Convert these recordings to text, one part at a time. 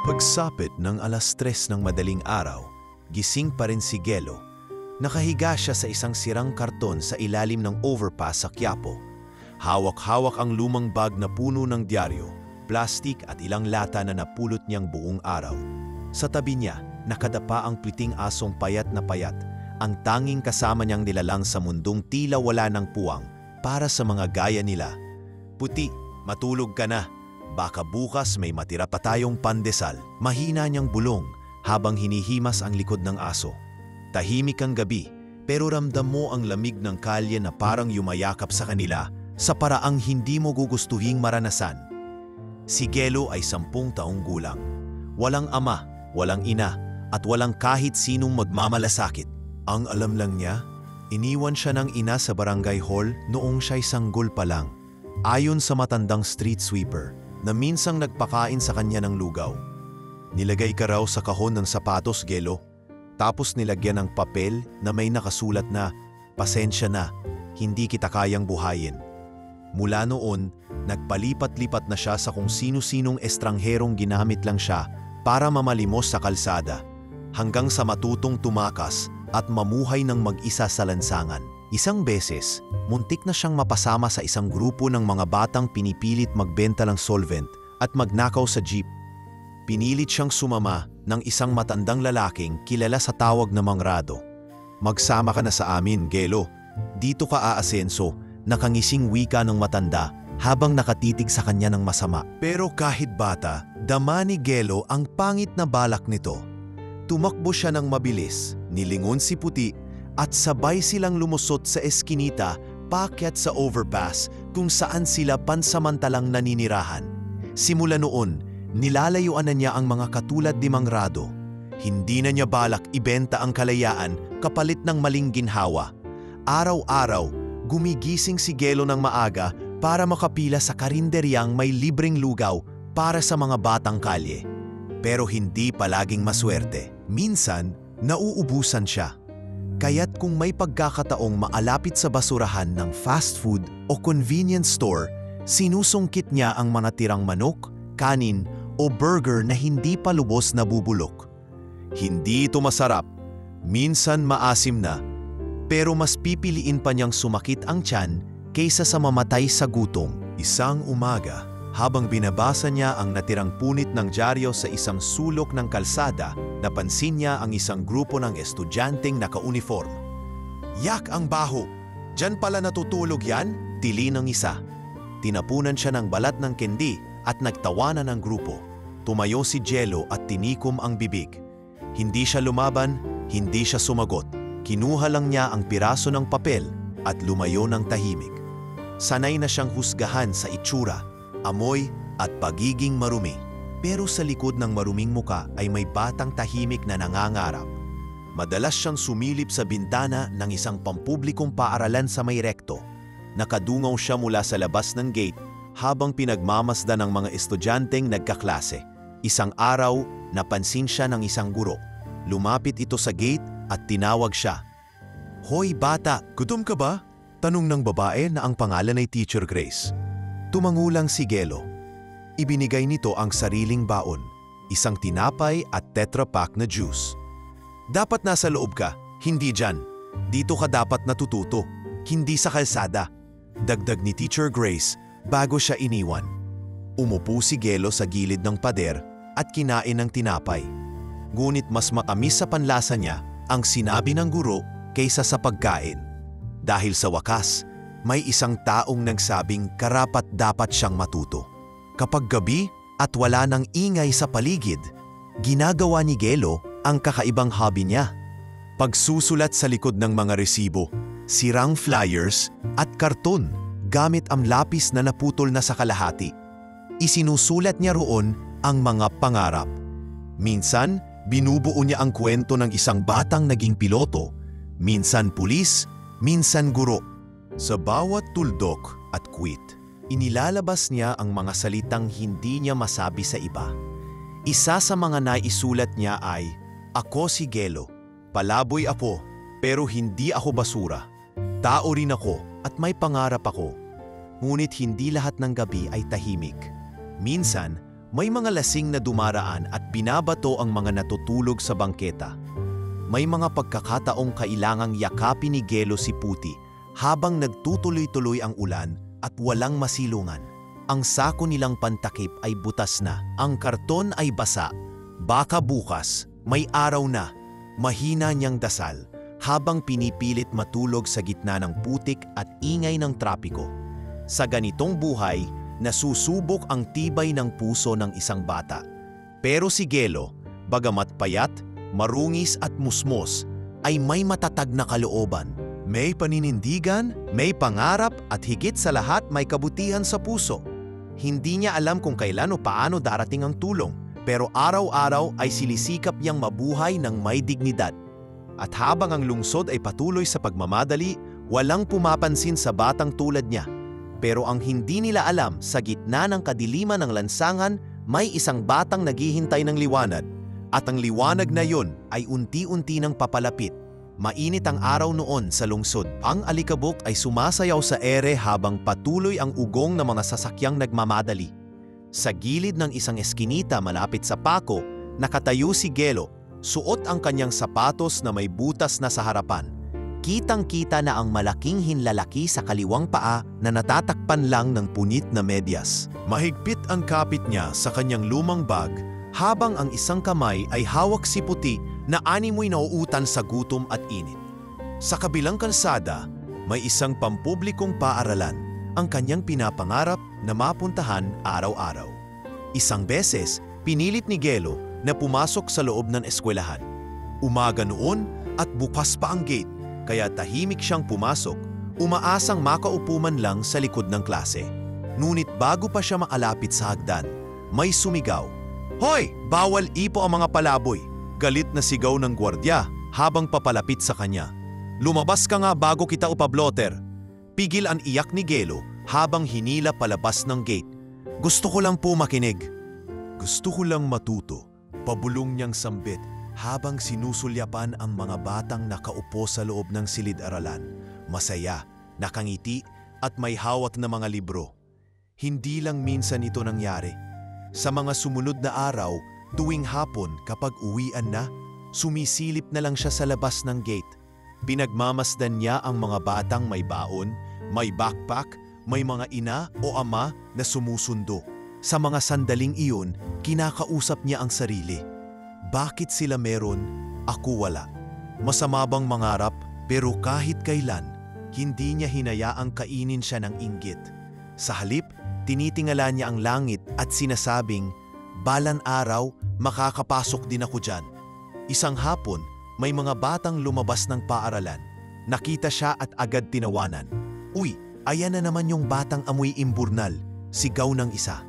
Pagsapit ng 3:00 ng madaling araw, gising pa rin si Gelo. Nakahiga siya sa isang sirang karton sa ilalim ng overpass sa Quiapo. Hawak-hawak ang lumang bag na puno ng dyaryo, plastik at ilang lata na napulot niyang buong araw. Sa tabi niya, nakadapa ang pliting asong payat na payat, ang tanging kasama niyang nilalang sa mundong tila wala ng puwang para sa mga gaya nila. Puti, matulog ka na. Baka bukas may matira pa tayong pandesal. Mahina niyang bulong habang hinihimas ang likod ng aso. Tahimik ang gabi, pero ramdam mo ang lamig ng kalye na parang yumayakap sa kanila sa paraang hindi mo gugustuhing maranasan. Si Gelo ay 10 taong gulang. Walang ama, walang ina, at walang kahit sinong magmamalasakit. Ang alam lang niya, iniwan siya ng ina sa barangay hall noong siya'y sanggol pa lang. Ayon sa matandang street sweeper, na minsang nagpakain sa kanya ng lugaw. Nilagay ka raw sa kahon ng sapatos, Gelo. Tapos nilagyan ng papel na may nakasulat na, "Pasensya na, hindi kita kayang buhayin." Mula noon, nagpalipat-lipat na siya sa kung sino-sinong estrangherong ginamit lang siya para mamalimos sa kalsada, hanggang sa matutong tumakas at mamuhay ng mag-isa sa lansangan. Isang beses, muntik na siyang mapasama sa isang grupo ng mga batang pinipilit magbenta ng solvent at magnakaw sa jeep. Pinilit siyang sumama ng isang matandang lalaking kilala sa tawag na Mangrado. "Magsama ka na sa amin, Gelo. Dito ka aasenso," nakangising wika ng matanda habang nakatitig sa kanya ng masama. Pero kahit bata, dama ni Gelo ang pangit na balak nito. Tumakbo siya ng mabilis, nilingon si Puti, at sabay silang lumusot sa eskinita paakyat sa overpass kung saan sila pansamantalang naninirahan. Simula noon, nilalayuan na niya ang mga katulad ni Mangrado. Hindi na niya balak ibenta ang kalayaan kapalit ng maling ginhawa. Araw-araw, gumigising si Gelo ng maaga para makapila sa karinderyang may libreng lugaw para sa mga batang kalye. Pero hindi palaging maswerte. Minsan, nauubusan siya. Kaya't kung may pagkakataong maalapit sa basurahan ng fast food o convenience store, sinusungkit niya ang mga tirang manok, kanin o burger na hindi pa lubos nabubulok. Hindi ito masarap, minsan maasim na, pero mas pipiliin pa niyang sumakit ang tiyan kaysa sa mamatay sa gutom. Isang umaga, habang binabasa niya ang natirang punit ng dyaryo sa isang sulok ng kalsada, napansin niya ang isang grupo ng estudyanteng naka-uniform. "Yak ang baho! Diyan pala natutulog yan?" tili ng isa. Tinapunan siya ng balat ng kendi at nagtawanan ng grupo. Tumayo si Gelo at tinikom ang bibig. Hindi siya lumaban, hindi siya sumagot. Kinuha lang niya ang piraso ng papel at lumayo ng tahimik. Sanay na siyang husgahan sa itsura, amoy at pagiging marumi. Pero sa likod ng maruming muka ay may batang tahimik na nangangarap. Madalas siyang sumilip sa bintana ng isang pampublikong paaralan sa may rekto. Nakadungaw siya mula sa labas ng gate habang pinagmamasdan ng mga estudyanteng nagkaklase. Isang araw, napansin siya ng isang guro. Lumapit ito sa gate at tinawag siya. "Hoy bata, gutom ka ba?" tanong ng babae na ang pangalan ay Teacher Grace. Tumangulang si Gelo. Ibinigay nito ang sariling baon, isang tinapay at Tetra Pak na juice. "Dapat nasa loob ka, hindi dyan. Dito ka dapat natututo, hindi sa kalsada," dagdag ni Teacher Grace bago siya iniwan. Umupo si Gelo sa gilid ng pader at kinain ng tinapay. Ngunit mas matamis sa panlasa niya ang sinabi ng guro kaysa sa pagkain. Dahil sa wakas, may isang taong nagsabing karapat-dapat siyang matuto. Kapag gabi at wala nang ingay sa paligid, ginagawa ni Gelo ang kakaibang hobby niya. Pagsusulat sa likod ng mga resibo, sirang flyers at karton gamit ang lapis na naputol na sa kalahati. Isinusulat niya roon ang mga pangarap. Minsan, binubuo niya ang kwento ng isang batang naging piloto, minsan pulis, minsan guro. Sa bawat tuldok at quit, inilalabas niya ang mga salitang hindi niya masabi sa iba. Isa sa mga naisulat niya ay, "Ako si Gelo, palaboy ako, pero hindi ako basura. Tao rin ako at may pangarap ako. Ngunit hindi lahat ng gabi ay tahimik. Minsan, May mga lasing na dumaraan at binabato ang mga natutulog sa bangketa. May mga pagkakataong kailangang yakapin ni Gelo si Puti habang nagtutuloy-tuloy ang ulan at walang masilungan. Ang sako nilang pantakip ay butas na, ang karton ay basa. Baka bukas, may araw na. Mahina niyang dasal habang pinipilit matulog sa gitna ng putik at ingay ng trapiko. Sa ganitong buhay, nasusubok ang tibay ng puso ng isang bata. Pero si Gelo, bagamat payat, marungis at musmos, ay may matatag na kalooban. May paninindigan, may pangarap at higit sa lahat may kabutihan sa puso. Hindi niya alam kung kailan o paano darating ang tulong, pero araw-araw ay sinisikap niyang mabuhay ng may dignidad. At habang ang lungsod ay patuloy sa pagmamadali, walang pumapansin sa batang tulad niya. Pero ang hindi nila alam, sa gitna ng kadiliman ng lansangan, may isang batang naghihintay ng liwanag. At ang liwanag na yon ay unti-unti nang papalapit. Mainit ang araw noon sa lungsod. Ang alikabok ay sumasayaw sa ere habang patuloy ang ugong ng mga sasakyang nagmamadali. Sa gilid ng isang eskinita malapit sa pako, nakatayo si Gelo, suot ang kanyang sapatos na may butas na sa harapan. Kitang-kita na ang malaking hinlalaki sa kaliwang paa na natatakpan lang ng punit na medyas. Mahigpit ang kapit niya sa kanyang lumang bag habang ang isang kamay ay hawak si Puti na animoy nauutan sa gutom at init. Sa kabilang kalsada, may isang pampublikong paaralan, ang kanyang pinapangarap na mapuntahan araw-araw. Isang beses, pinilit ni Gelo na pumasok sa loob ng eskwelahan. Umaga noon at bukas pa ang gate, kaya tahimik siyang pumasok, umaasang makaupo man lang sa likod ng klase. Ngunit bago pa siya makalapit sa hagdan, may sumigaw, "Hoy! Bawal ipo ang mga palaboy!" Galit na sigaw ng gwardiya habang papalapit sa kanya. "Lumabas ka nga bago kita upabloter!" Pigil ang iyak ni Gelo habang hinila palabas ng gate. "Gusto ko lang po makinig." "Gusto ko lang matuto," pabulong niyang sambit habang sinusulyapan ang mga batang nakaupo sa loob ng silid-aralan. Masaya, nakangiti at may hawak na mga libro. Hindi lang minsan ito nangyari. Sa mga sumunod na araw, tuwing hapon kapag uwian na, sumisilip na lang siya sa labas ng gate. Pinagmamasdan niya ang mga batang may baon, may backpack, may mga ina o ama na sumusundo. Sa mga sandaling iyon, kinakausap niya ang sarili. Bakit sila meron, ako wala? Masama bang mangarap, pero kahit kailan, hindi niya hinayaang kainin siya ng inggit. Sa halip, tinitingala niya ang langit at sinasabing, "Balan araw, makakapasok din ako dyan." Isang hapon, may mga batang lumabas ng paaralan. Nakita siya at agad tinawanan. "Uy, ayan na naman yung batang amoy imburnal," sigaw ng isa.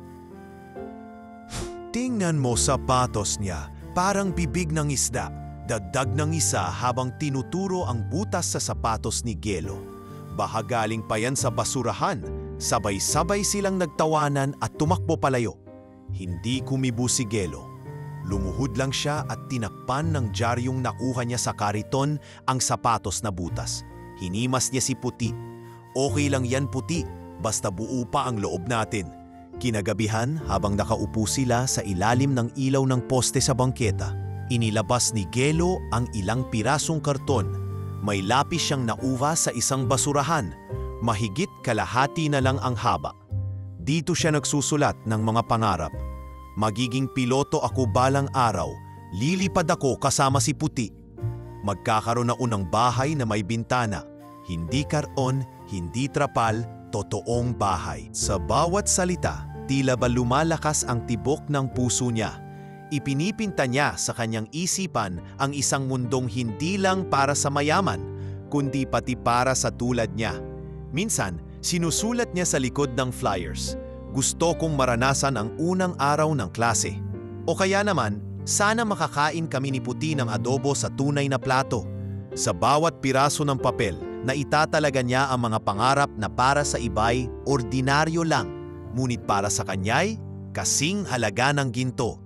"Tingnan mo sapatos niya, parang bibig ng isda," dagdag ng isa habang tinuturo ang butas sa sapatos ni Gelo. Bahagaling pa yan sa basurahan, sabay-sabay silang nagtawanan at tumakbo palayo. Hindi kumibo si Gelo. Lumuhod lang siya at tinakpan ng diaryong nakuha niya sa kariton ang sapatos na butas. Hinimas niya si Puti. "Okay lang yan, Puti, basta buo pa ang loob natin." Kinagabihan, habang nakaupo sila sa ilalim ng ilaw ng poste sa bangketa, inilabas ni Gelo ang ilang pirasong karton. May lapis siyang nauha sa isang basurahan. Mahigit kalahati na lang ang haba. Dito siya nagsusulat ng mga pangarap. "Magiging piloto ako balang araw. Lilipad ako kasama si Puti. Magkakaroon na unang bahay na may bintana. Hindi karon, hindi trapal, totoong bahay." Sa bawat salita, tila ba lumalakas ang tibok ng puso niya. Ipinipinta niya sa kanyang isipan ang isang mundong hindi lang para sa mayaman, kundi pati para sa tulad niya. Minsan, sinusulat niya sa likod ng flyers, "Gusto kong maranasan ang unang araw ng klase." O kaya naman, "Sana makakain kami ni Puti ng adobo sa tunay na plato." Sa bawat piraso ng papel, naitatalaga niya ang mga pangarap na para sa iba'y ordinaryo lang, ngunit para sa kanya'y kasing halaga ng ginto.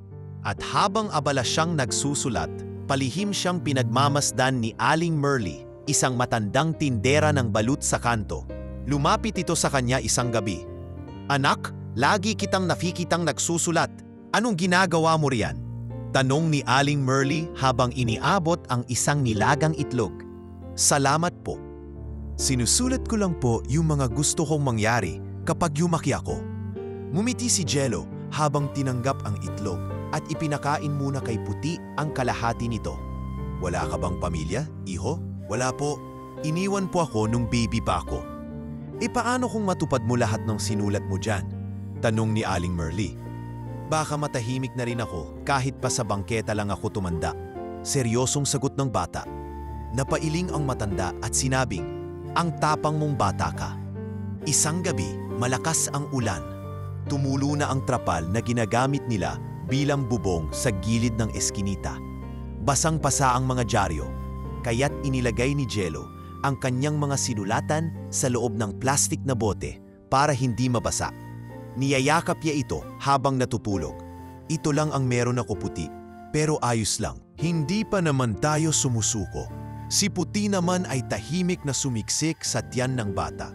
At habang abala siyang nagsusulat, palihim siyang pinagmamasdan ni Aling Merly, isang matandang tindera ng balut sa kanto. Lumapit ito sa kanya isang gabi. "Anak, lagi kitang nakikitang nagsusulat. Anong ginagawa mo riyan? Tanong ni Aling Merly habang iniabot ang isang nilagang itlog. Salamat po. Sinusulat ko lang po yung mga gusto kong mangyari kapag yumaki ako. Ngumiti si Jello habang tinanggap ang itlog at ipinakain muna kay Puti ang kalahati nito. Wala ka bang pamilya, iho? Wala po. Iniwan po ako nung baby pa ako. E paano kung matupad mo lahat ng sinulat mo dyan? Tanong ni Aling Merly. Baka matahimik na rin ako kahit pa sa bangketa lang ako tumanda. Seryosong sagot ng bata. Napailing ang matanda at sinabing, ang tapang mong bata ka. Isang gabi, malakas ang ulan. Tumulo na ang trapal na ginagamit nila bilang bubong sa gilid ng eskinita. Basang-basa ang mga dyaryo, kaya't inilagay ni Jello ang kanyang mga sinulatan sa loob ng plastik na bote para hindi mabasa. Niyayakap niya ito habang natutulog. Ito lang ang meron ako, Puti, pero ayos lang. Hindi pa naman tayo sumusuko. Si Puti naman ay tahimik na sumiksik sa tiyan ng bata.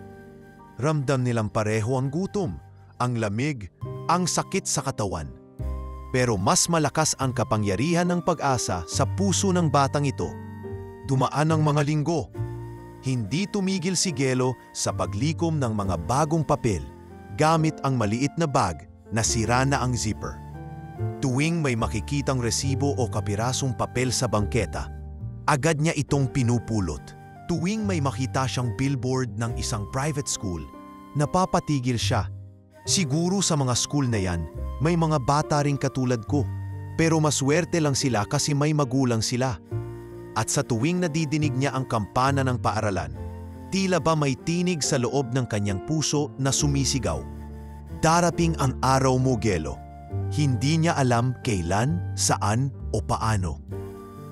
Ramdam nilang pareho ang gutom, ang lamig, ang sakit sa katawan. Pero mas malakas ang kapangyarihan ng pag-asa sa puso ng batang ito. Dumaan ang mga linggo. Hindi tumigil si Gelo sa paglikom ng mga bagong papel gamit ang maliit na bag na sira na ang zipper. Tuwing may makikitang resibo o kapirasong papel sa bangketa, agad niya itong pinupulot. Tuwing may makita siyang billboard ng isang private school, napapatigil siya. Siguro sa mga school na yan, may mga bata ring katulad ko, pero maswerte lang sila kasi may magulang sila. At sa tuwing nadidinig niya ang kampana ng paaralan, tila ba may tinig sa loob ng kanyang puso na sumisigaw. Darating ang araw mo, Gelo. Hindi niya alam kailan, saan o paano.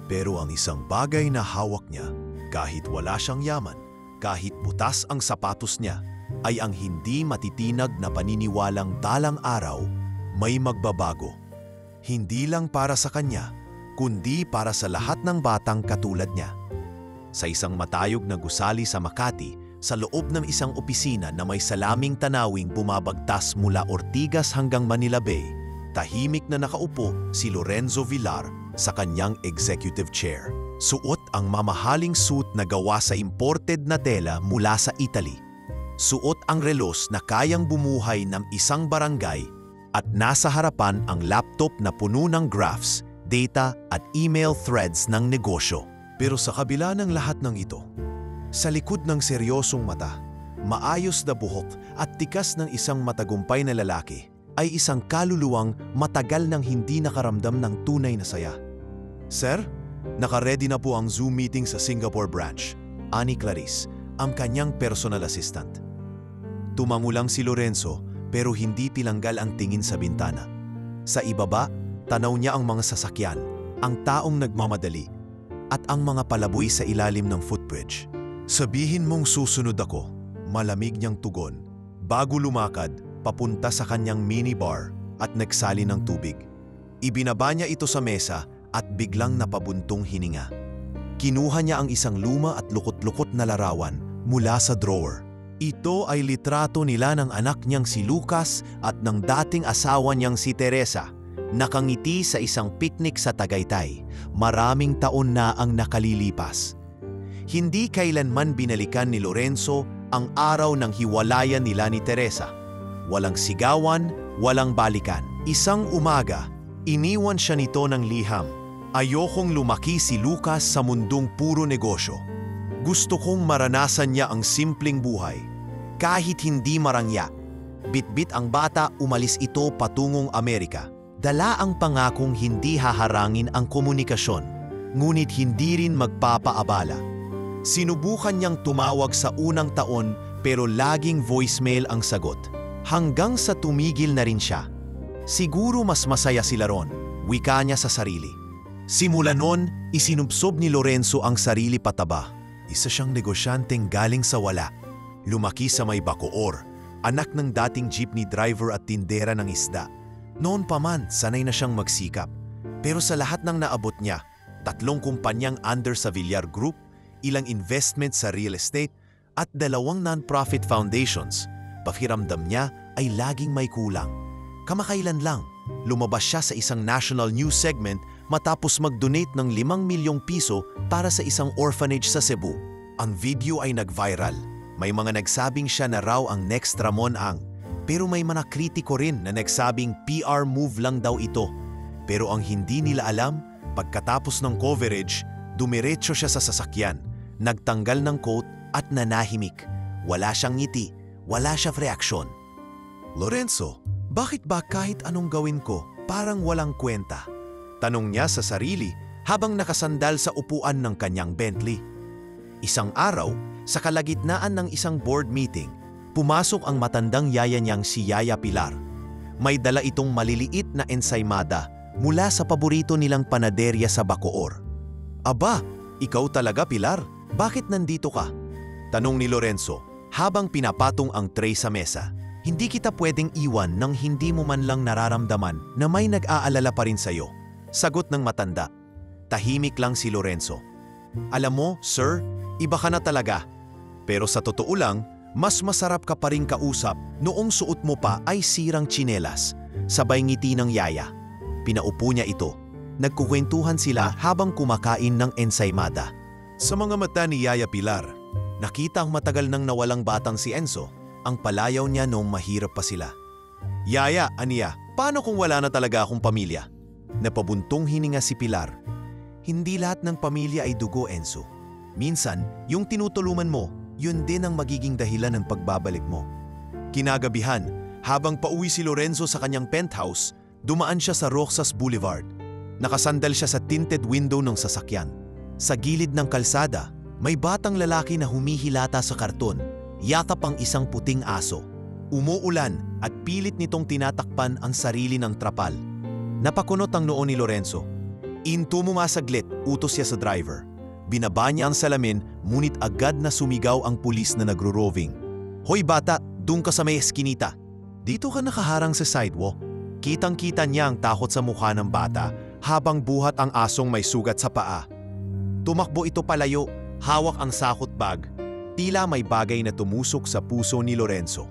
Pero ang isang bagay na hawak niya, kahit wala siyang yaman, kahit butas ang sapatos niya, ay ang hindi matitinag na paniniwalang dalang araw may magbabago. Hindi lang para sa kanya, kundi para sa lahat ng batang katulad niya. Sa isang matayog na gusali sa Makati, sa loob ng isang opisina na may salaming tanawing bumabagtas mula Ortigas hanggang Manila Bay, tahimik na nakaupo si Lorenzo Villar sa kanyang executive chair. Suot ang mamahaling suit na gawa sa imported na tela mula sa Italy. Suot ang relos na kayang bumuhay ng isang barangay at nasa harapan ang laptop na puno ng graphs, data at email threads ng negosyo. Pero sa kabila ng lahat ng ito, sa likod ng seryosong mata, maayos na buhok at tikas ng isang matagumpay na lalaki, ay isang kaluluwang matagal nang hindi nakaramdam ng tunay na saya. Sir, naka-ready na po ang Zoom meeting sa Singapore branch, ani Clarice, ang kanyang personal assistant. Tumango lang si Lorenzo pero hindi tinanggal ang tingin sa bintana. Sa ibaba, tanaw niya ang mga sasakyan, ang taong nagmamadali, at ang mga palaboy sa ilalim ng footbridge. Sabihin mong susunod ako, malamig niyang tugon, bago lumakad papunta sa kanyang minibar at nagsali ng tubig. Ibinaba niya ito sa mesa at biglang napabuntong hininga. Kinuha niya ang isang luma at lukot-lukot na larawan mula sa drawer. Ito ay litrato nila ng anak niyang si Lucas at ng dating asawa niyang si Teresa. Nakangiti sa isang picnic sa Tagaytay. Maraming taon na ang nakalilipas. Hindi kailanman binalikan ni Lorenzo ang araw ng hiwalayan nila ni Teresa. Walang sigawan, walang balikan. Isang umaga, iniwan siya nito ng liham. Ayokong lumaki si Lucas sa mundong puro negosyo. Gusto kong maranasan niya ang simpleng buhay. Kahit hindi marangya. Bitbit ang bata, umalis ito patungong Amerika. Dala ang pangakong hindi haharangin ang komunikasyon, ngunit hindi rin magpapaabala. Sinubukan niyang tumawag sa unang taon pero laging voicemail ang sagot. Hanggang sa tumigil na rin siya. Siguro mas masaya sila ron, wika niya sa sarili. Simula noon, isinubsob ni Lorenzo ang sarili pataba. Isa siyang negosyanteng galing sa wala. Lumaki sa may Bacoor, anak ng dating jeepney driver at tindera ng isda. Noon pa man, sanay na siyang magsikap. Pero sa lahat ng naabot niya, 3 kumpanyang under sa Villar Group, ilang investment sa real estate, at 2 non-profit foundations, pakiramdam niya ay laging may kulang. Kamakailan lang, Lumabas siya sa isang national news segment matapos mag-donate ng 5 milyong piso para sa isang orphanage sa Cebu. Ang video ay nag-viral. May mga nagsabing siya na raw ang next Ramon Ang. Pero may mga kritiko rin na nagsabing PR move lang daw ito. Pero ang hindi nila alam, pagkatapos ng coverage, dumiretso siya sa sasakyan, nagtanggal ng coat at nanahimik. Wala siyang ngiti, wala siyang reaksyon. Lorenzo, bakit ba kahit anong gawin ko, parang walang kwenta? Tanong niya sa sarili habang nakasandal sa upuan ng kanyang Bentley. Isang araw, sa kalagitnaan ng isang board meeting, pumasok ang matandang yaya niyang si Yaya Pilar. May dala itong maliliit na ensaymada mula sa paborito nilang panaderya sa Bacoor. Aba, ikaw talaga Pilar? Bakit nandito ka? Tanong ni Lorenzo habang pinapatong ang tray sa mesa. Hindi kita pwedeng iwan nang hindi mo man lang nararamdaman na may nag-aalala pa rin sa'yo. Sagot ng matanda. Tahimik lang si Lorenzo. Alam mo, sir, iba ka na talaga. Pero sa totoo lang, mas masarap ka pa rin kausap noong suot mo pa ay sirang tsinelas. Sabay ngiti ng yaya. Pinaupo niya ito. Nagkukwentuhan sila habang kumakain ng ensaymada. Sa mga mata ni Yaya Pilar, nakita ang matagal nang nawalang batang si Enzo. Ang palayaw niya noong mahirap pa sila. Yaya, aniya, paano kung wala na talaga akong pamilya? Napabuntong hininga si Pilar. Hindi lahat ng pamilya ay dugo, Enzo. Minsan, yung tinutulungan mo, yun din ang magiging dahilan ng pagbabalik mo. Kinagabihan, habang pauwi si Lorenzo sa kanyang penthouse, dumaan siya sa Roxas Boulevard. Nakasandal siya sa tinted window ng sasakyan. Sa gilid ng kalsada, may batang lalaki na humihilata sa karton. Yakap ang isang puting aso. Umuulan at pilit nitong tinatakpan ang sarili ng trapal. Napakunot ang noo ni Lorenzo. Into mo masaglit, utos siya sa driver. Binaba niya ang salamin, ngunit agad na sumigaw ang pulis na nagro-roving. Hoy bata, doon ka sa may eskinita. Dito ka nakaharang sa sidewalk. Kitang-kita niya ang takot sa mukha ng bata habang buhat ang asong may sugat sa paa. Tumakbo ito palayo, hawak ang sakot bag. Tila may bagay na tumusok sa puso ni Lorenzo.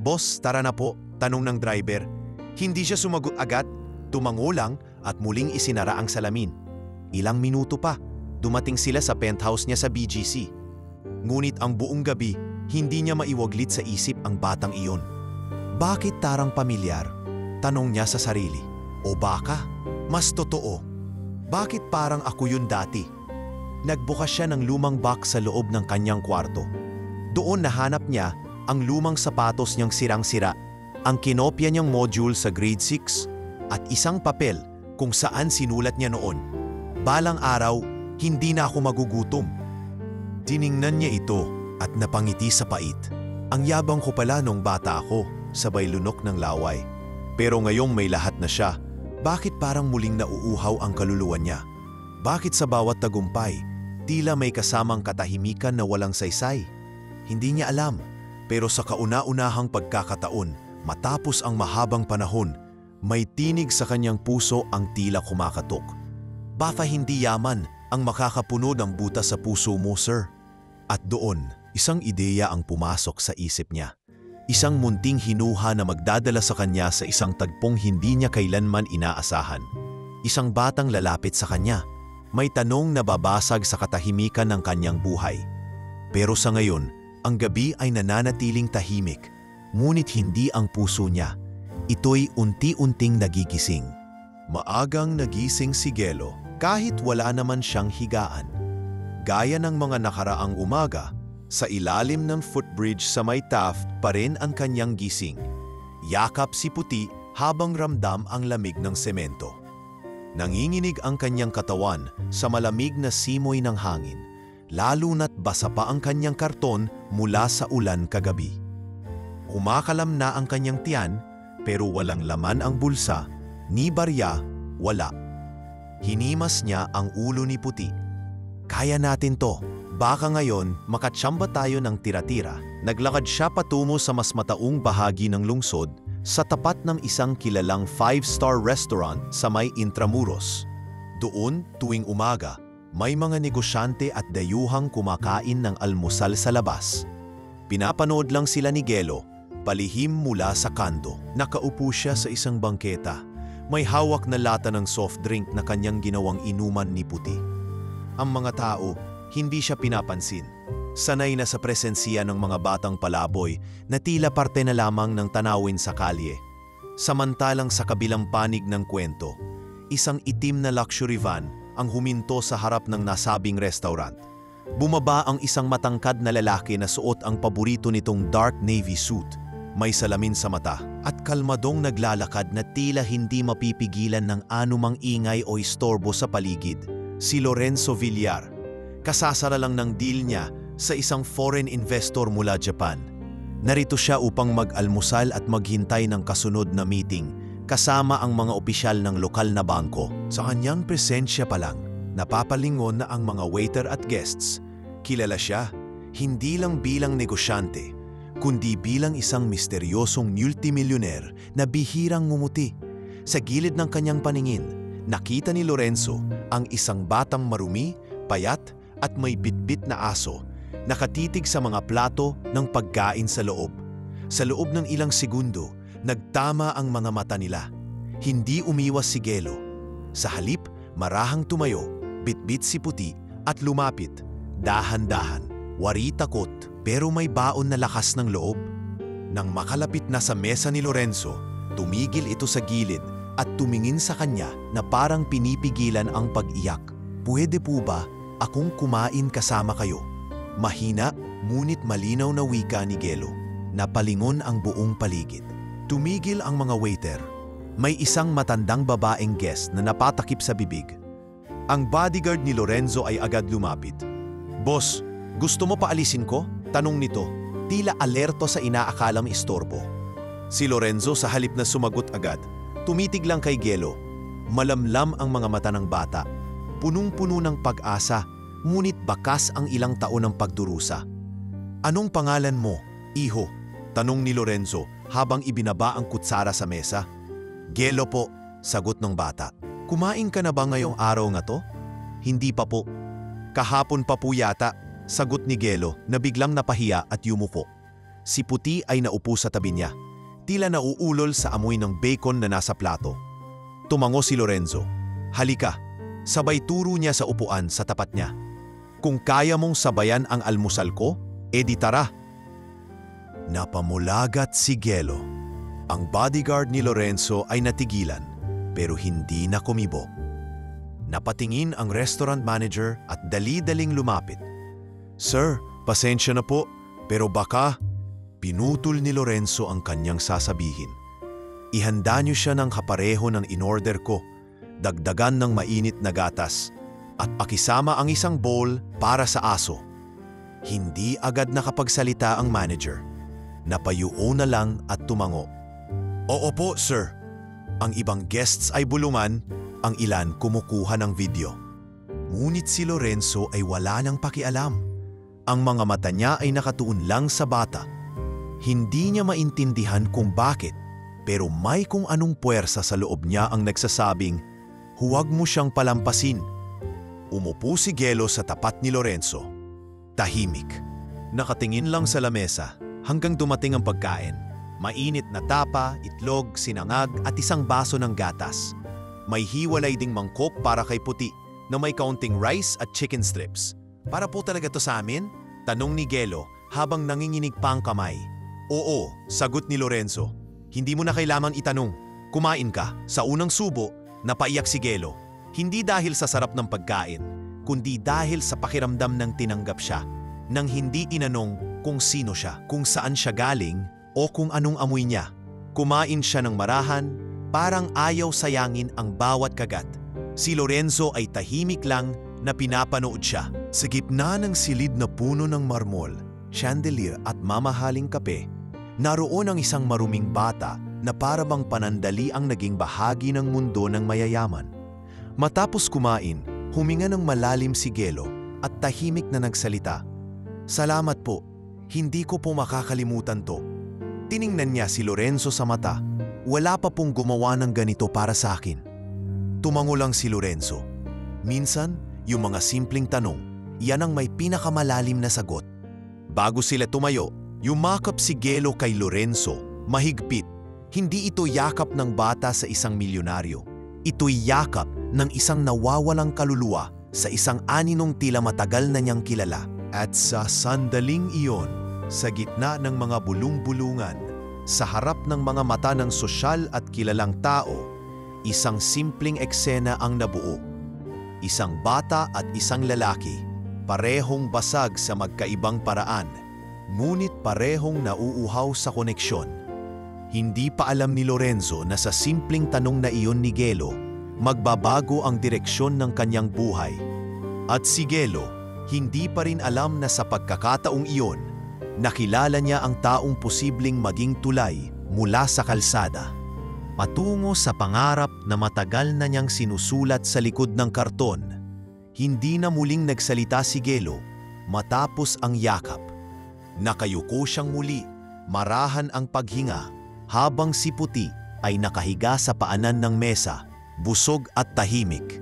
Boss, tara na po, tanong ng driver. Hindi siya sumagot agad, tumango lang at muling isinara ang salamin. Ilang minuto pa, dumating sila sa penthouse niya sa BGC. Ngunit ang buong gabi, hindi niya maiwaglit sa isip ang batang iyon. Bakit tarang pamilyar? Tanong niya sa sarili. O baka, mas totoo, bakit parang ako yun dati? Nagbukas siya ng lumang box sa loob ng kanyang kwarto. Doon nahanap niya ang lumang sapatos niyang sirang-sira, ang kinopya niyang module sa grade 6 at isang papel kung saan sinulat niya noon, "Balang araw, hindi na ako magugutom." Tiningnan niya ito at napangiti sa pait. Ang yabang ko pala nung bata ako, sabay lunok ng laway. Pero ngayong may lahat na siya, bakit parang muling nauuhaw ang kaluluwa niya? Bakit sa bawat tagumpay, tila may kasamang katahimikan na walang saysay? Hindi niya alam, pero sa kauna-unahang pagkakataon, matapos ang mahabang panahon, may tinig sa kanyang puso ang tila kumakatok. Baka hindi yaman ang makakapuno ng butas sa puso mo, sir. At doon, isang ideya ang pumasok sa isip niya. Isang munting hinuha na magdadala sa kanya sa isang tagpong hindi niya kailanman inaasahan. Isang batang lalapit sa kanya. May tanong na babasag sa katahimikan ng kanyang buhay. Pero sa ngayon, ang gabi ay nananatiling tahimik, ngunit hindi ang puso niya. Ito'y unti-unting nagigising. Maagang nagising si Gelo kahit wala naman siyang higaan. Gaya ng mga nakaraang umaga, sa ilalim ng footbridge sa may Taft pa rin ang kanyang gising. Yakap si Puti habang ramdam ang lamig ng semento. Nanginginig ang kanyang katawan sa malamig na simoy ng hangin, lalo na't basa pa ang kanyang karton mula sa ulan kagabi. Kumakalam na ang kanyang tiyan, pero walang laman ang bulsa, ni barya, wala. Hinimas niya ang ulo ni Puti. Kaya natin to, baka ngayon makatsamba tayo ng tira-tira. Naglakad siya patungo sa mas mataong bahagi ng lungsod, sa tapat ng isang kilalang 5-star restaurant sa may Intramuros. Doon, tuwing umaga, may mga negosyante at dayuhang kumakain ng almusal sa labas. Pinapanood lang sila ni Gelo, palihim mula sa kanto. Nakaupo siya sa isang bangketa, May hawak na lata ng soft drink na kanyang ginawang inuman ni Puti. Ang mga tao, hindi siya pinapansin. Sanay na sa presensiya ng mga batang palaboy na tila parte na lamang ng tanawin sa kalye. Samantalang sa kabilang panig ng kwento, isang itim na luxury van ang huminto sa harap ng nasabing restaurant. Bumaba ang isang matangkad na lalaki na suot ang paborito nitong dark navy suit, may salamin sa mata at kalmadong naglalakad na tila hindi mapipigilan ng anumang ingay o istorbo sa paligid. Si Lorenzo Villar, kasasara lang ng deal niya sa isang foreign investor mula Japan. Narito siya upang mag-almusal at maghintay ng kasunod na meeting kasama ang mga opisyal ng lokal na bangko. Sa kanyang presensya pa lang, napapalingon na ang mga waiter at guests. Kilala siya, hindi lang bilang negosyante, kundi bilang isang misteryosong multimilyoner na bihirang ngumuti. Sa gilid ng kanyang paningin, nakita ni Lorenzo ang isang batang marumi, payat at may bitbit na aso, nakatitig sa mga plato ng pagkain sa loob. Sa loob ng ilang segundo, nagtama ang mga mata nila. Hindi umiwas si Gelo. Sa halip, marahang tumayo, bitbit si Puti at lumapit. Dahan-dahan, wari takot, pero may baon na lakas ng loob. Nang makalapit na sa mesa ni Lorenzo, tumigil ito sa gilid at tumingin sa kanya na parang pinipigilan ang pag-iyak. Pwede po ba akong kumain kasama kayo? Mahina, ngunit malinaw na wika ni Gelo. Napalingon ang buong paligid. Tumigil ang mga waiter. May isang matandang babaeng guest na napatakip sa bibig. Ang bodyguard ni Lorenzo ay agad lumapit. "Boss, gusto mo paalisin ko?" Tanong nito, tila alerto sa inaakalang istorbo. Si Lorenzo sa halip na sumagot agad, tumitig lang kay Gelo. Malamlam ang mga mata ng bata. Punong-puno ng pag-asa, ngunit bakas ang ilang taon ng pagdurusa. "Anong pangalan mo, iho?" Tanong ni Lorenzo habang ibinaba ang kutsara sa mesa. "Gelo po," sagot ng bata. "Kumain ka na ba ngayong araw nga to?" "Hindi pa po." "Kahapon pa po yata," sagot ni Gelo na biglang napahiya at yumuko. Si Puti ay naupo sa tabi niya, tila nauulol sa amoy ng bacon na nasa plato. Tumango si Lorenzo. "Halika." Sabay turo niya sa upuan sa tapat niya. "Kung kaya mong sabayan ang almusal ko, edi tara." Napamulagat si Gelo. Ang bodyguard ni Lorenzo ay natigilan, pero hindi na kumibo. Napatingin ang restaurant manager at dali-daling lumapit. "Sir, pasensya na po, pero baka..." Pinutol ni Lorenzo ang kanyang sasabihin. "Ihanda niyo siya ng kapareho ng in-order ko, dagdagan ng mainit na gatas, at pakisama ang isang bowl para sa aso." Hindi agad nakapagsalita ang manager. Napayuo na lang at tumango. "Oo po, sir." Ang ibang guests ay bulungan, ang ilan kumukuha ng video. Ngunit si Lorenzo ay wala nang pakialam. Ang mga mata niya ay nakatuon lang sa bata. Hindi niya maintindihan kung bakit, pero may kung anong puwersa sa loob niya ang nagsasabing, "Huwag mo siyang palampasin." Umupo si Gelo sa tapat ni Lorenzo. Tahimik. Nakatingin lang sa lamesa hanggang dumating ang pagkain. Mainit na tapa, itlog, sinangag at isang baso ng gatas. May hiwalay ding mangkok para kay Puti na may kaunting rice at chicken strips. "Para po talaga to sa amin?" Tanong ni Gelo habang nanginginig pa ang kamay. "Oo," sagot ni Lorenzo. "Hindi mo na kailangang itanong. Kumain ka." Sa unang subo, napaiyak si Gelo. Hindi dahil sa sarap ng pagkain, kundi dahil sa pakiramdam ng tinanggap siya, nang hindi tinanong kung sino siya, kung saan siya galing o kung anong amoy niya. Kumain siya ng marahan, parang ayaw sayangin ang bawat kagat. Si Lorenzo ay tahimik lang na pinapanood siya. Sa gitna ng silid na puno ng marmol, chandelier at mamahaling kape, naroon ang isang maruming bata na parabang panandali ang naging bahagi ng mundo ng mayayaman. Matapos kumain, huminga ng malalim si Gelo at tahimik na nagsalita. "Salamat po, hindi ko po makakalimutan to." Tiningnan niya si Lorenzo sa mata. Wala pa pong gumawa ng ganito para sa akin. Tumango lang si Lorenzo. Minsan, yung mga simpleng tanong, yan ang may pinakamalalim na sagot. Bago sila tumayo, yumakap si Gelo kay Lorenzo, mahigpit. Hindi ito yakap ng bata sa isang milyonaryo. Ito'y yakap ng isang nawawalang kaluluwa sa isang aninong tila matagal na niyang kilala. At sa sandaling iyon, sa gitna ng mga bulung-bulungan, sa harap ng mga mata ng sosyal at kilalang tao, isang simpleng eksena ang nabuo. Isang bata at isang lalaki, parehong basag sa magkaibang paraan, ngunit parehong nauuhaw sa koneksyon. Hindi pa alam ni Lorenzo na sa simpleng tanong na iyon ni Gelo, magbabago ang direksyon ng kanyang buhay. At si Gelo, hindi pa rin alam na sa pagkakataong iyon, nakilala niya ang taong posibleng maging tulay mula sa kalsada. Patungo sa pangarap na matagal na niyang sinusulat sa likod ng karton, hindi na muling nagsalita si Gelo matapos ang yakap. Nakayuko siyang muli, marahan ang paghinga, habang si Puti ay nakahiga sa paanan ng mesa, busog at tahimik.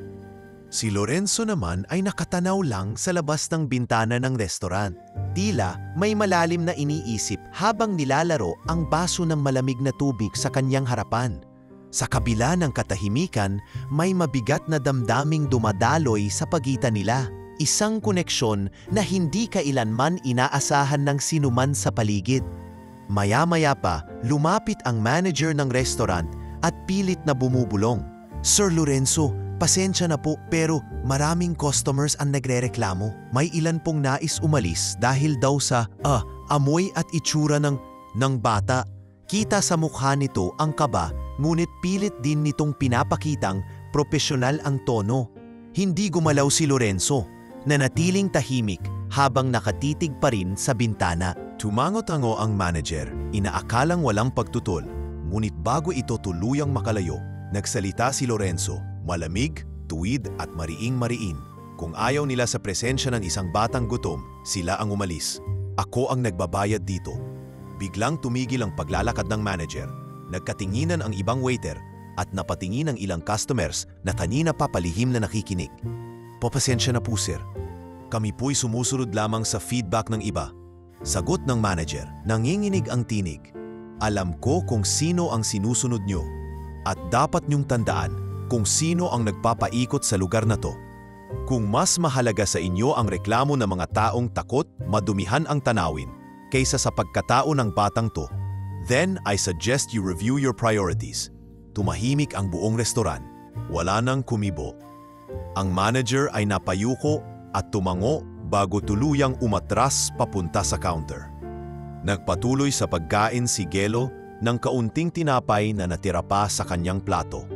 Si Lorenzo naman ay nakatanaw lang sa labas ng bintana ng restaurant. Tila may malalim na iniisip habang nilalaro ang baso ng malamig na tubig sa kanyang harapan. Sa kabila ng katahimikan, may mabigat na damdaming dumadaloy sa pagitan nila. Isang koneksyon na hindi kailanman inaasahan ng sinuman sa paligid. Maya-maya pa, lumapit ang manager ng restaurant at pilit na bumubulong. "Sir Lorenzo, pasensya na po pero maraming customers ang nagrereklamo. May ilan pong nais umalis dahil daw sa amoy at itsura ng bata." Kita sa mukha nito ang kaba, ngunit pilit din nitong pinapakitang propesyonal ang tono. Hindi gumalaw si Lorenzo, nanatiling tahimik habang nakatitig pa rin sa bintana. Tumango-tango ang manager, inaakalang walang pagtutol, ngunit bago ito tuluyang makalayo, nagsalita si Lorenzo, malamig, tuwid at mariing-mariin. Kung ayaw nila sa presensya ng isang batang gutom, sila ang umalis. "Ako ang nagbabayad dito." Biglang tumigil ang paglalakad ng manager. Nagkatinginan ang ibang waiter at napatingin ang ilang customers na kanina pa palihim na nakikinig. "Papasensya na po sir. Kami po'y sumusunod lamang sa feedback ng iba." Sagot ng manager, nanginginig ang tinig. "Alam ko kung sino ang sinusunod nyo at dapat nyong tandaan kung sino ang nagpapaikot sa lugar na to. Kung mas mahalaga sa inyo ang reklamo ng mga taong takot, madumihan ang tanawin kaysa sa pagkatao ng batang to, then I suggest you review your priorities." Tumahimik ang buong restoran. Wala nang kumibo. Ang manager ay napayuko at tumango bago tuluyang umatras papunta sa counter. Nagpatuloy sa pagkain si Gelo ng kaunting tinapay na natira pa sa kanyang plato.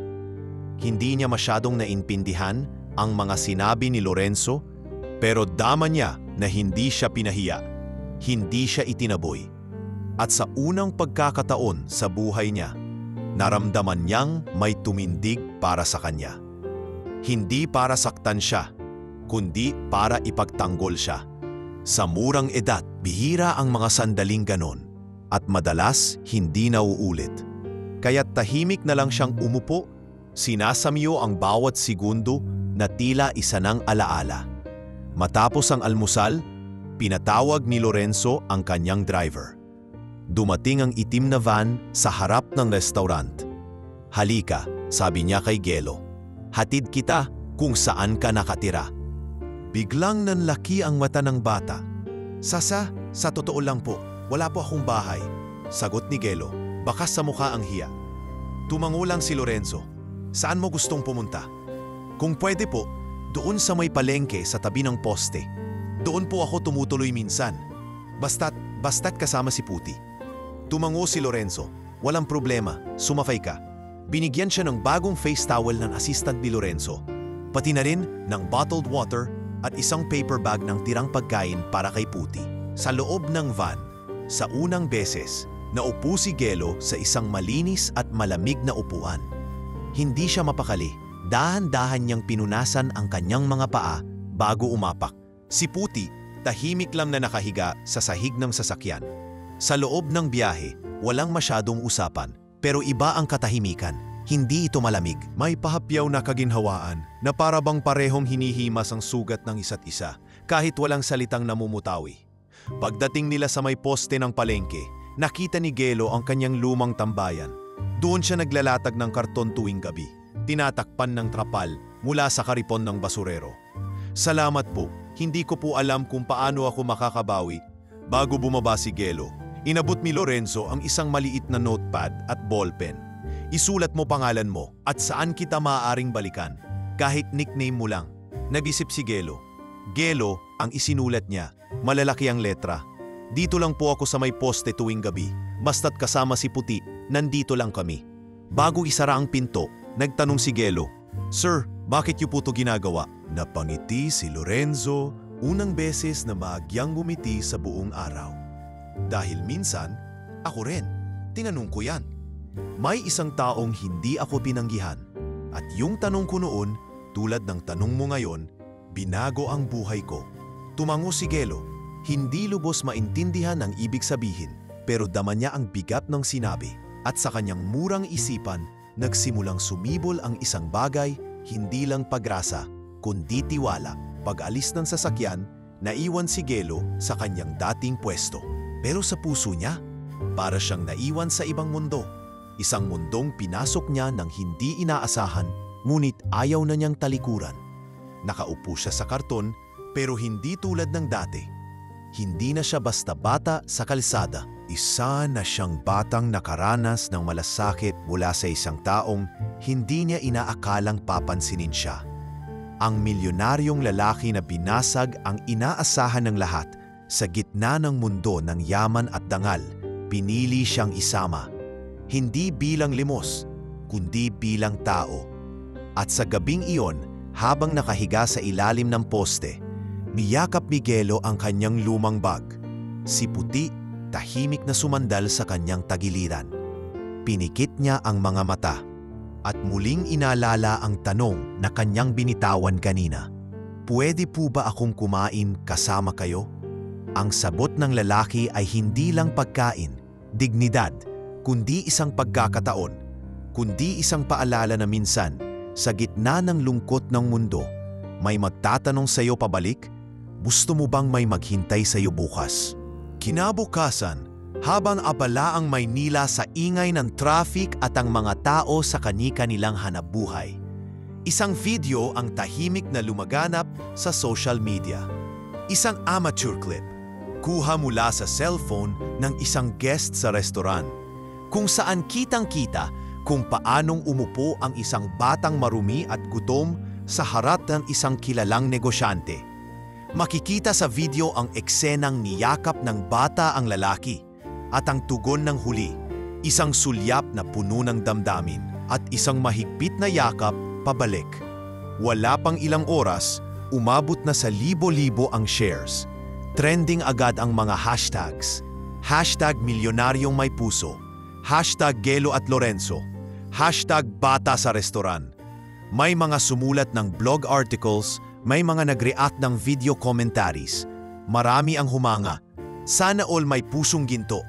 Hindi niya masyadong naintindihan ang mga sinabi ni Lorenzo, pero dama niya na hindi siya pinahiya, hindi siya itinaboy. At sa unang pagkakataon sa buhay niya, naramdaman niyang may tumindig para sa kanya. Hindi para saktan siya, kundi para ipagtanggol siya. Sa murang edad, bihira ang mga sandaling ganon at madalas hindi nauulit. Kaya't tahimik na lang siyang umupo, sinasamyo ang bawat segundo na tila isa ng alaala. Matapos ang almusal, pinatawag ni Lorenzo ang kanyang driver. Dumating ang itim na van sa harap ng restaurant. "Halika," sabi niya kay Gelo. "Hatid kita kung saan ka nakatira." Biglang nanlaki ang mata ng bata. Sa totoo lang po, wala po akong bahay." Sagot ni Gelo, bakas sa mukha ang hiya. Tumango lang si Lorenzo. "Saan mo gustong pumunta?" "Kung pwede po, doon sa may palengke sa tabi ng poste. Doon po ako tumutuloy minsan. Basta't kasama si Puti." Tumango si Lorenzo. "Walang problema, sumafay ka." Binigyan siya ng bagong face towel ng assistant ni Lorenzo, pati na rin ng bottled water at isang paper bag ng tirang pagkain para kay Puti. Sa loob ng van, sa unang beses, naupo si Gelo sa isang malinis at malamig na upuan. Hindi siya mapakali. Dahan-dahan niyang pinunasan ang kanyang mga paa bago umapak. Si Puti, tahimik lang na nakahiga sa sahig ng sasakyan. Sa loob ng biyahe, walang masyadong usapan, pero iba ang katahimikan. Hindi ito malamig. May pahapyaw na kaginhawaan na para bang parehong hinihimas ang sugat ng isa't isa kahit walang salitang namumutawi. Pagdating nila sa may poste ng palengke, nakita ni Gelo ang kanyang lumang tambayan. Doon siya naglalatag ng karton tuwing gabi, tinatakpan ng trapal mula sa karipon ng basurero. Salamat po, hindi ko po alam kung paano ako makakabawi. Bago bumaba si Gelo, inabot ni Lorenzo ang isang maliit na notepad at ballpen. Isulat mo pangalan mo at saan kita maaaring balikan, kahit nickname mo lang. Nag-isip si Gelo. Gelo ang isinulat niya, malalaki ang letra. Dito lang po ako sa may poste tuwing gabi, basta't kasama si Puti, nandito lang kami. Bago isara ang pinto, nagtanong si Gelo, "Sir, bakit niyo po ito ginagawa?" Napangiti si Lorenzo, unang beses na maagyang ngumiti sa buong araw. Dahil minsan, ako rin, tinanong ko yan. May isang taong hindi ako pinanggihan, at yung tanong ko noon, tulad ng tanong mo ngayon, binago ang buhay ko. Tumango si Gelo, hindi lubos maintindihan ang ibig sabihin, pero dama niya ang bigat ng sinabi, at sa kanyang murang isipan, nagsimulang sumibol ang isang bagay, hindi lang pagrasa, kundi tiwala. Pag-alis ng sasakyan, naiwan si Gelo sa kanyang dating pwesto. Pero sa puso niya, para siyang naiwan sa ibang mundo. Isang mundong pinasok niya ng hindi inaasahan, ngunit ayaw na niyang talikuran. Nakaupo siya sa karton, pero hindi tulad ng dati. Hindi na siya basta bata sa kalsada. Isa na siyang batang nakaranas ng malasakit mula sa isang taong hindi niya inaakalang papansinin siya. Ang milyonaryong lalaki na binasag ang inaasahan ng lahat sa gitna ng mundo ng yaman at dangal, pinili siyang isama. Hindi bilang limos, kundi bilang tao. At sa gabing iyon, habang nakahiga sa ilalim ng poste, niyakap ni Gelo ang kanyang lumang bag. Si Puti, tahimik na sumandal sa kanyang tagiliran. Pinikit niya ang mga mata. At muling inalala ang tanong na kanyang binitawan kanina. "Pwede po ba akong kumain kasama kayo?" Ang sabot ng lalaki ay hindi lang pagkain, dignidad, kundi isang pagkakataon, kundi isang paalala na minsan, sa gitna ng lungkot ng mundo, may magtatanong sa iyo pabalik, "Gusto mo bang may maghintay sa iyo bukas?" Kinabukasan, habang abala ang Maynila sa ingay ng traffic at ang mga tao sa kani-kanilang hanapbuhay, isang video ang tahimik na lumaganap sa social media. Isang amateur clip, kuha mula sa cellphone ng isang guest sa restaurant, kung saan kitang-kita kung paanong umupo ang isang batang marumi at gutom sa harap ng isang kilalang negosyante. Makikita sa video ang eksenang niyakap ng bata ang lalaki, at ang tugon ng huli, isang sulyap na puno ng damdamin at isang mahigpit na yakap pabalik. Wala pang ilang oras, umabot na sa libo-libo ang shares. Trending agad ang mga hashtags. Hashtag milyonaryong may puso. Hashtag Gelo at Lorenzo. Hashtag bata sa restaurant. May mga sumulat ng blog articles, may mga nag-react ng video commentaries. Marami ang humanga. Sana all may pusong ginto.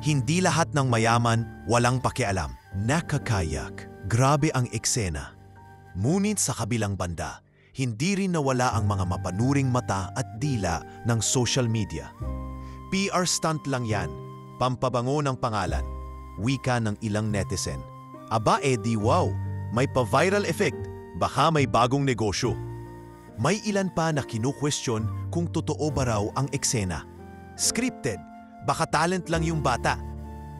Hindi lahat ng mayaman, walang pakialam. Nakakayak. Grabe ang eksena. Ngunit sa kabilang banda, hindi rin nawala ang mga mapanuring mata at dila ng social media. PR stunt lang yan. Pampabango ng pangalan. Wika ng ilang netizen. Aba di wow, may pa-viral effect. Baka may bagong negosyo. May ilan pa na kinu-question kung totoo ba raw ang eksena. Scripted. Baka talent lang yung bata.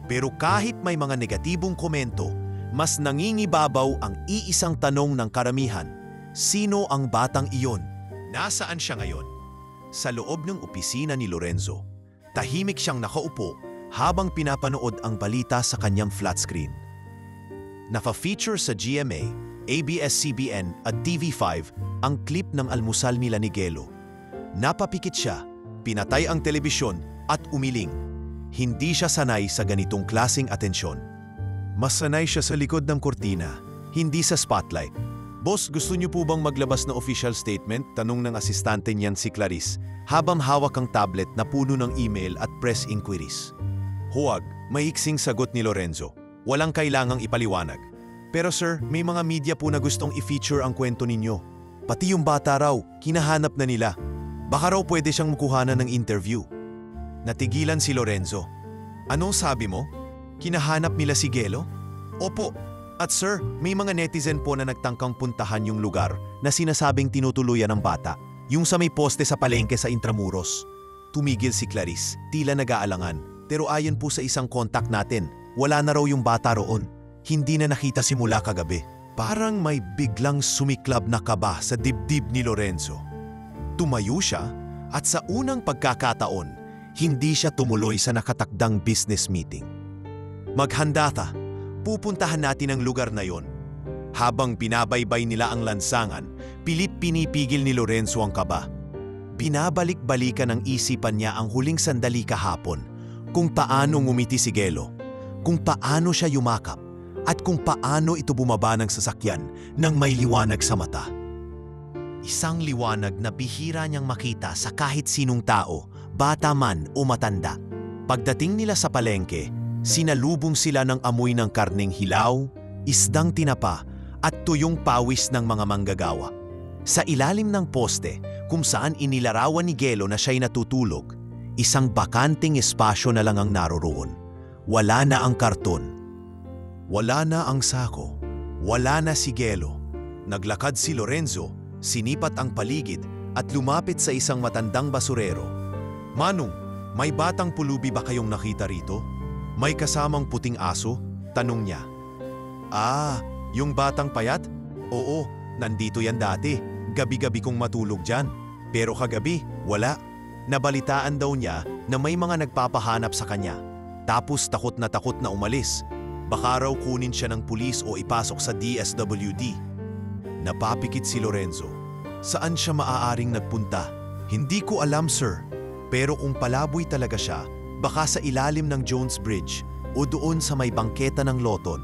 Pero kahit may mga negatibong komento, mas nangingibabaw ang iisang tanong ng karamihan. Sino ang batang iyon? Nasaan siya ngayon? Sa loob ng opisina ni Lorenzo, tahimik siyang nakaupo habang pinapanood ang balita sa kanyang flat screen. Nafa-feature sa GMA, ABS-CBN at TV5 ang clip ng almusal nila ni Gelo. Napapikit siya, pinatay ang telebisyon at umiling. Hindi siya sanay sa ganitong klaseng atensyon. Mas sanay siya sa likod ng kortina, hindi sa spotlight. "Boss, gusto niyo po bang maglabas na official statement?" tanong ng asistante niyan si Clarice, habang hawak ang tablet na puno ng email at press inquiries. "Huwag," maiksing sagot ni Lorenzo. "Walang kailangang ipaliwanag. Pero sir, may mga media po na gustong i-feature ang kwento ninyo. Pati yung bata raw, kinahanap na nila. Baka raw pwede siyang makuhanan ng interview." Natigilan si Lorenzo. "Anong sabi mo? Kinahanap nila si Gelo?" Opo. At sir, may mga netizen po na nagtangkang puntahan yung lugar na sinasabing tinutuluyan ng bata. Yung sa may poste sa palengke sa Intramuros. Tumigil si Clarice, tila nag-aalangan. Pero ayon po sa isang contact natin, wala na raw yung bata roon. Hindi na nakita simula kagabi. Parang may biglang sumiklab na kaba sa dibdib ni Lorenzo. Tumayo siya at sa unang pagkakataon, hindi siya tumuloy sa nakatakdang business meeting. Maghanda ta, pupuntahan natin ang lugar na yon. Habang binabaybay nila ang lansangan, pilit pinipigil ni Lorenzo ang kaba. Binabalik-balikan ng isipan niya ang huling sandali kahapon, kung paano ngumiti si Gelo, kung paano siya yumakap, at kung paano ito bumaba ng sasakyan nang may liwanag sa mata. Isang liwanag na bihira niyang makita sa kahit sinong tao, bata man o matanda. Pagdating nila sa palengke, sinalubong sila ng amoy ng karneng hilaw, isdang tinapa, at tuyong pawis ng mga manggagawa. Sa ilalim ng poste, kung saan inilarawan ni Gelo na siya'y natutulog, isang bakanting espasyo na lang ang naroroon. Wala na ang karton. Wala na ang sako. Wala na si Gelo. Naglakad si Lorenzo, sinipat ang paligid at lumapit sa isang matandang basurero. Manong, may batang pulubi ba kayong nakita rito? May kasamang puting aso? Tanong niya. Ah, yung batang payat? Oo, nandito yan dati. Gabi-gabi kong matulog dyan. Pero kagabi, wala. Nabalitaan daw niya na may mga nagpapahanap sa kanya. Tapos takot na umalis. Baka raw kunin siya ng pulis o ipasok sa DSWD. Napapikit si Lorenzo. Saan siya maaaring nagpunta? Hindi ko alam, sir. Pero kung palaboy talaga siya, baka sa ilalim ng Jones Bridge o doon sa may bangketa ng Loton.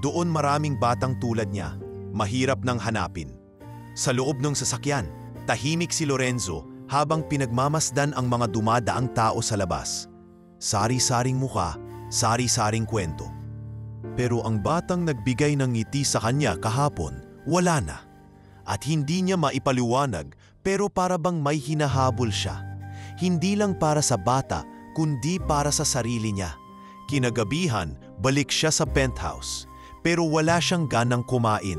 Doon maraming batang tulad niya, mahirap nang hanapin. Sa loob ng sasakyan, tahimik si Lorenzo habang pinagmamasdan ang mga dumadaang tao sa labas. Sari-saring mukha, sari-saring kwento. Pero ang batang nagbigay ng ngiti sa kanya kahapon, wala na. At hindi niya maipaliwanag pero para bang may hinahabol siya. Hindi lang para sa bata, kundi para sa sarili niya. Kinagabihan, balik siya sa penthouse. Pero wala siyang ganang kumain.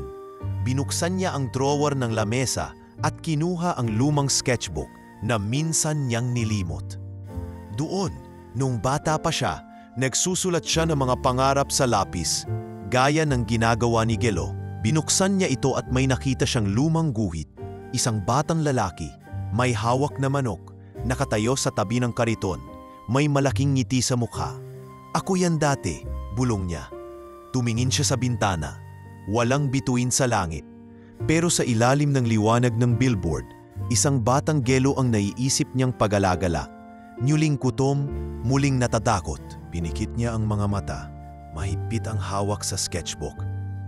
Binuksan niya ang drawer ng lamesa at kinuha ang lumang sketchbook na minsan niyang nilimot. Doon, nung bata pa siya, nagsusulat siya ng mga pangarap sa lapis. Gaya ng ginagawa ni Gelo, binuksan niya ito at may nakita siyang lumang guhit. Isang batang lalaki, may hawak na manok, nakatayo sa tabi ng kariton. May malaking ngiti sa mukha. Ako yan dati, bulong niya. Tumingin siya sa bintana. Walang bituin sa langit. Pero sa ilalim ng liwanag ng billboard, isang batang Gelo ang naiisip niyang pagalagala. Nyuling kutom, muling natatakot. Pinikit niya ang mga mata. Mahigpit ang hawak sa sketchbook.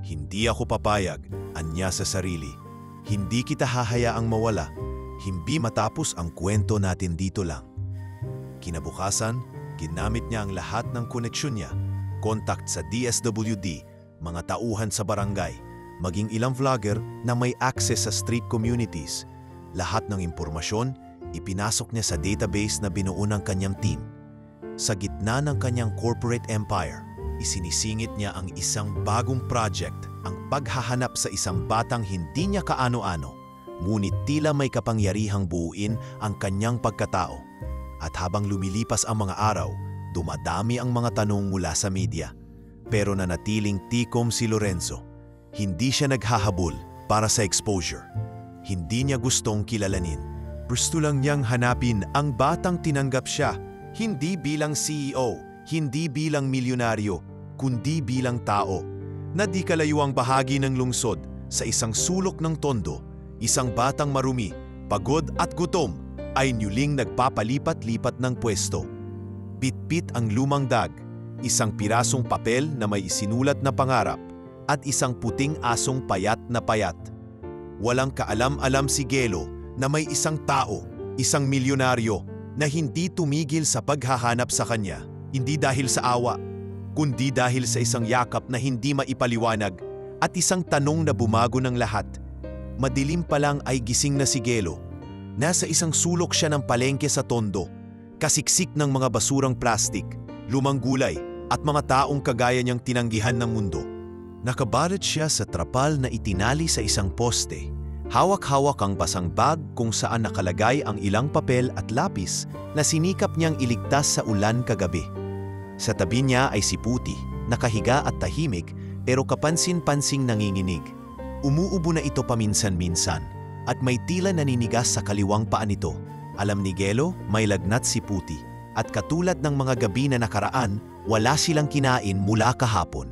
Hindi ako papayag, anya sa sarili. Hindi kita hahayaang mawala. Hindi matapos ang kwento natin dito lang. Kinabukasan, ginamit niya ang lahat ng koneksyon niya. Contact sa DSWD, mga tauhan sa barangay, maging ilang vlogger na may access sa street communities. Lahat ng impormasyon, ipinasok niya sa database na binuo ng kanyang team. Sa gitna ng kanyang corporate empire, isinisingit niya ang isang bagong project, ang paghahanap sa isang batang hindi niya kaano-ano, ngunit tila may kapangyarihang buuin ang kanyang pagkatao. At habang lumilipas ang mga araw, dumadami ang mga tanong mula sa media. Pero nanatiling tikom si Lorenzo. Hindi siya naghahabol para sa exposure. Hindi niya gustong kilalanin. Gusto lang niyang hanapin ang batang tinanggap siya, hindi bilang CEO, hindi bilang milyonaryo, kundi bilang tao, na di kalayuang bahagi ng lungsod sa isang sulok ng Tondo, isang batang marumi, pagod at gutom, ay nyuling nagpapalipat-lipat ng pwesto. Pitpit ang lumang dag, isang pirasong papel na may isinulat na pangarap, at isang puting asong payat na payat. Walang kaalam-alam si Gelo na may isang tao, isang milyonaryo, na hindi tumigil sa paghahanap sa kanya, hindi dahil sa awa, kundi dahil sa isang yakap na hindi maipaliwanag at isang tanong na bumago ng lahat. Madilim pa lang ay gising na si Gelo. Nasa isang sulok siya ng palengke sa Tondo, kasiksik ng mga basurang plastik, lumang gulay at mga taong kagaya niyang tinanggihan ng mundo. Nakabalot siya sa trapal na itinali sa isang poste. Hawak-hawak ang basang bag kung saan nakalagay ang ilang papel at lapis na sinikap niyang iligtas sa ulan kagabi. Sa tabi niya ay si Puti, nakahiga at tahimik pero kapansin-pansing nanginginig. Umuubo na ito paminsan-minsan at may tila naninigas sa kaliwang paa nito. Alam ni Gelo, may lagnat si Puti at katulad ng mga gabi na nakaraan, wala silang kinain mula kahapon.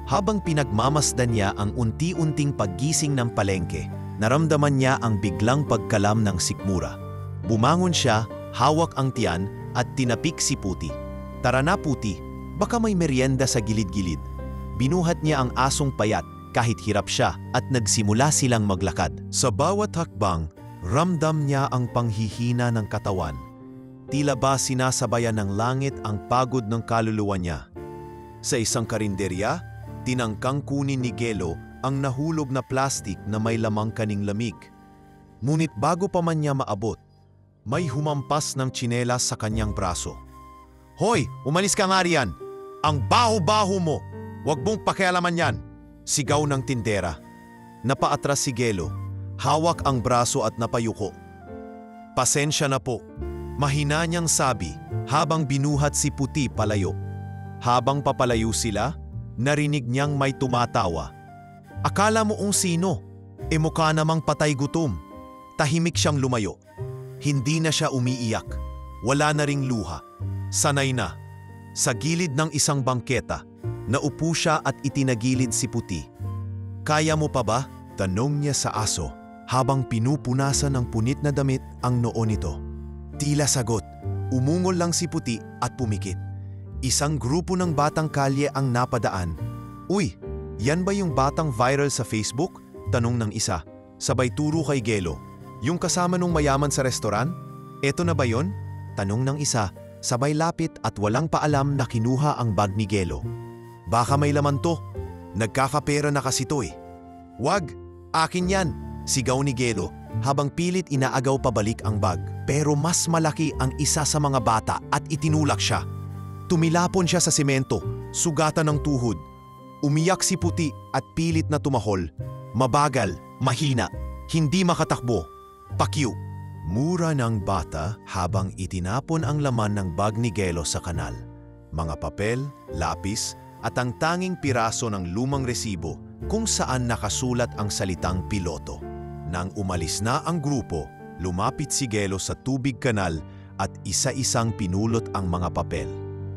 Habang pinagmamasdan niya ang unti-unting paggising ng palengke, naramdaman niya ang biglang pagkalam ng sikmura. Bumangon siya, hawak ang tiyan at tinapik si Puti. "Tara na Puti, baka may merienda sa gilid-gilid." Binuhat niya ang asong payat kahit hirap siya at nagsimula silang maglakad. Sa bawat hakbang, ramdam niya ang panghihina ng katawan. Tila ba sinasabayan ng langit ang pagod ng kaluluwa niya. Sa isang karinderya, tinangkang kunin ni Gelo ang nahulog na plastik na may lamang kaning lamig. Ngunit bago pa man niya maabot, may humampas ng tsinelas sa kanyang braso. "Hoy, umalis ka nga riyan! Ang baho-baho mo! Huwag mong pakialaman yan!" Sigaw ng tindera. Napaatras si Gelo, hawak ang braso at napayuko. "Pasensya na po," mahina niyang sabi habang binuhat si Puti palayo. Habang papalayo sila, narinig niyang may tumatawa. "Akala mo sino? Mukha namang patay gutom." Tahimik siyang lumayo. Hindi na siya umiiyak. Wala na ring luha. Sanay na. Sa gilid ng isang bangketa, naupo siya at itinagilid si Puti. "Kaya mo pa ba?" tanong niya sa aso habang pinupunasan ng punit na damit ang noo nito. Tila sagot, umungol lang si Puti at pumikit. Isang grupo ng batang kalye ang napadaan. "Uy, yan ba yung batang viral sa Facebook?" tanong ng isa. Sabay turo kay Gelo. "Yung kasama nung mayaman sa restoran? Eto na ba yon?" tanong ng isa. Sabay lapit at walang paalam na kinuha ang bag ni Gelo. "Baka may laman to. Nagkakapera na kasi to eh." "Wag, akin yan," sigaw ni Gelo habang pilit inaagaw pabalik ang bag. Pero mas malaki ang isa sa mga bata at itinulak siya. Tumilapon siya sa semento, sugatan ng tuhod. Umiyak si Puti at pilit na tumahol. Mabagal, mahina, hindi makatakbo. Pakyu. Mura ng bata habang itinapon ang laman ng bag ni Gelo sa kanal. Mga papel, lapis, at ang tanging piraso ng lumang resibo kung saan nakasulat ang salitang piloto. Nang umalis na ang grupo, lumapit si Gelo sa tubig kanal at isa-isang pinulot ang mga papel.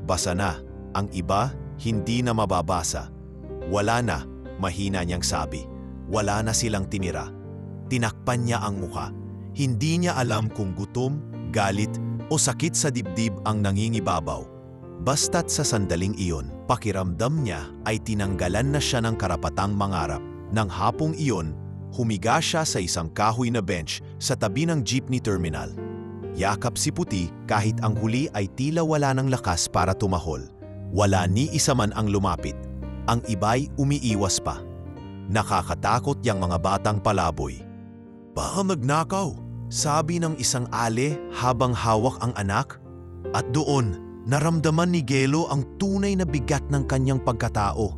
Basa na, ang iba hindi na mababasa. "Wala na," mahina niyang sabi. Wala na silang tinira. Tinakpan niya ang mukha. Hindi niya alam kung gutom, galit o sakit sa dibdib ang nangingibabaw. Basta't sa sandaling iyon, pakiramdam niya ay tinanggalan na siya ng karapatang mangarap. Nang hapong iyon, humiga siya sa isang kahoy na bench sa tabi ng jeepney terminal. Yakap si Puti kahit ang huli ay tila wala ng lakas para tumahol. Wala ni isa man ang lumapit. Ang iba'y umiiwas pa. Nakakatakot yang mga batang palaboy. "Baka magnakaw," sabi ng isang ale habang hawak ang anak. At doon, naramdaman ni Gelo ang tunay na bigat ng kanyang pagkatao.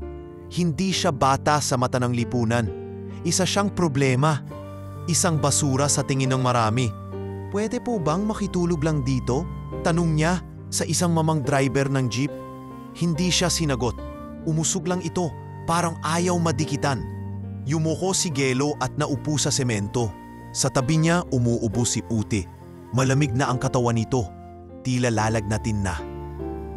Hindi siya bata sa mata ng lipunan. Isa siyang problema. Isang basura sa tingin ng marami. "Pwede po bang makitulog lang dito?" tanong niya sa isang mamang driver ng jeep. Hindi siya sinagot. Umusog lang ito, parang ayaw madikitan. Yumuko si Gelo at naupo sa semento. Sa tabi niya umuubo si Puti. Malamig na ang katawan nito. Tila lalagnatin na.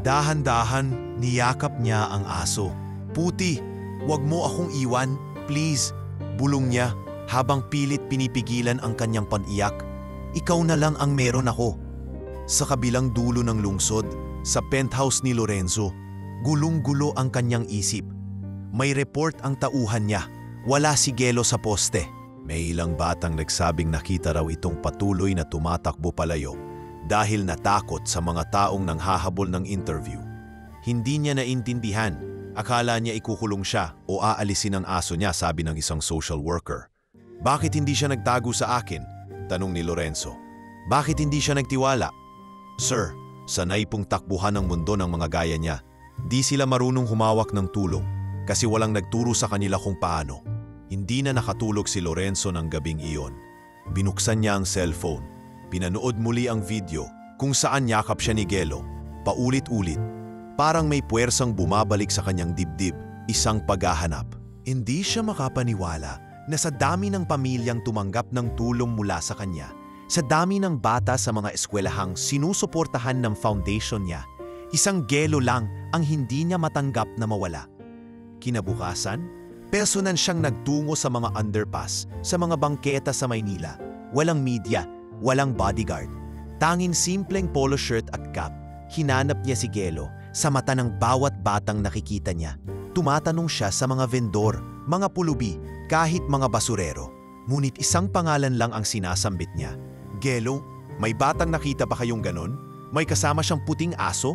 Dahan-dahan niyakap niya ang aso. "Puti, wag mo akong iwan, please," bulong niya habang pilit pinipigilan ang kanyang paniyak. "Ikaw na lang ang meron ako." Sa kabilang dulo ng lungsod, sa penthouse ni Lorenzo, gulong-gulo ang kanyang isip. May report ang tauhan niya. Wala si Gelo sa poste. May ilang batang nagsabing nakita raw itong patuloy na tumatakbo palayo dahil natakot sa mga taong nanghahabol ng interview. Hindi niya naintindihan. Akala niya ikukulong siya o aalisin ang aso niya, sabi ng isang social worker. "Bakit hindi siya nagtago sa akin?" tanong ni Lorenzo. "Bakit hindi siya nagtiwala?" "Sir, sanay pong takbuhan ng mundo ng mga gaya niya. Di sila marunong humawak ng tulong. kasi walang nagturo sa kanila kung paano. Hindi na nakatulog si Lorenzo ng gabing iyon. Binuksan niya ang cellphone. Pinanood muli ang video kung saan yakap siya ni Gelo. Paulit-ulit. Parang may puwersang bumabalik sa kanyang dibdib. Isang paghahanap. Hindi siya makapaniwala na sa dami ng pamilyang tumanggap ng tulong mula sa kanya, sa dami ng bata sa mga eskwelahang sinusuportahan ng foundation niya, isang Gelo lang ang hindi niya matanggap na mawala. Kinabukasan, personal siyang nagtungo sa mga underpass, sa mga bangketa sa Maynila. Walang media, walang bodyguard. Tanging simpleng polo shirt at cap. Hinanap niya si Gelo sa mata ng bawat batang nakikita niya. Tumatanong siya sa mga vendor, mga pulubi, kahit mga basurero. Ngunit isang pangalan lang ang sinasambit niya. Gelo, may batang nakita ba kayong ganon? May kasama siyang puting aso?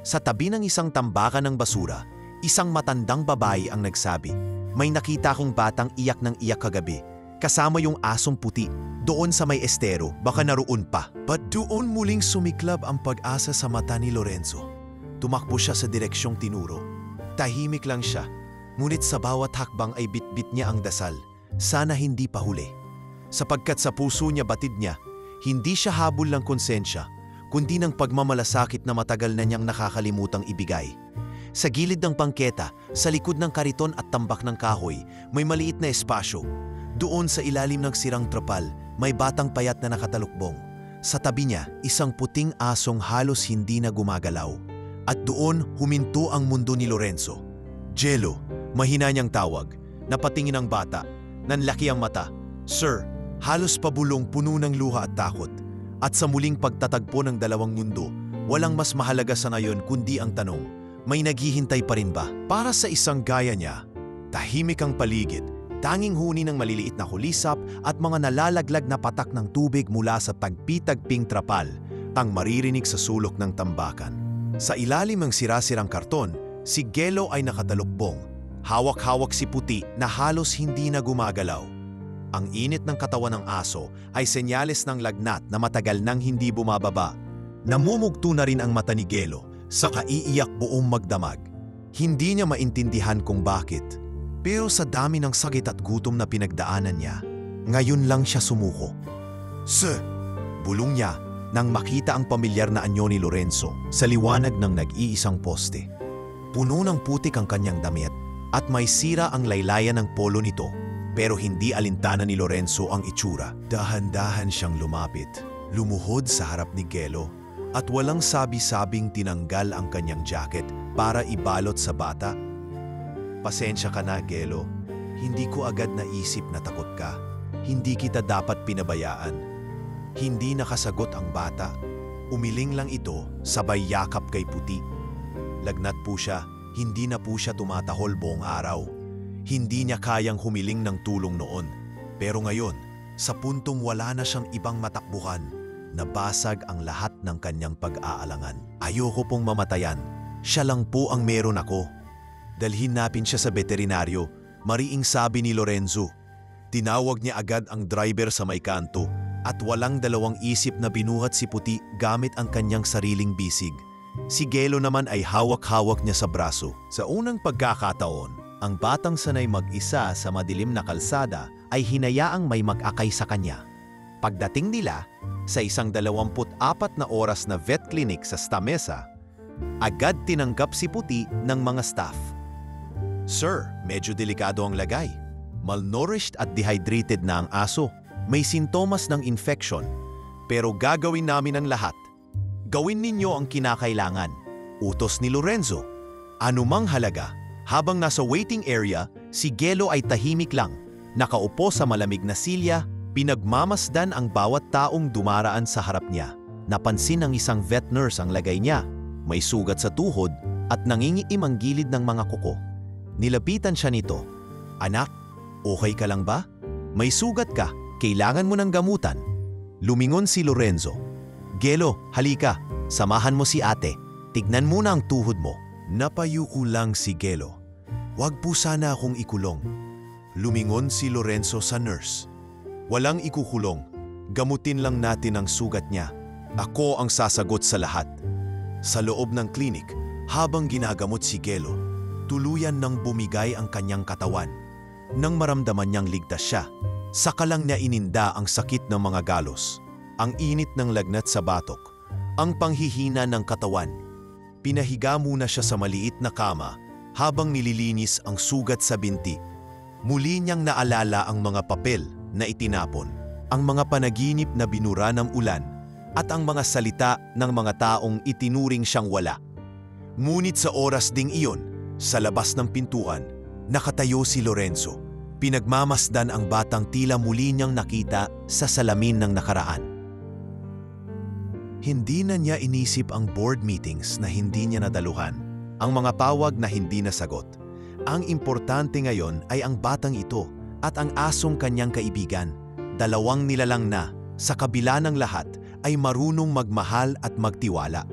Sa tabi ng isang tambakan ng basura, isang matandang babae ang nagsabi, "May nakita akong batang iyak ng iyak kagabi. Kasama yung asong puti, doon sa may estero, baka naroon pa." But doon muling sumiklab ang pag-asa sa mata ni Lorenzo. Tumakbo siya sa direksyong tinuro. Tahimik lang siya, ngunit sa bawat hakbang ay bitbit niya ang dasal. Sana hindi pa huli. Sapagkat sa puso niya batid niya, hindi siya habol ng konsensya, kundi ng pagmamalasakit na matagal na niyang nakakalimutang ibigay. Sa gilid ng bangketa, sa likod ng kariton at tambak ng kahoy, may maliit na espasyo. Doon sa ilalim ng sirang trapal, may batang payat na nakatalukbong. Sa tabi niya, isang puting asong halos hindi na gumagalaw. At doon huminto ang mundo ni Lorenzo. Gelo, mahina niyang tawag. Napatingin ang bata. Nanlaki ang mata. "Sir," halos pabulong puno ng luha at takot. At sa muling pagtatagpo ng dalawang mundo, walang mas mahalaga sa ngayon kundi ang tanong, may naghihintay pa rin ba? Para sa isang gaya niya, tahimik ang paligid, tanging huni ng maliliit na kulisap at mga nalalaglag na patak ng tubig mula sa tagpi-tagping trapal ang maririnig sa sulok ng tambakan. Sa ilalim ng sirasirang karton, si Gelo ay nakatalukbong. Hawak-hawak si puti na halos hindi na gumagalaw. Ang init ng katawan ng aso ay senyales ng lagnat na matagal nang hindi bumababa. Namumugto na rin ang mata ni Gelo, saka iiyak buong magdamag. Hindi niya maintindihan kung bakit. Pero sa dami ng sakit at gutom na pinagdaanan niya, ngayon lang siya sumuko. "Sir!" bulong niya nang makita ang pamilyar na anyo ni Lorenzo sa liwanag ng nag-iisang poste. Puno ng putik ang kanyang damit at may sira ang laylayan ng polo nito, pero hindi alintana ni Lorenzo ang itsura. Dahan-dahan siyang lumapit, lumuhod sa harap ni Gelo at walang sabi-sabing tinanggal ang kanyang jacket para ibalot sa bata. "Pasensya ka na, Gelo. Hindi ko agad naisip na takot ka. Hindi kita dapat pinabayaan." Hindi nakasagot ang bata. Umiling lang ito, sabay yakap kay puti. Lagnat po siya, hindi na po siya tumatahol buong araw. Hindi niya kayang humiling ng tulong noon. Pero ngayon, sa puntong wala na siyang ibang matakbuhan, nabasag ang lahat ng kanyang pag-aalangan. "Ayoko pong mamatayan. Siya lang po ang meron ako." "Dalhin natin siya sa veterinaryo," mariing sabi ni Lorenzo. Tinawag niya agad ang driver sa may kanto at walang dalawang isip na binuhat si puti gamit ang kanyang sariling bisig. Si Gelo naman ay hawak-hawak niya sa braso. Sa unang pagkakataon, ang batang sanay mag-isa sa madilim na kalsada ay hinayaang may mag-akay sa kanya. Pagdating nila sa isang 24 na oras na vet clinic sa Stamesa, agad tinanggap si puti ng mga staff. "Sir, medyo delikado ang lagay. Malnourished at dehydrated na ang aso. May sintomas ng infection, pero gagawin namin ang lahat. Gawin ninyo ang kinakailangan." Utos ni Lorenzo. Anumang halaga, habang nasa waiting area, si Gelo ay tahimik lang. Nakaupo sa malamig na silya, pinagmamasdan ang bawat taong dumaraan sa harap niya. Napansin ng isang vet nurse ang lagay niya. May sugat sa tuhod at nangingiim ang gilid ng mga kuko. Nilapitan siya nito. "Anak, okay ka lang ba? May sugat ka. Kailangan mo ng gamutan." Lumingon si Lorenzo. "Gelo, halika. Samahan mo si ate. Tignan muna ang tuhod mo." Napayuko lang si Gelo. "Wag po sana akong ikulong." Lumingon si Lorenzo sa nurse. "Walang ikukulong. Gamutin lang natin ang sugat niya. Ako ang sasagot sa lahat." Sa loob ng klinik, habang ginagamot si Gelo, Tuluyan nang bumigay ang kanyang katawan. Nang maramdaman niyang ligtas siya, saka lang niya ininda ang sakit ng mga galos, ang init ng lagnat sa batok, ang panghihina ng katawan. Pinahiga muna siya sa maliit na kama habang nililinis ang sugat sa binti. Muli niyang naalala ang mga papel na itinapon, ang mga panaginip na binura ng ulan, at ang mga salita ng mga taong itinuring siyang wala. Ngunit sa oras ding iyon, sa labas ng pintuan, nakatayo si Lorenzo. Pinagmamasdan ang batang tila muli niyang nakita sa salamin ng nakaraan. Hindi na niya inisip ang board meetings na hindi niya nadaluhan, ang mga pawag na hindi nasagot. Ang importante ngayon ay ang batang ito at ang asong kanyang kaibigan. Dalawang nilalang na, sa kabila ng lahat, ay marunong magmahal at magtiwala.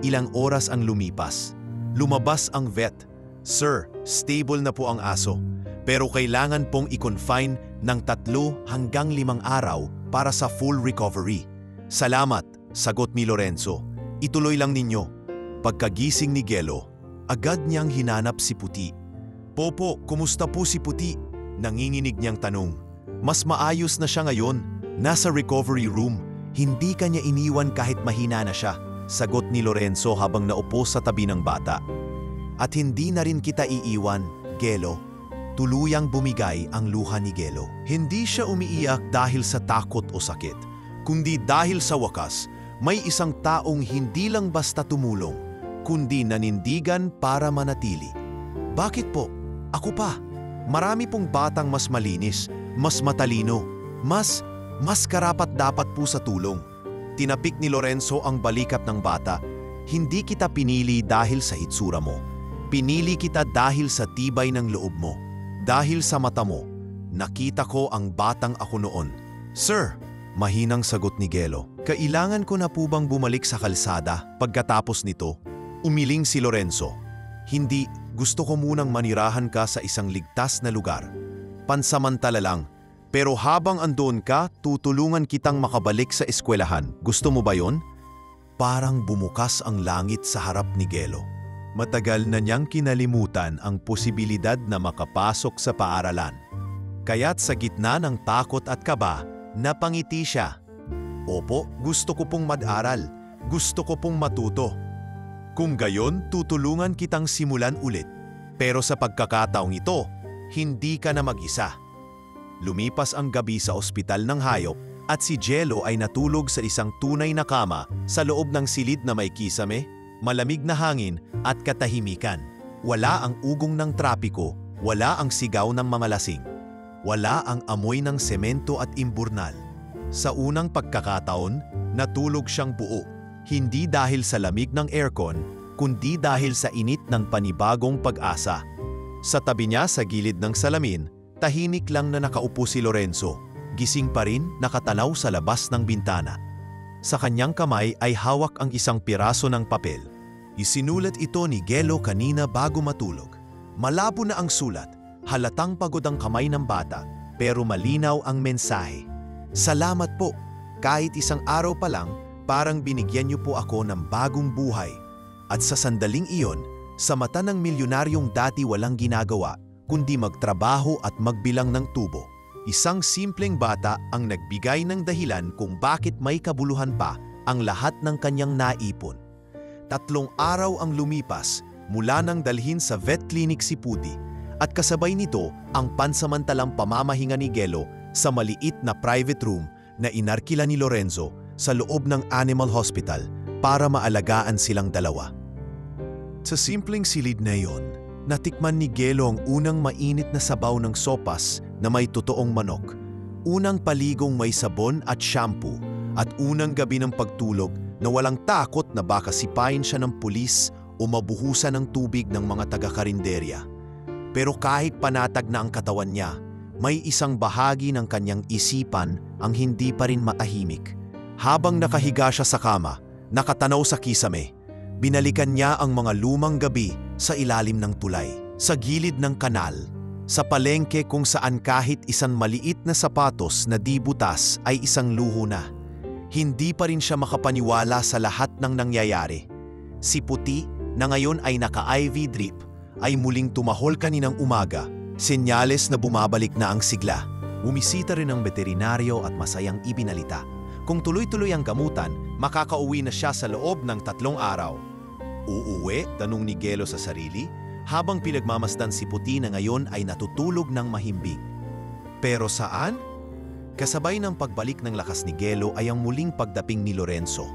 Ilang oras ang lumipas. Lumabas ang vet. "Sir, stable na po ang aso. Pero kailangan pong i-confine ng 3 hanggang 5 araw para sa full recovery." "Salamat," sagot ni Lorenzo. "Ituloy lang ninyo." Pagkagising ni Gelo, agad niyang hinanap si Puti. "Popo, kumusta po si Puti?" nanginginig niyang tanong. "Mas maayos na siya ngayon. Nasa recovery room. Hindi kanya iniwan kahit mahina na siya," sagot ni Lorenzo habang naupo sa tabi ng bata. "At hindi na rin kita iiwan, Gelo." Tuluyang bumigay ang luha ni Gelo. Hindi siya umiiyak dahil sa takot o sakit, kundi dahil sa wakas, may isang taong hindi lang basta tumulong, kundi nanindigan para manatili. "Bakit po? Ako pa. Marami pong batang mas malinis, mas matalino, mas karapat-dapat po sa tulong." Tinapik ni Lorenzo ang balikat ng bata. "Hindi kita pinili dahil sa itsura mo. Pinili kita dahil sa tibay ng loob mo. Dahil sa mata mo, nakita ko ang batang ako noon." "Sir," mahinang sagot ni Gelo, "kailangan ko na po bang bumalik sa kalsada pagkatapos nito?" Umiling si Lorenzo. "Hindi, gusto ko munang manirahan ka sa isang ligtas na lugar. Pansamantala lang. Pero habang andoon ka, tutulungan kitang makabalik sa eskwelahan. Gusto mo ba yon?" Parang bumukas ang langit sa harap ni Gelo. Matagal na niyang kinalimutan ang posibilidad na makapasok sa paaralan. Kaya't sa gitna ng takot at kaba, napangiti siya. "Opo, gusto ko pong mag-aral. Gusto ko pong matuto. Kung gayon, tutulungan kitang simulan ulit. Pero sa pagkakataong ito, hindi ka na mag-isa." Lumipas ang gabi sa ospital ng hayop at si Gelo ay natulog sa isang tunay na kama sa loob ng silid na may kisame, malamig na hangin at katahimikan. Wala ang ugong ng trapiko, wala ang sigaw ng mga lasing, wala ang amoy ng semento at imburnal. Sa unang pagkakataon, natulog siyang buo, hindi dahil sa lamig ng aircon, kundi dahil sa init ng panibagong pag-asa. Sa tabi niya sa gilid ng salamin, tahimik lang na nakaupo si Lorenzo, gising pa rin nakatanaw sa labas ng bintana. Sa kanyang kamay ay hawak ang isang piraso ng papel. Isinulat ito ni Gelo kanina bago matulog. Malabo na ang sulat, halatang pagod ang kamay ng bata, pero malinaw ang mensahe. "Salamat po, kahit isang araw pa lang, parang binigyan niyo po ako ng bagong buhay." At sa sandaling iyon, sa mata ng milyonaryong dati walang ginagawa, kundi magtrabaho at magbilang ng tubo. Isang simpleng bata ang nagbigay ng dahilan kung bakit may kabuluhan pa ang lahat ng kanyang naipon. 3 araw ang lumipas mula nang dalhin sa vet clinic si Puti at kasabay nito ang pansamantalang pamamahinga ni Gelo sa maliit na private room na inarkila ni Lorenzo sa loob ng animal hospital para maalagaan silang dalawa. Sa simpleng silid na iyon, natikman ni Gelo ang unang mainit na sabaw ng sopas na may totoong manok, unang paligong may sabon at shampoo, at unang gabi ng pagtulog na walang takot na baka sipain siya ng pulis o mabuhusan ng tubig ng mga taga-karinderya. Pero kahit panatag na ang katawan niya, may isang bahagi ng kanyang isipan ang hindi pa rin matahimik. Habang nakahiga siya sa kama, nakatanaw sa kisame, binalikan niya ang mga lumang gabi sa ilalim ng tulay, sa gilid ng kanal, sa palengke kung saan kahit isang maliit na sapatos na di butas ay isang luho na. Hindi pa rin siya makapaniwala sa lahat ng nangyayari. Si Puti, na ngayon ay naka-IV drip, ay muling tumahol kaninang umaga, senyales na bumabalik na ang sigla. Bumisita rin ang veterinaryo at masayang ibinalita. Kung tuloy-tuloy ang gamutan, makakauwi na siya sa loob ng 3 araw. Uuwi? Tanong ni Gelo sa sarili, habang pinagmamasdan si Puti na ngayon ay natutulog ng mahimbing. Pero saan? Kasabay ng pagbalik ng lakas ni Gelo ay ang muling pagdaping ni Lorenzo.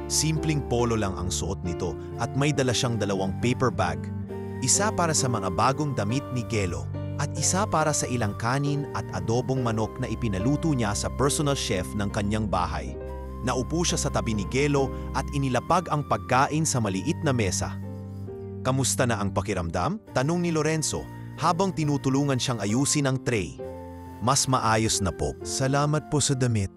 Simpleng polo lang ang suot nito at may dala siyang 2 paper bag. Isa para sa mga bagong damit ni Gelo at isa para sa ilang kanin at adobong manok na ipinaluto niya sa personal chef ng kanyang bahay. Naupo siya sa tabi ni Gelo at inilapag ang pagkain sa maliit na mesa. Kamusta na ang pakiramdam? Tanong ni Lorenzo habang tinutulungan siyang ayusin ang tray. Mas maayos na po. Salamat po sa damit.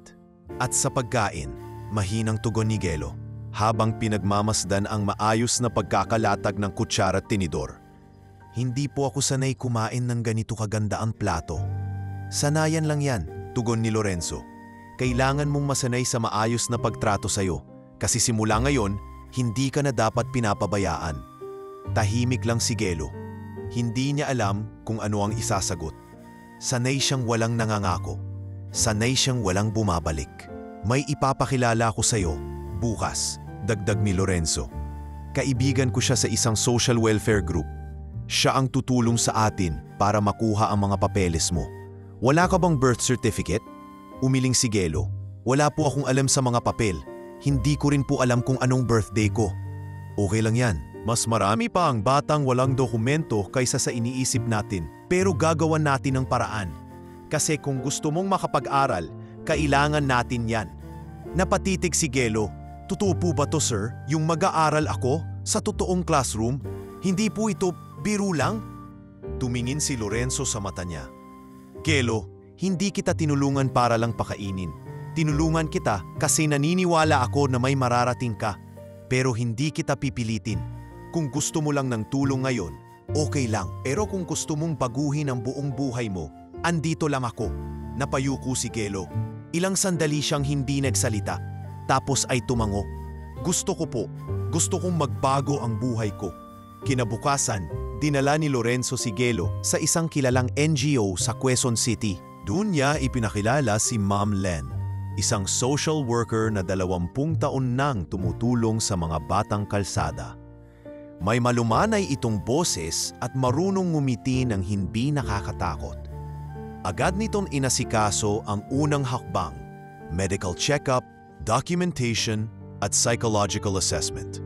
At sa pagkain, mahinang tugon ni Gelo habang pinagmamasdan ang maayos na pagkakalatag ng kutsara at tinidor. Hindi po ako sanay kumain ng ganito kaganda ang plato. Sanayan lang yan, tugon ni Lorenzo. Kailangan mong masanay sa maayos na pagtrato sa'yo kasi simula ngayon, hindi ka na dapat pinapabayaan. Tahimik lang si Gelo. Hindi niya alam kung ano ang isasagot. Sanay siyang walang nangangako. Sanay siyang walang bumabalik. May ipapakilala ko sa'yo, bukas, dagdag ni Lorenzo. Kaibigan ko siya sa isang social welfare group. Siya ang tutulong sa atin para makuha ang mga papeles mo. Wala ka bang birth certificate? Umiling si Gelo. Wala po akong alam sa mga papel. Hindi ko rin po alam kung anong birthday ko. Okay lang yan. Mas marami pa ang batang walang dokumento kaysa sa iniisip natin. Pero gagawan natin ng paraan. Kasi kung gusto mong makapag-aral, kailangan natin yan. Napatitig si Gelo. Totoo po ba to, sir? Yung mag-aaral ako sa totoong classroom? Hindi po ito biro lang? Tumingin si Lorenzo sa mata niya. Gelo, hindi kita tinulungan para lang pakainin. Tinulungan kita kasi naniniwala ako na may mararating ka. Pero hindi kita pipilitin. Kung gusto mo lang ng tulong ngayon, okay lang. Pero kung gusto mong baguhin ang buong buhay mo, andito lang ako. Napayuko si Gelo. Ilang sandali siyang hindi nagsalita. Tapos ay tumango. Gusto ko po. Gusto kong magbago ang buhay ko. Kinabukasan, dinala ni Lorenzo si Gelo sa isang kilalang NGO sa Quezon City. Doon niya ipinakilala si Ma'am Len, isang social worker na 20 taon nang tumutulong sa mga batang kalsada. May malumanay itong boses at marunong ngumiti ng hindi nakakatakot. Agad nitong inasikaso ang unang hakbang, medical check-up, documentation, at psychological assessment.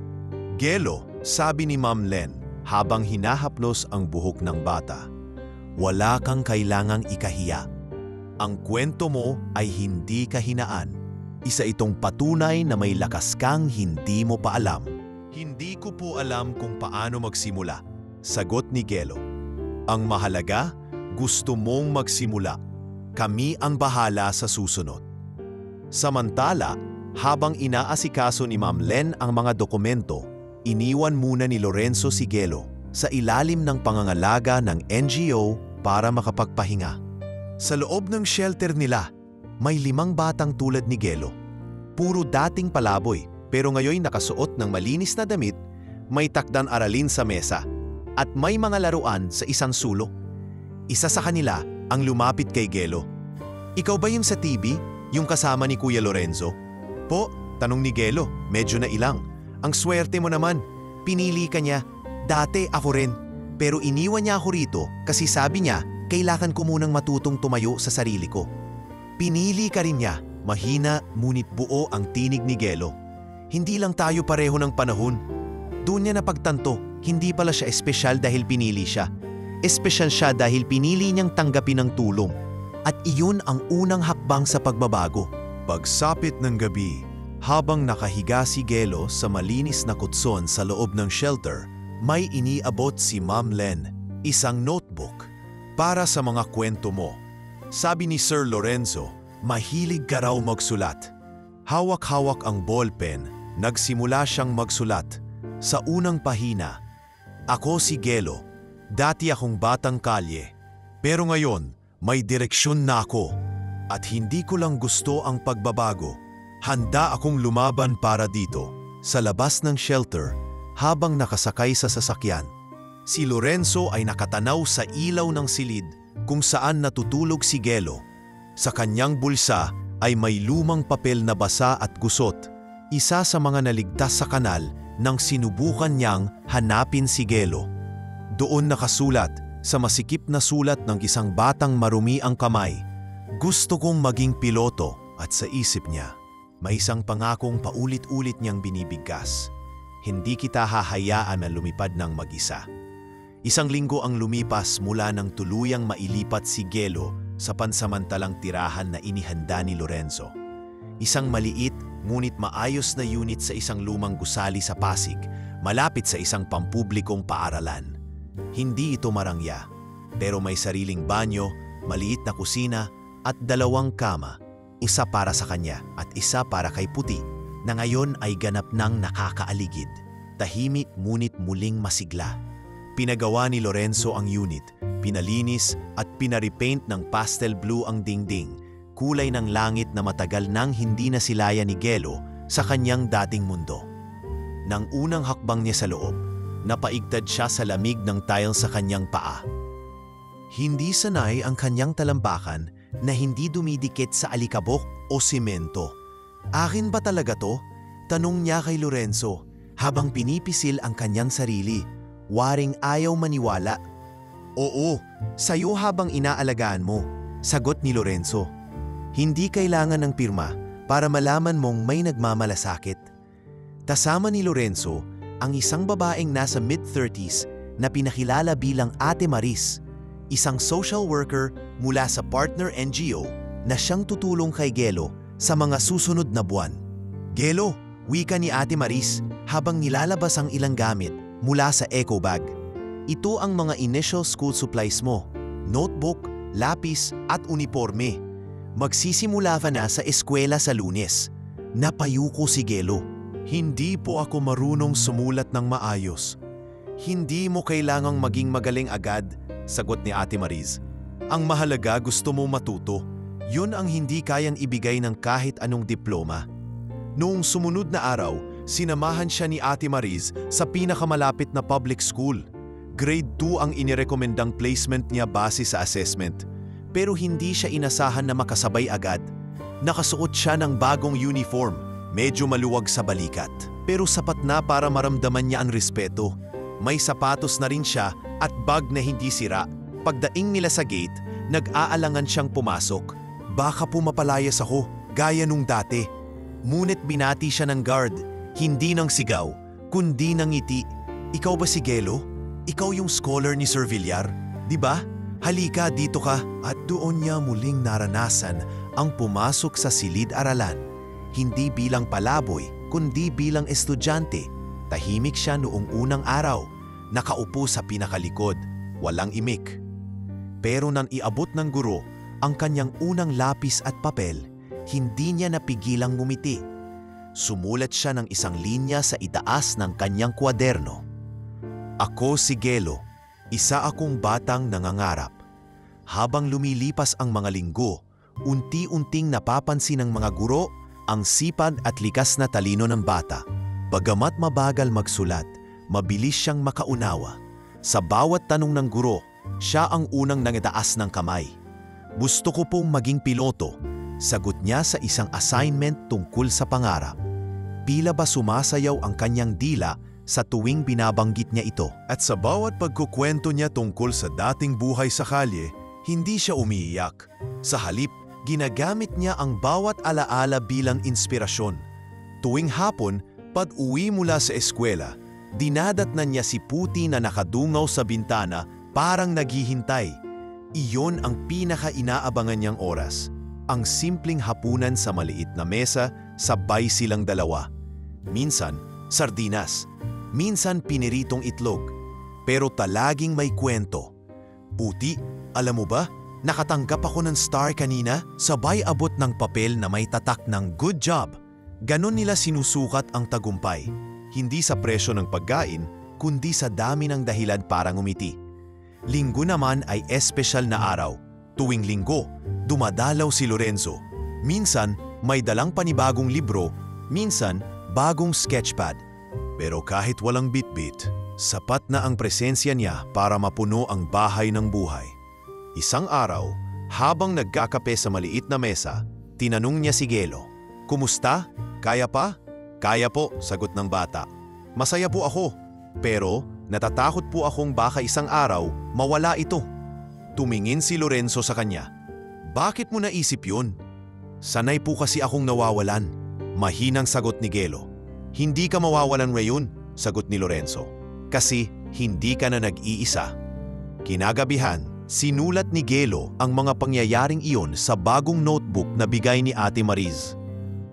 Gelo, sabi ni Ma'am Len habang hinahaplos ang buhok ng bata, wala kang kailangang ikahiya. Ang kwento mo ay hindi kahinaan. Isa itong patunay na may lakas kang hindi mo pa alam. Hindi ko po alam kung paano magsimula, sagot ni Gelo. Ang mahalaga, gusto mong magsimula. Kami ang bahala sa susunod. Samantala, habang inaasikaso ni Ma'am Len ang mga dokumento, iniwan muna ni Lorenzo si Gelo sa ilalim ng pangangalaga ng NGO para makapagpahinga. Sa loob ng shelter nila, may 5 batang tulad ni Gelo. Puro dating palaboy pero ngayon nakasuot ng malinis na damit, may takdang aralin sa mesa at may mga laruan sa isang sulok. Isa sa kanila ang lumapit kay Gelo. Ikaw ba yung sa TV? Yung kasama ni Kuya Lorenzo? Po, tanong ni Gelo, medyo na ilang. Ang swerte mo naman, pinili ka niya. Dati ako rin, pero iniwan niya ako rito kasi sabi niya, kailangan ko munang matutong tumayo sa sarili ko. Pinili ka rin niya, mahina ngunit buo ang tinig ni Gelo. Hindi lang tayo pareho ng panahon. Doon niya napagtanto, hindi pala siya espesyal dahil pinili siya. Espesyal siya dahil pinili niyang tanggapin ang tulong. At iyon ang unang hakbang sa pagbabago. Pagsapit ng gabi, habang nakahiga si Gelo sa malinis na kutson sa loob ng shelter, may iniabot si Ma'am Len, isang notebook. Para sa mga kwento mo. Sabi ni Sir Lorenzo, mahilig ka raw magsulat. Hawak-hawak ang ballpen, nagsimula siyang magsulat. Sa unang pahina, ako si Gelo, dati akong batang kalye. Pero ngayon, may direksyon na ako. At hindi ko lang gusto ang pagbabago. Handa akong lumaban para dito, sa labas ng shelter, habang nakasakay sa sasakyan. Si Lorenzo ay nakatanaw sa ilaw ng silid kung saan natutulog si Gelo. Sa kanyang bulsa ay may lumang papel na basa at gusot, isa sa mga naligtas sa kanal nang sinubukan niyang hanapin si Gelo. Doon nakasulat sa masikip na sulat ng isang batang marumi ang kamay, "Gusto kong maging piloto." At sa isip niya, may isang pangakong paulit-ulit niyang binibigkas. Hindi kita hahayaan na lumipad ng mag-isa. Isang linggo ang lumipas mula nang tuluyang mailipat si Gelo sa pansamantalang tirahan na inihanda ni Lorenzo. Isang maliit ngunit maayos na unit sa isang lumang gusali sa Pasig, malapit sa isang pampublikong paaralan. Hindi ito marangya, pero may sariling banyo, maliit na kusina at 2 kama, isa para sa kanya at isa para kay Puti, na ngayon ay ganap nang nakakaaligid. Tahimik ngunit muling masigla. Pinagawa ni Lorenzo ang unit, pinalinis at pinaripaint ng pastel blue ang dingding, kulay ng langit na matagal nang hindi nasilaya ni Gelo sa kanyang dating mundo. Nang unang hakbang niya sa loob, napaigtad siya sa lamig ng tile sa kanyang paa. Hindi sanay ang kanyang talambakan na hindi dumidikit sa alikabok o simento. "Akin ba talaga to?" tanong niya kay Lorenzo habang pinipisil ang kanyang sarili, waring ayaw maniwala. "Oo, sayo habang inaalagaan mo," sagot ni Lorenzo. "Hindi kailangan ng pirma para malaman mong may nagmamalasakit." Kasama ni Lorenzo ang isang babaeng nasa mid-30s na pinakilala bilang Ate Maris, isang social worker mula sa partner NGO na siyang tutulong kay Gelo sa mga susunod na buwan. "Gelo," wika ni Ate Maris habang nilalabas ang ilang gamit mula sa eco bag. "Ito ang mga initial school supplies mo, notebook, lapis at uniforme. Magsisimula ka na sa eskwela sa Lunes." Napayuko si Gelo. "Hindi po ako marunong sumulat ng maayos." "Hindi mo kailangang maging magaling agad," sagot ni Ate Maris. "Ang mahalaga gusto mo matuto. Yun ang hindi kayang ibigay ng kahit anong diploma." Noong sumunod na araw, sinamahan siya ni Ate Maris sa pinakamalapit na public school. Grade 2 ang inirekomendang placement niya base sa assessment. Pero hindi siya inasahan na makasabay agad. Nakasuot siya ng bagong uniform, medyo maluwag sa balikat, pero sapat na para maramdaman niya ang respeto. May sapatos na rin siya at bag na hindi sira. Pagdating nila sa gate, nag-aalangan siyang pumasok. "Baka pumapalayas ako, gaya nung dati." Ngunit binati siya ng guard, hindi ng sigaw, kundi ng ngiti. "Ikaw ba si Gelo? Ikaw yung scholar ni Sir Villar, di ba? Halika, dito ka." At doon niya muling naranasan ang pumasok sa silid-aralan. Hindi bilang palaboy, kundi bilang estudyante. Tahimik siya noong unang araw, nakaupo sa pinakalikod, walang imik. Pero nang iabot ng guro ang kanyang unang lapis at papel, hindi niya napigilang ngumiti. Sumulat siya ng isang linya sa itaas ng kanyang kwaderno. "Ako si Gelo, isa akong batang nangangarap." Habang lumilipas ang mga linggo, unti-unting napapansin ng mga guro ang sipag at likas na talino ng bata. Bagamat mabagal magsulat, mabilis siyang makaunawa. Sa bawat tanong ng guro, siya ang unang nangitaas ng kamay. "Gusto ko pong maging piloto," sagot niya sa isang assignment tungkol sa pangarap. Tila ba sumasayaw ang kanyang dila sa tuwing binabanggit niya ito. At sa bawat pagkukwento niya tungkol sa dating buhay sa kalye, hindi siya umiiyak. Sa halip, ginagamit niya ang bawat alaala bilang inspirasyon. Tuwing hapon, pag-uwi mula sa eskwela, dinadatnan niya si Puti na nakadungaw sa bintana parang naghihintay. Iyon ang pinaka-inaabangan niyang oras. Ang simpleng hapunan sa maliit na mesa, sabay silang dalawa. Minsan, sardinas. Minsan, piniritong itlog. Pero talaging may kwento. "Puti, alam mo ba? Nakatanggap ako ng star kanina." Sabay abot ng papel na may tatak ng "Good job." Ganon nila sinusukat ang tagumpay. Hindi sa presyo ng pagkain, kundi sa dami ng dahilan para ngumiti. Linggo naman ay espesyal na araw. Tuwing linggo, dumadalaw si Lorenzo. Minsan, may dalang panibagong libro, minsan, bagong sketchpad. Pero kahit walang bitbit, Sapat na ang presensya niya para mapuno ang bahay ng buhay. Isang araw, habang nagkakape sa maliit na mesa, tinanong niya si Gelo, "Kumusta? Kaya pa?" "Kaya po," sagot ng bata. "Masaya po ako, pero natatakot po akong baka isang araw mawala ito." Tumingin si Lorenzo sa kanya. "Bakit mo naisip yun?" "Sanay po kasi akong nawawalan." Mahinang sagot ni Gelo. "Hindi ka mawawalan ngayon," sagot ni Lorenzo. "Kasi hindi ka na nag-iisa." Kinagabihan, sinulat ni Gelo ang mga pangyayaring iyon sa bagong notebook na bigay ni Ate Mariz.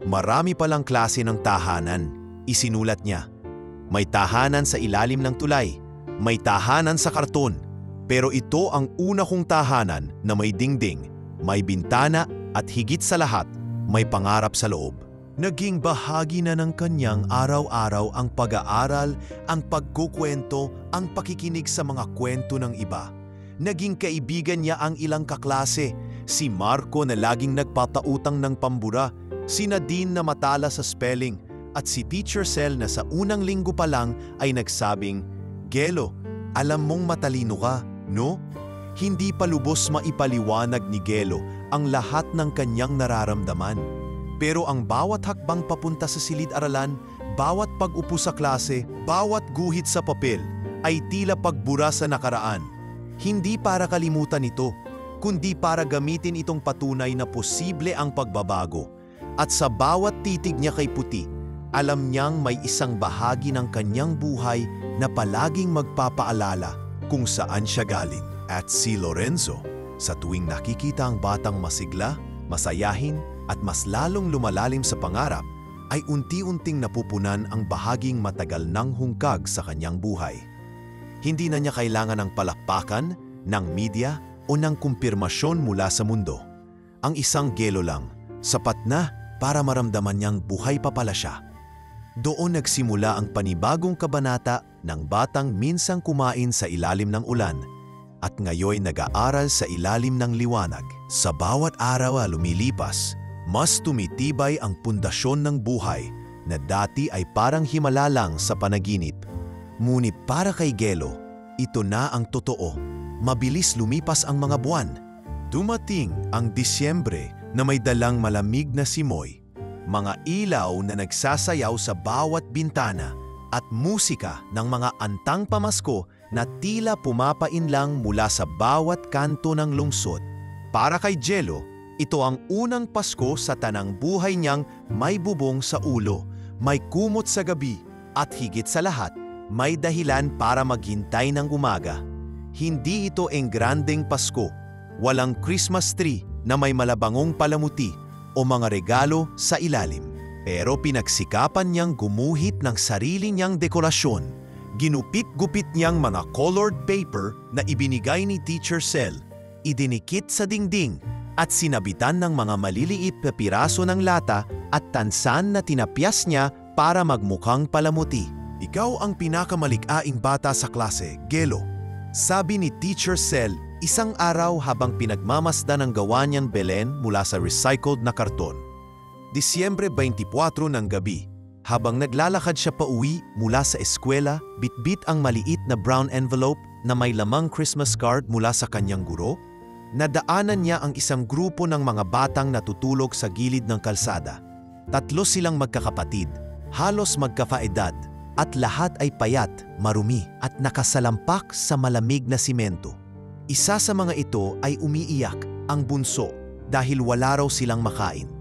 Marami palang klase ng tahanan, isinulat niya. May tahanan sa ilalim ng tulay, may tahanan sa karton, pero ito ang una kong tahanan na may dingding, may bintana at higit sa lahat, may pangarap sa loob. Naging bahagi na ng kanyang araw-araw ang pag-aaral, ang pagkukwento, ang pakikinig sa mga kwento ng iba. Naging kaibigan niya ang ilang kaklase, si Marco na laging nagpatautang ng pambura, si Nadine na matala sa spelling, at si Teacher Sel na sa unang linggo pa lang ay nagsabing, "Gelo, alam mong matalino ka, no?" Hindi pa lubos maipaliwanag ni Gelo ang lahat ng kanyang nararamdaman. Pero ang bawat hakbang papunta sa silid-aralan, bawat pag-upo sa klase, bawat guhit sa papel, ay tila pagbura sa nakaraan. Hindi para kalimutan ito, kundi para gamitin itong patunay na posible ang pagbabago. At sa bawat titig niya kay Puti, alam niyang may isang bahagi ng kanyang buhay na palaging magpapaalala kung saan siya galing. At si Lorenzo, sa tuwing nakikita ang batang masigla, masayahin, at mas lalong lumalalim sa pangarap, ay unti-unting napupunan ang bahaging matagal nang hungkag sa kanyang buhay. Hindi na niya kailangan ng palakpakan, ng media, o ng kumpirmasyon mula sa mundo. Ang isang Gelo lang, sapat na para maramdaman niyang buhay pa pala siya. Doon nagsimula ang panibagong kabanata ng batang minsang kumain sa ilalim ng ulan at ngayoy nag-aaral sa ilalim ng liwanag. Sa bawat araw na lumilipas, mas tumitibay ang pundasyon ng buhay na dati ay parang himala lang sa panaginip. Ngunit para kay Gelo, ito na ang totoo. Mabilis lumipas ang mga buwan. Dumating ang Disyembre na may dalang malamig na simoy, mga ilaw na nagsasayaw sa bawat bintana at musika ng mga antang pamasko na tila pumapainlang mula sa bawat kanto ng lungsod. Para kay Gelo, ito ang unang Pasko sa tanang buhay niyang may bubong sa ulo, may kumot sa gabi, at higit sa lahat, may dahilan para maghintay ng umaga. Hindi ito engrandeng Pasko, walang Christmas tree na may malabangong palamuti o mga regalo sa ilalim. Pero pinagsikapan niyang gumuhit ng sarili niyang dekorasyon. Ginupit-gupit niyang mga colored paper na ibinigay ni Teacher Sel, idinikit sa dingding, at sinabitan ng mga maliliit na piraso ng lata at tansan na tinapyas niya para magmukhang palamuti. "Ikaw ang pinakamalikhaing bata sa klase, Gelo," sabi ni Teacher Sel isang araw habang pinagmamasdan ang gawa niyang Belen mula sa recycled na karton. Disyembre 24 ng gabi, habang naglalakad siya pauwi mula sa eskwela, bitbit ang maliit na brown envelope na may lamang Christmas card mula sa kanyang guro. Nadaanan niya ang isang grupo ng mga batang natutulog sa gilid ng kalsada. 3 silang magkakapatid, halos magkapaedad, at lahat ay payat, marumi, at nakasalampak sa malamig na simento. Isa sa mga ito ay umiiyak, ang bunso, dahil wala raw silang makain.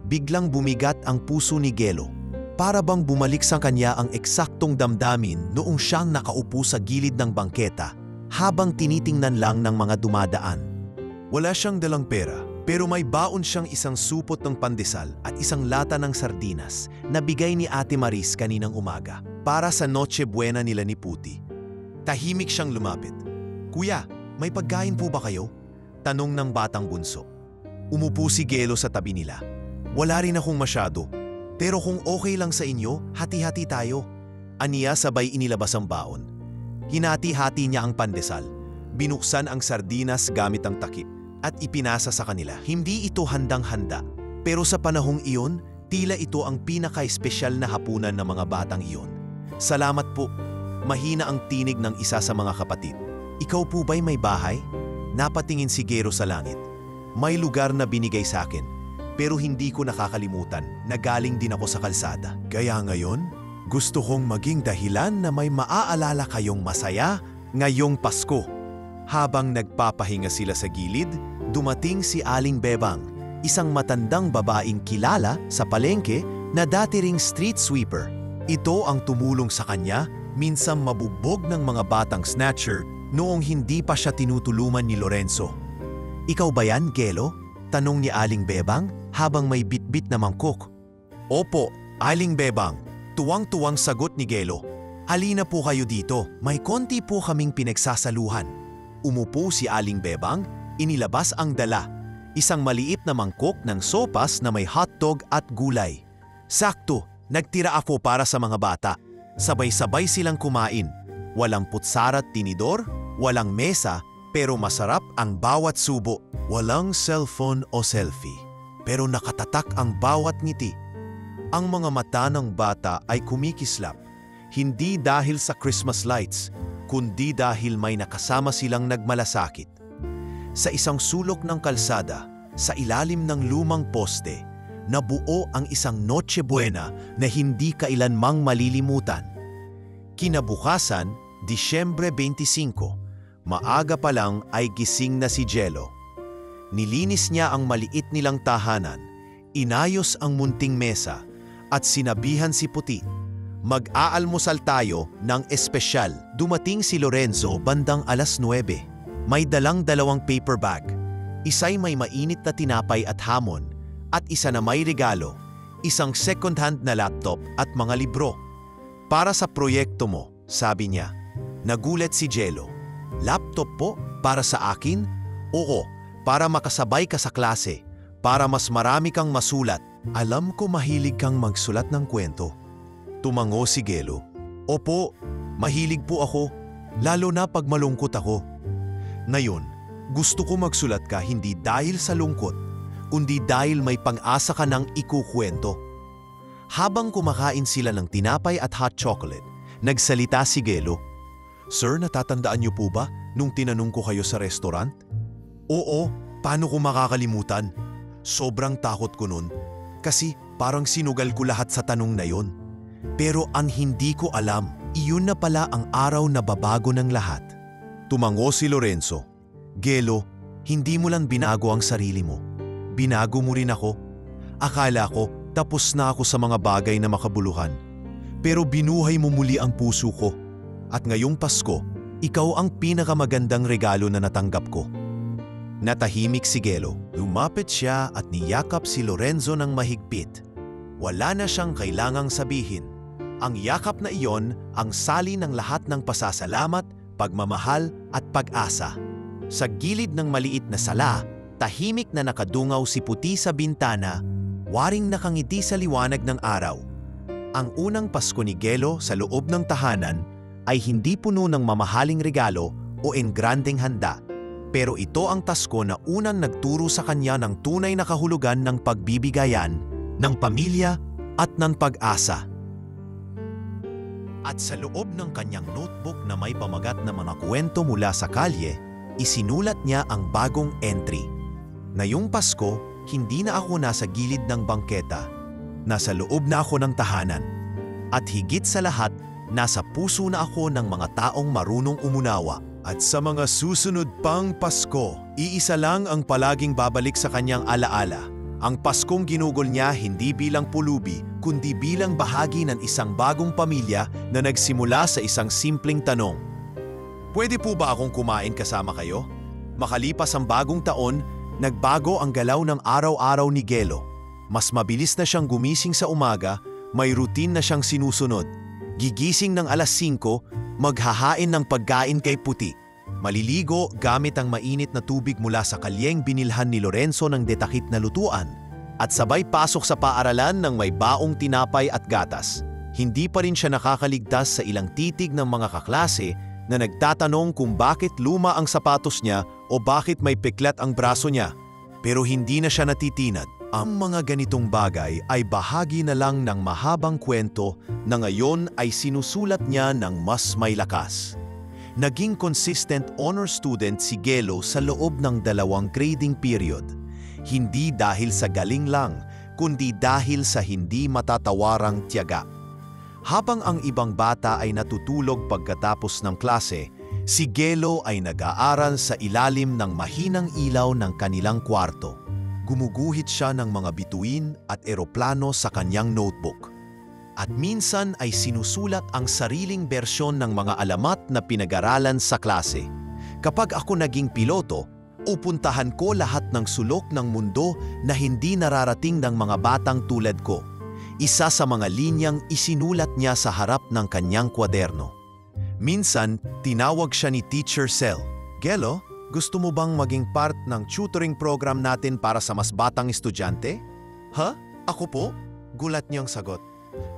Biglang bumigat ang puso ni Gelo. Para bang bumalik sa kanya ang eksaktong damdamin noong siyang nakaupo sa gilid ng bangketa habang tinitingnan lang ng mga dumadaan. Wala siyang dalang pera, pero may baon siyang isang supot ng pandesal at isang lata ng sardinas na bigay ni Ate Mariz kaninang umaga para sa Noche Buena nila ni Puti. Tahimik siyang lumapit. "Kuya, may pagkain po ba kayo?" tanong ng batang bunso. Umupo si Gelo sa tabi nila. "Wala rin akong masyado, pero kung okay lang sa inyo, hati-hati tayo." Aniya sabay inilabas ang baon. Hinati-hati niya ang pandesal. Binuksan ang sardinas gamit ang takip at ipinasa sa kanila. Hindi ito handang-handa, pero sa panahong iyon, tila ito ang pinaka-espesyal na hapunan ng mga batang iyon. "Salamat po," Mahina ang tinig ng isa sa mga kapatid. Ikaw po ba'y may bahay? Napatingin si Gelo sa langit. May lugar na binigay sa akin, pero hindi ko nakakalimutan na galing din ako sa kalsada. Kaya ngayon, gusto kong maging dahilan na may maaalala kayong masaya ngayong Pasko. Habang nagpapahinga sila sa gilid, dumating si Aling Bebang, isang matandang babaeng kilala sa palengke na dati ring street sweeper. Ito ang tumulong sa kanya, minsan mabugbog ng mga batang snatcher noong hindi pa siya tinutuluman ni Lorenzo. Ikaw ba yan, Gelo? Tanong ni Aling Bebang habang may bitbit na mangkok. Opo, Aling Bebang. Tuwang-tuwang sagot ni Gelo. Halina po kayo dito, may konti po kaming pinagsasaluhan. Umupo si Aling Bebang, inilabas ang dala. Isang maliit na mangkok ng sopas na may hotdog at gulay. Sakto, nagtira ako para sa mga bata. Sabay-sabay silang kumain. Walang putsara at tinidor, walang mesa, pero masarap ang bawat subo. Walang cellphone o selfie, pero nakatatak ang bawat ngiti. Ang mga mata ng bata ay kumikislap, hindi dahil sa Christmas lights, kundi dahil may nakasama silang nagmalasakit. Sa isang sulok ng kalsada, sa ilalim ng lumang poste, nabuo ang isang Noche Buena na hindi kailanmang malilimutan. Kinabukasan, Disyembre 25, maaga pa lang ay gising na si Gelo. Nilinis niya ang maliit nilang tahanan, inayos ang munting mesa, at sinabihan si Puti, mag-aalmusal tayo ng espesyal. Dumating si Lorenzo bandang 9:00. May dalang-dalawang paper bag. Isa'y may mainit na tinapay at hamon, at isa na may regalo, isang second-hand na laptop at mga libro. Para sa proyekto mo, sabi niya. Nagulat si Gelo. Laptop po? Para sa akin? Oo, para makasabay ka sa klase, para mas marami kang masulat. Alam ko mahilig kang magsulat ng kwento. Tumango si Gelo. Opo, mahilig po ako, lalo na pag malungkot ako. Ngayon, gusto ko magsulat ka hindi dahil sa lungkot, kundi dahil may pang-asa ka ng ikukwento. Habang kumakain sila ng tinapay at hot chocolate, nagsalita si Gelo. Sir, natatandaan niyo po ba nung tinanong ko kayo sa restaurant? Oo, paano ko makakalimutan? Sobrang takot ko nun. Kasi parang sinugal ko lahat sa tanong na yon. Pero ang hindi ko alam, iyon na pala ang araw na babago ng lahat. Tumango si Lorenzo. Gelo, hindi mo lang binago ang sarili mo. Binago mo rin ako. Akala ko tapos na ako sa mga bagay na makabuluhan. Pero binuhay mo muli ang puso ko. At ngayong Pasko, ikaw ang pinakamagandang regalo na natanggap ko. Natahimik si Gelo. Lumapit siya at niyakap si Lorenzo ng mahigpit. Wala na siyang kailangang sabihin. Ang yakap na iyon ang sali ng lahat ng pasasalamat, pagmamahal at pag-asa. Sa gilid ng maliit na sala, tahimik na nakadungaw si Puti sa bintana, waring nakangiti sa liwanag ng araw. Ang unang Pasko ni Gelo sa loob ng tahanan ay hindi puno ng mamahaling regalo o engrandeng handa. Pero ito ang Pasko na unang nagturo sa kanya ng tunay na kahulugan ng pagbibigayan, ng pamilya at ng pag-asa. At sa loob ng kanyang notebook na may pamagat na mga kwento mula sa kalye, isinulat niya ang bagong entry. Ngayong Pasko, hindi na ako nasa gilid ng bangketa. Nasa loob na ako ng tahanan. At higit sa lahat, nasa puso na ako ng mga taong marunong umunawa. At sa mga susunod pang Pasko, iisa lang ang palaging babalik sa kanyang alaala. Ang Paskong ginugol niya hindi bilang pulubi, kundi bilang bahagi ng isang bagong pamilya na nagsimula sa isang simpleng tanong. Pwede po ba akong kumain kasama kayo? Makalipas ang bagong taon, nagbago ang galaw ng araw-araw ni Gelo. Mas mabilis na siyang gumising sa umaga, may routine na siyang sinusunod. Gigising ng 5:00, maghahain ng pagkain kay Puti. Maliligo gamit ang mainit na tubig mula sa kalyeng binilhan ni Lorenzo ng detakip na lutuan. At sabay pasok sa paaralan ng may baong tinapay at gatas. Hindi pa rin siya nakakaligtas sa ilang titig ng mga kaklase na nagtatanong kung bakit luma ang sapatos niya o bakit may peklat ang braso niya. Pero hindi na siya natitinad. Ang mga ganitong bagay ay bahagi na lang ng mahabang kwento na ngayon ay sinusulat niya ng mas may lakas. Naging consistent honor student si Gelo sa loob ng 2 grading period. Hindi dahil sa galing lang, kundi dahil sa hindi matatawarang tiyaga. Habang ang ibang bata ay natutulog pagkatapos ng klase, si Gelo ay nag-aaral sa ilalim ng mahinang ilaw ng kanilang kwarto. Gumuguhit siya ng mga bituin at eroplano sa kanyang notebook. At minsan ay sinusulat ang sariling bersyon ng mga alamat na pinag-aralan sa klase. Kapag ako naging piloto, upuntahan ko lahat ng sulok ng mundo na hindi nararating ng mga batang tulad ko. Isa sa mga linyang isinulat niya sa harap ng kanyang kwaderno. Minsan, tinawag siya ni Teacher Cell. "Gelo, gusto mo bang maging part ng tutoring program natin para sa mas batang estudyante?" "Ha? Ako po?" Gulat niyang sagot.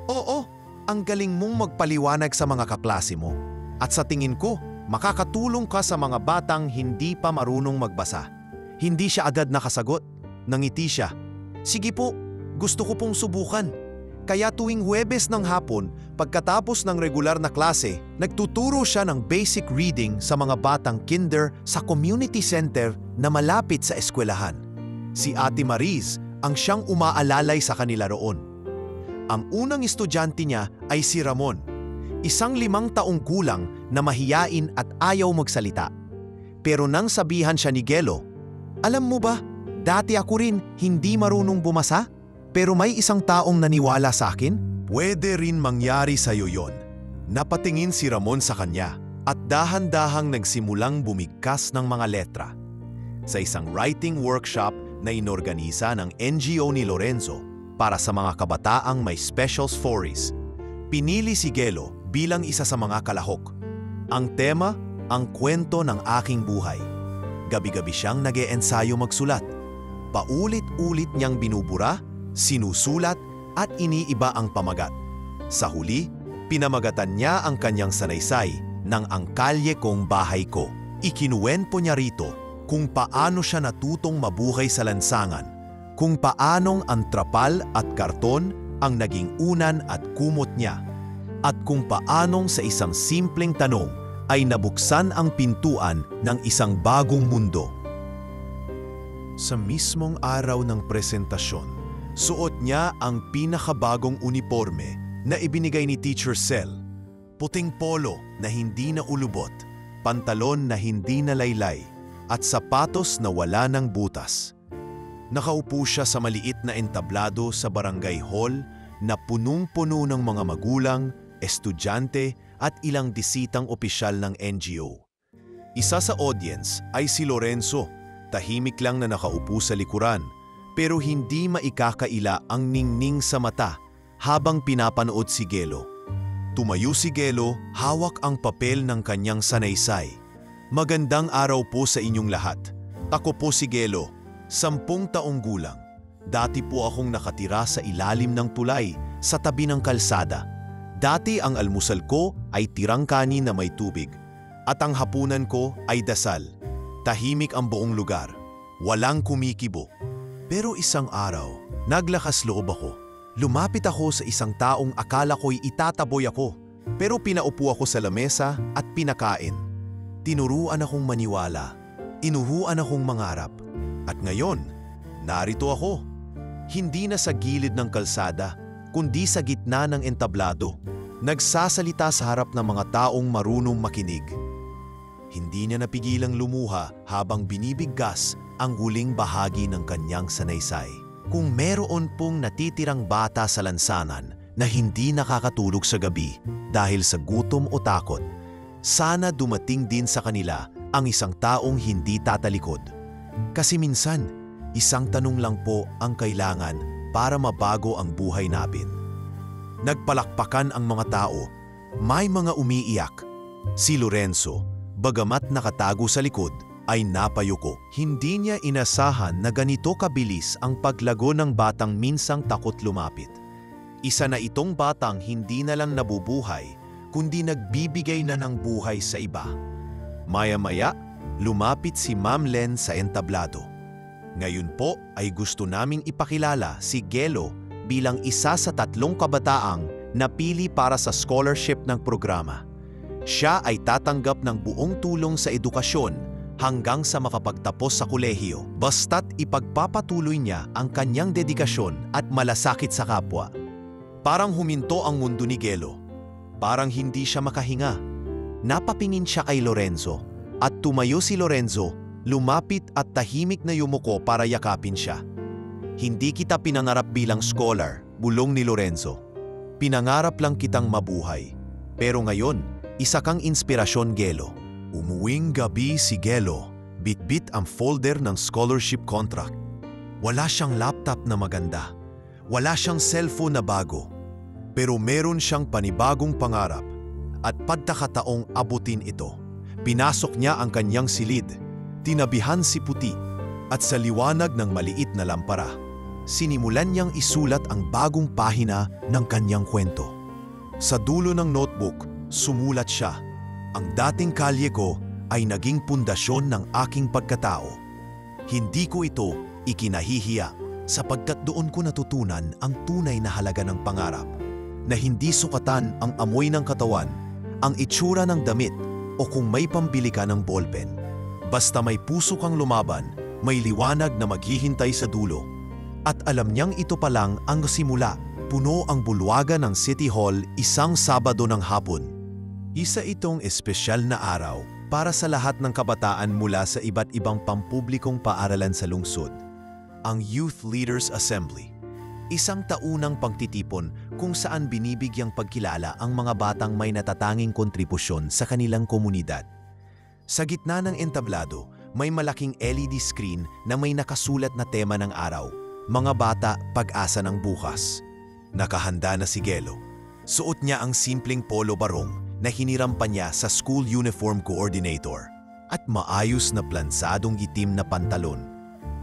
"Oo, ang galing mong magpaliwanag sa mga kaklase mo. At sa tingin ko, makakatulong ka sa mga batang hindi pa marunong magbasa." Hindi siya agad nakasagot. Nangiti siya. "Sige po, gusto ko pong subukan." Kaya tuwing Huwebes ng hapon, pagkatapos ng regular na klase, nagtuturo siya ng basic reading sa mga batang kinder sa community center na malapit sa eskwelahan. Si Ate Mariz ang siyang umaalalay sa kanila roon. Ang unang estudyante niya ay si Ramon, isang 5 taong gulang na mahiyain at ayaw magsalita. Pero nang sabihan siya ni Gelo, "Alam mo ba, dati ako rin hindi marunong bumasa? Pero may isang taong naniwala sa akin." "Pwede rin mangyari sa'yo yon." Napatingin si Ramon sa kanya at dahan-dahang nagsimulang bumigkas ng mga letra. Sa isang writing workshop na inorganisa ng NGO ni Lorenzo para sa mga kabataang may special stories, pinili si Gelo bilang isa sa mga kalahok. Ang tema, ang kwento ng aking buhay. Gabi-gabi siyang nag-e-ensayo magsulat. Paulit-ulit niyang binubura, sinusulat at iniiba ang pamagat. Sa huli, pinamagatan niya ang kanyang sanaysay ng "Ang Kalye Kong Bahay Ko." Ikinuwento niya rito kung paano siya natutong mabuhay sa lansangan, kung paanong ang trapal at karton ang naging unan at kumot niya, at kung paanong sa isang simpleng tanong ay nabuksan ang pintuan ng isang bagong mundo. Sa mismong araw ng presentasyon, suot niya ang pinakabagong uniforme na ibinigay ni Teacher Cell. Puting polo na hindi na ulubot, pantalon na hindi na laylay, at sapatos na wala ng butas. Nakaupo siya sa maliit na entablado sa barangay hall na punong-puno ng mga magulang, estudyante at ilang bisitang opisyal ng NGO. Isa sa audience ay si Lorenzo, tahimik lang na nakaupo sa likuran, pero hindi maikakaila ang ningning sa mata habang pinapanood si Gelo. Tumayo si Gelo, hawak ang papel ng kanyang sanaysay. "Magandang araw po sa inyong lahat. Ako po si Gelo, 10 taong gulang. Dati po akong nakatira sa ilalim ng tulay sa tabi ng kalsada. Dati ang almusal ko ay tirang kanin na may tubig at ang hapunan ko ay dasal. Tahimik ang buong lugar. Walang kumikibo. Pero isang araw, naglakas loob ako. Lumapit ako sa isang taong akala ko'y itataboy ako, pero pinaupo ako sa lamesa at pinakain. Tinuruan akong maniwala, inuruan akong mangarap, at ngayon, narito ako. Hindi na sa gilid ng kalsada, kundi sa gitna ng entablado, nagsasalita sa harap ng mga taong marunong makinig." Hindi niya napigilang lumuha habang binibigkas ang huling bahagi ng kanyang sanaysay. Kung meron pong natitirang bata sa lansangan na hindi nakakatulog sa gabi dahil sa gutom o takot, sana dumating din sa kanila ang isang taong hindi tatalikod. Kasi minsan, isang tanong lang po ang kailangan para mabago ang buhay natin. Nagpalakpakan ang mga tao, may mga umiiyak. Si Lorenzo, bagamat nakatago sa likod, ay napayuko. Hindi niya inasahan na ganito kabilis ang paglago ng batang minsang takot lumapit. Isa na itong batang hindi na lang nabubuhay, kundi nagbibigay na ng buhay sa iba. Maya-maya, lumapit si Ma'am Len sa entablado. Ngayon po ay gusto naming ipakilala si Gelo bilang isa sa 3 kabataang napili para sa scholarship ng programa. Siya ay tatanggap ng buong tulong sa edukasyon hanggang sa makapagtapos sa kolehiyo, basta't ipagpapatuloy niya ang kanyang dedikasyon at malasakit sa kapwa. Parang huminto ang mundo ni Gelo. Parang hindi siya makahinga. Napapingin siya kay Lorenzo at tumayo si Lorenzo, lumapit at tahimik na yumuko para yakapin siya. Hindi kita pinangarap bilang scholar, bulong ni Lorenzo. Pinangarap lang kitang mabuhay. Pero ngayon, isa kang inspirasyon, Gelo. Umuwing gabi si Gelo, bitbit ang folder ng scholarship contract. Wala siyang laptop na maganda. Wala siyang cellphone na bago. Pero meron siyang panibagong pangarap at pagkakataong abutin ito. Pinasok niya ang kanyang silid, tinabihan si puti at sa liwanag ng maliit na lampara, sinimulan niyang isulat ang bagong pahina ng kanyang kwento. Sa dulo ng notebook, sumulat siya, "Ang dating kalye ko ay naging pundasyon ng aking pagkatao. Hindi ko ito ikinahihiya sapagkat doon ko natutunan ang tunay na halaga ng pangarap, na hindi sukatan ang amoy ng katawan, ang itsura ng damit o kung may pambili ka ng ballpen. Basta may puso kang lumaban, may liwanag na maghihintay sa dulo." At alam niyang ito pa lang ang simula. Puno ang bulwagan ng City Hall isang Sabado ng hapon. Isa itong espesyal na araw para sa lahat ng kabataan mula sa iba't ibang pampublikong paaralan sa lungsod. Ang Youth Leaders Assembly. Isang taunang pagtitipon kung saan binibigyang pagkilala ang mga batang may natatanging kontribusyon sa kanilang komunidad. Sa gitna ng entablado, may malaking LED screen na may nakasulat na tema ng araw, "Mga Bata, Pag-asa ng Bukas." Nakahanda na si Gelo. Suot niya ang simpleng polo barong na hiniram pa niya sa school uniform coordinator at maayos na plansadong itim na pantalon.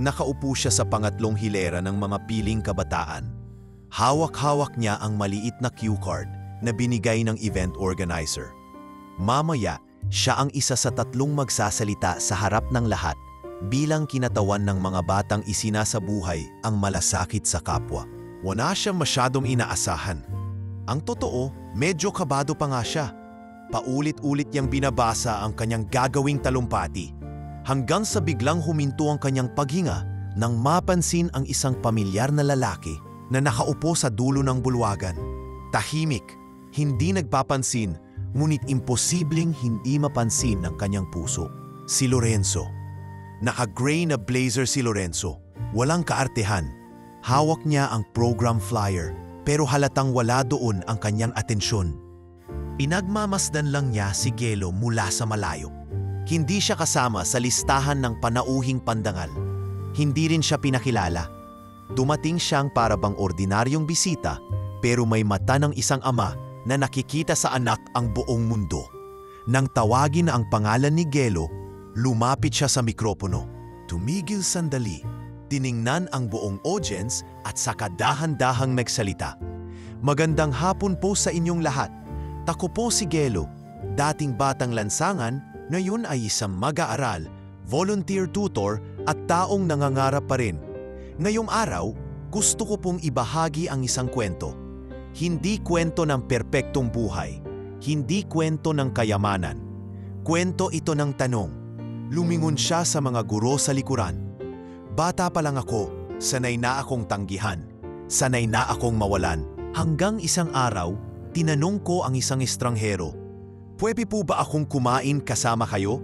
Nakaupo siya sa pangatlong hilera ng mga piling kabataan. Hawak-hawak niya ang maliit na cue card na binigay ng event organizer. Mamaya, siya ang isa sa 3 magsasalita sa harap ng lahat bilang kinatawan ng mga batang isinasabuhay ang malasakit sa kapwa. Wala siyang masyadong inaasahan. Ang totoo, medyo kabado pa nga siya. Paulit-ulit niyang binabasa ang kanyang gagawing talumpati, hanggang sa biglang huminto ang kanyang paghinga nang mapansin ang isang pamilyar na lalaki na nakaupo sa dulo ng bulwagan. Tahimik, hindi nagpapansin, ngunit imposibleng hindi mapansin ng kanyang puso. Si Lorenzo. Naka-gray na blazer si Lorenzo, walang kaartehan. Hawak niya ang program flyer, pero halatang wala doon ang kanyang atensyon. Pinagmamasdan lang niya si Gelo mula sa malayo. Hindi siya kasama sa listahan ng panauhing pandangal. Hindi rin siya pinakilala. Dumating siyang para bang ordinaryong bisita, pero may mata ng isang ama na nakikita sa anak ang buong mundo. Nang tawagin na ang pangalan ni Gelo, lumapit siya sa mikropono. Tumigil sandali, tiningnan ang buong audience at saka dahan-dahang nagsalita. "Magandang hapon po sa inyong lahat. Ako po si Gelo, dating batang lansangan, ngayon ay isang mag-aaral, volunteer tutor at taong nangangarap pa rin. Ngayong araw, gusto ko pong ibahagi ang isang kwento. Hindi kwento ng perpektong buhay, hindi kwento ng kayamanan. Kwento ito ng tanong." Lumingon siya sa mga guro sa likuran. "Bata pa lang ako, sanay na akong tanggihan, sanay na akong mawalan. Hanggang isang araw, tinanong ko ang isang estranghero, 'Pwede po ba akong kumain kasama kayo?'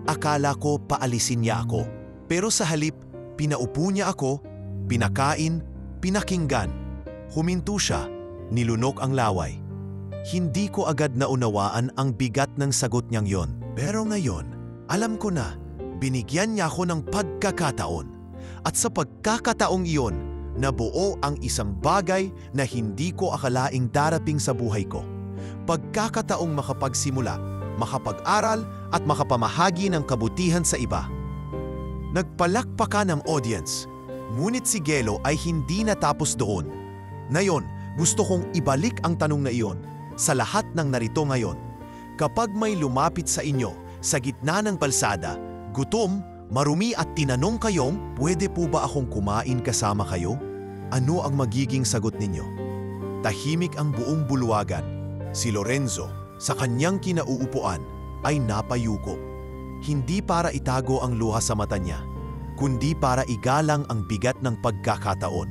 Akala ko paalisin niya ako. Pero sa halip, pinaupo niya ako, pinakain, pinakinggan. Huminto siya, nilunok ang laway. Hindi ko agad naunawaan ang bigat ng sagot niyang yon. Pero ngayon, alam ko na, binigyan niya ako ng pagkakataon. At sa pagkakataong iyon, nabuo ang isang bagay na hindi ko akalaing darating sa buhay ko. Pagkakataong makapagsimula, makapag-aral at makapamahagi ng kabutihan sa iba. Nagpalakpakan ang audience, ngunit si Gelo ay hindi natapos doon. Ngayon, gusto kong ibalik ang tanong na iyon sa lahat ng narito ngayon. Kapag may lumapit sa inyo, sa gitna ng balsada, gutom marumi at tinanong kayong, pwede po ba akong kumain kasama kayo? Ano ang magiging sagot ninyo? Tahimik ang buong bulwagan. Si Lorenzo, sa kanyang kinauupuan, ay napayuko. Hindi para itago ang luha sa mata niya, kundi para igalang ang bigat ng pagkakataon.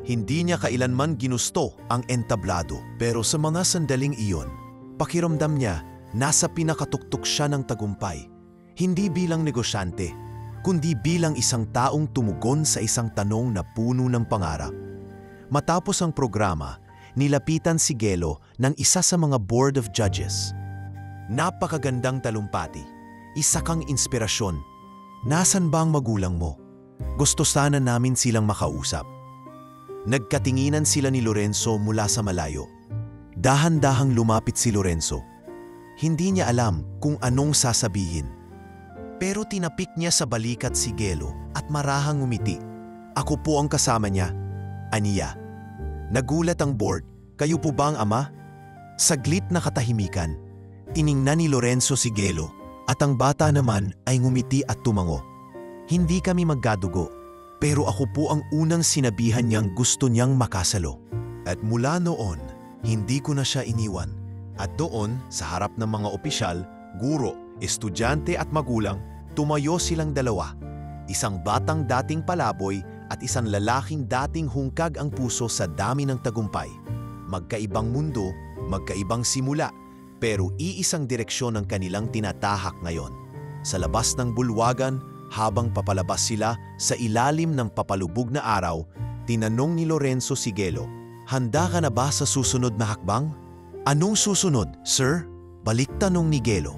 Hindi niya kailanman ginusto ang entablado, pero sa mga sandaling iyon, pakiramdam niya nasa pinakatuktok siya ng tagumpay. Hindi bilang negosyante, kundi bilang isang taong tumugon sa isang tanong na puno ng pangarap. Matapos ang programa, nilapitan si Gelo ng isa sa mga board of judges. Napakagandang talumpati, isa kang inspirasyon. Nasaan ba ang magulang mo? Gusto sana namin silang makausap. Nagkatinginan sila ni Lorenzo mula sa malayo. Dahan-dahang lumapit si Lorenzo. Hindi niya alam kung anong sasabihin. Pero tinapik niya sa balikat si Gelo at marahang ngumiti. Ako po ang kasama niya, aniya. Nagulat ang board, kayo po ba ang ama? Saglit na katahimikan. Tiningnan ni Lorenzo si Gelo at ang bata naman ay ngumiti at tumango. Hindi kami magkadugo, pero ako po ang unang sinabihan niyang gusto niyang makasalo. At mula noon, hindi ko na siya iniwan. At doon, sa harap ng mga opisyal, guro, estudyante at magulang, tumayo silang dalawa. Isang batang dating palaboy at isang lalaking dating hungkag ang puso sa dami ng tagumpay. Magkaibang mundo, magkaibang simula, pero iisang direksyon ang kanilang tinatahak ngayon. Sa labas ng bulwagan, habang papalabas sila sa ilalim ng papalubog na araw, tinanong ni Lorenzo si Gelo, handa ka na ba sa susunod na hakbang? Anong susunod, sir? Balik tanong ni Gelo.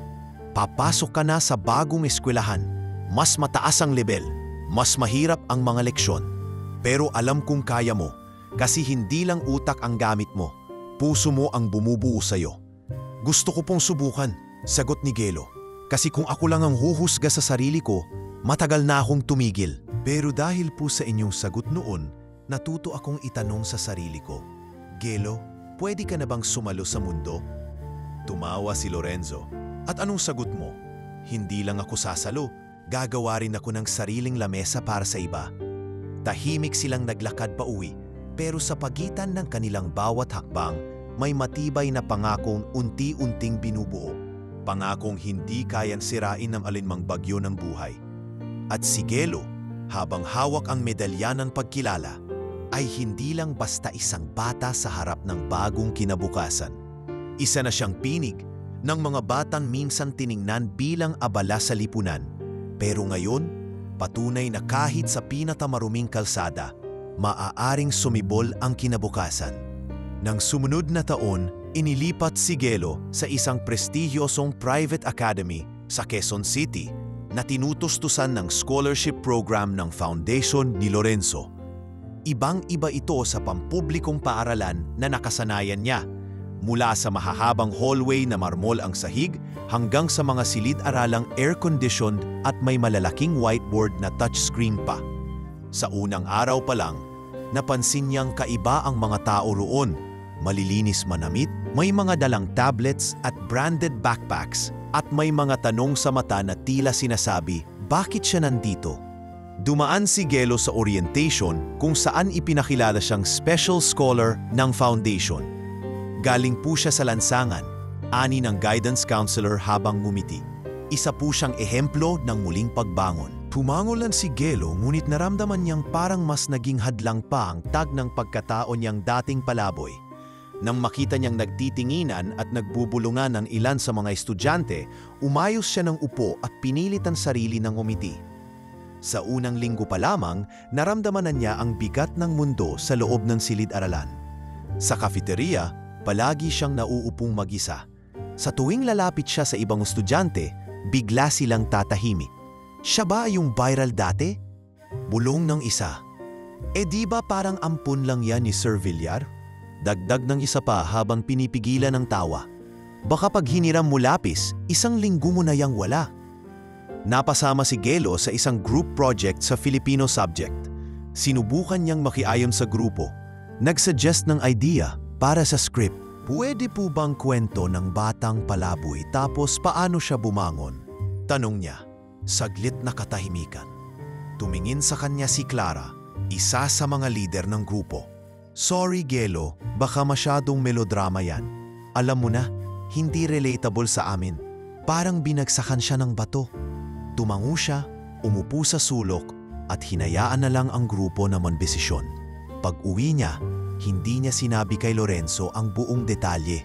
Papasok ka na sa bagong eskwelahan. Mas mataas ang level, mas mahirap ang mga leksyon. Pero alam kong kaya mo, kasi hindi lang utak ang gamit mo. Puso mo ang bumubuo sa'yo. Gusto ko pong subukan, sagot ni Gelo. Kasi kung ako lang ang huhusga sa sarili ko, matagal na akong tumigil. Pero dahil po sa inyong sagot noon, natuto akong itanong sa sarili ko, Gelo, pwede ka na bang sumalo sa mundo? Tumawa si Lorenzo. At anong sagot mo? Hindi lang ako sasalo, gagawa rin ako ng sariling lamesa para sa iba. Tahimik silang naglakad pa uwi, pero sa pagitan ng kanilang bawat hakbang, may matibay na pangakong unti-unting binubuo. Pangakong hindi kayang sirain ng alinmang bagyo ng buhay. At si Gelo, habang hawak ang medalya ng pagkilala, ay hindi lang basta isang bata sa harap ng bagong kinabukasan. Isa na siyang pinig ng mga batang minsan tiningnan bilang abala sa lipunan. Pero ngayon, patunay na kahit sa pinakamaruming kalsada, maaaring sumibol ang kinabukasan. Nang sumunod na taon, inilipat si Gelo sa isang prestigyosong private academy sa Quezon City na tinutustusan ng scholarship program ng Foundation ni Lorenzo. Ibang-iba ito sa pampublikong paaralan na nakasanayan niya, mula sa mahahabang hallway na marmol ang sahig hanggang sa mga silid-aralang air-conditioned at may malalaking whiteboard na touchscreen pa. Sa unang araw pa lang, napansin niyang kaiba ang mga tao roon. Malilinis manamit, may mga dalang tablets at branded backpacks at may mga tanong sa mata na tila sinasabi, bakit siya nandito? Dumaan si Gelo sa orientation kung saan ipinakilala siyang special scholar ng foundation. Galing po siya sa lansangan, ani ng guidance counselor habang ngumiti. Isa po siyang ehemplo ng muling pagbangon. Pumangolan si Gelo ngunit naramdaman niyang parang mas naging hadlang pa ang tag ng pagkatao niyang dating palaboy. Nang makita niyang nagtitinginan at nagbubulungan ng ilan sa mga estudyante, umayos siya ng upo at pinilit ang sarili ng umiti. Sa unang linggo pa lamang, naramdaman na niya ang bigat ng mundo sa loob ng silid-aralan. Sa kafeteria, palagi siyang nauupong mag-isa. Sa tuwing lalapit siya sa ibang estudyante, bigla silang tatahimik. Siya ba yung viral dati? Bulong ng isa. Di ba parang ampun lang yan ni Sir Villar? Dagdag ng isa pa habang pinipigilan ng tawa. Baka pag hiniram mo lapis, isang linggo mo na yang wala. Napasama si Gelo sa isang group project sa Filipino subject. Sinubukan niyang makiayon sa grupo. Nagsuggest ng idea para sa script. Pwede po bang kwento ng batang palaboy tapos paano siya bumangon? Tanong niya. Saglit na katahimikan. Tumingin sa kanya si Clara, isa sa mga lider ng grupo. Sorry Gelo, baka masyadong melodrama yan. Alam mo na, hindi relatable sa amin. Parang binagsakan siya ng bato. Tumango siya, umupo sa sulok at hinayaan na lang ang grupo na mandesisyon. Pag-uwi niya, hindi niya sinabi kay Lorenzo ang buong detalye.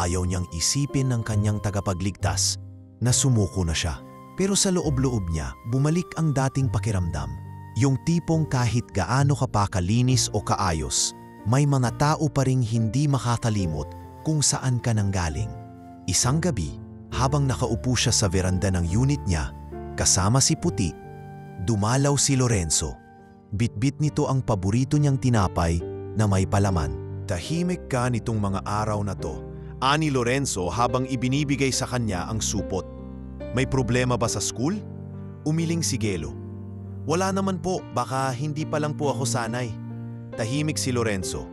Ayaw niyang isipin ng kanyang tagapagligtas na sumuko na siya. Pero sa loob-loob niya, bumalik ang dating pakiramdam. Yung tipong kahit gaano ka pa kalinis o kaayos, may mga tao pa ring hindi makakalimot kung saan ka nanggaling. Isang gabi, habang nakaupo siya sa veranda ng unit niya, kasama si Puti, dumalaw si Lorenzo. Bitbit nito ang paborito niyang tinapay na may palaman. Tahimik ka nitong mga araw na to, ani Lorenzo habang ibinibigay sa kanya ang supot. May problema ba sa school? Umiling si Gelo. Wala naman po, baka hindi pa lang po ako sanay. Tahimik si Lorenzo.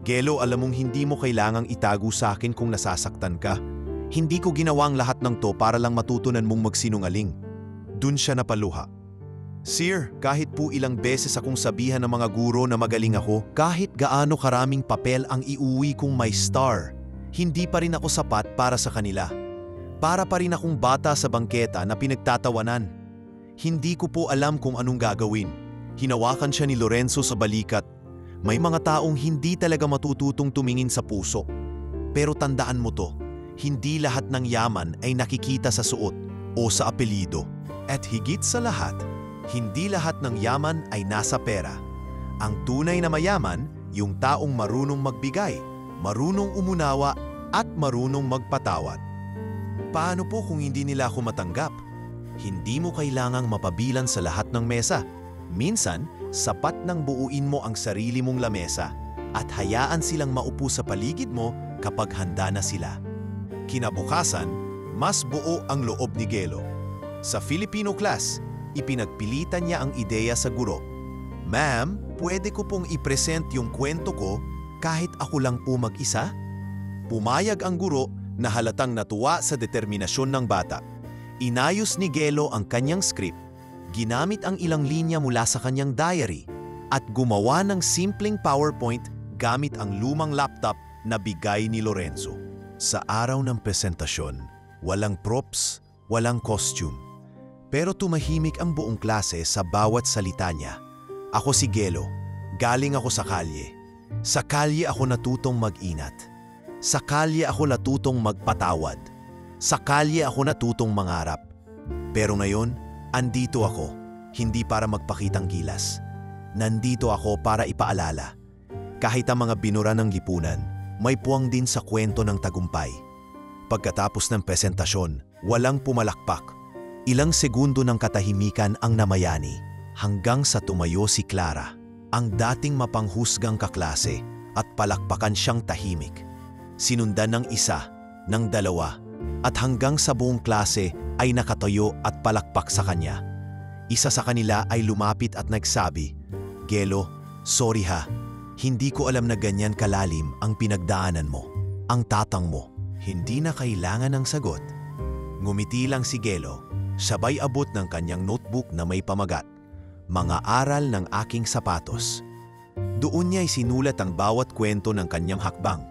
Gelo, alam mong hindi mo kailangang itago sa akin kung nasasaktan ka. Hindi ko ginawa ang lahat ng to para lang matutunan mong magsinungaling. Dun siya napaluha. Sir, kahit po ilang beses akong sabihan ng mga guro na magaling ako, kahit gaano karaming papel ang iuwi kong may star, hindi pa rin ako sapat para sa kanila. Para pa rin akong bata sa bangketa na pinagtatawanan. Hindi ko po alam kung anong gagawin. Hinawakan siya ni Lorenzo sa balikat. May mga taong hindi talaga matututong tumingin sa puso. Pero tandaan mo to, hindi lahat ng yaman ay nakikita sa suot o sa apelyido. At higit sa lahat, hindi lahat ng yaman ay nasa pera. Ang tunay na mayaman, yung taong marunong magbigay, marunong umunawa at marunong magpatawad. Paano po kung hindi nila ako matanggap? Hindi mo kailangang mapabilan sa lahat ng mesa. Minsan, sapat nang buuin mo ang sarili mong lamesa at hayaan silang maupo sa paligid mo kapag handa na sila. Kinabukasan, mas buo ang loob ni Gelo. Sa Filipino class, ipinagpilitan niya ang ideya sa guro. Ma'am, pwede ko pong i-present yung kwento ko kahit ako lang po mag-isa? Pumayag ang guro na halatang natuwa sa determinasyon ng bata. Inayos ni Gelo ang kanyang script, ginamit ang ilang linya mula sa kanyang diary, at gumawa ng simpleng PowerPoint gamit ang lumang laptop na bigay ni Lorenzo. Sa araw ng presentasyon, walang props, walang costume. Pero tumahimik ang buong klase sa bawat salita niya. Ako si Gelo, galing ako sa kalye. Sa kalye ako natutong mag-inat. Sa kalye ako natutong magpatawad. Sa kalye ako natutong mangarap. Pero ngayon, andito ako, hindi para magpakitang gilas. Nandito ako para ipaalala. Kahit ang mga binura ng lipunan, may puwang din sa kwento ng tagumpay. Pagkatapos ng presentasyon, walang pumalakpak. Ilang segundo ng katahimikan ang namayani hanggang sa tumayo si Clara, ang dating mapanghusgang kaklase, at palakpakan siyang tahimik. Sinundan ng isa, ng dalawa, at hanggang sa buong klase ay nakatayo at palakpak sa kanya. Isa sa kanila ay lumapit at nagsabi, "Gelo, sorry ha, hindi ko alam na ganyan kalalim ang pinagdaanan mo. Ang tatang mo, hindi na kailangan ng sagot." Ngumiti lang si Gelo, sabay abot ng kanyang notebook na may pamagat, "Mga aral ng aking sapatos." Doon niya isinulat ang bawat kwento ng kanyang hakbang,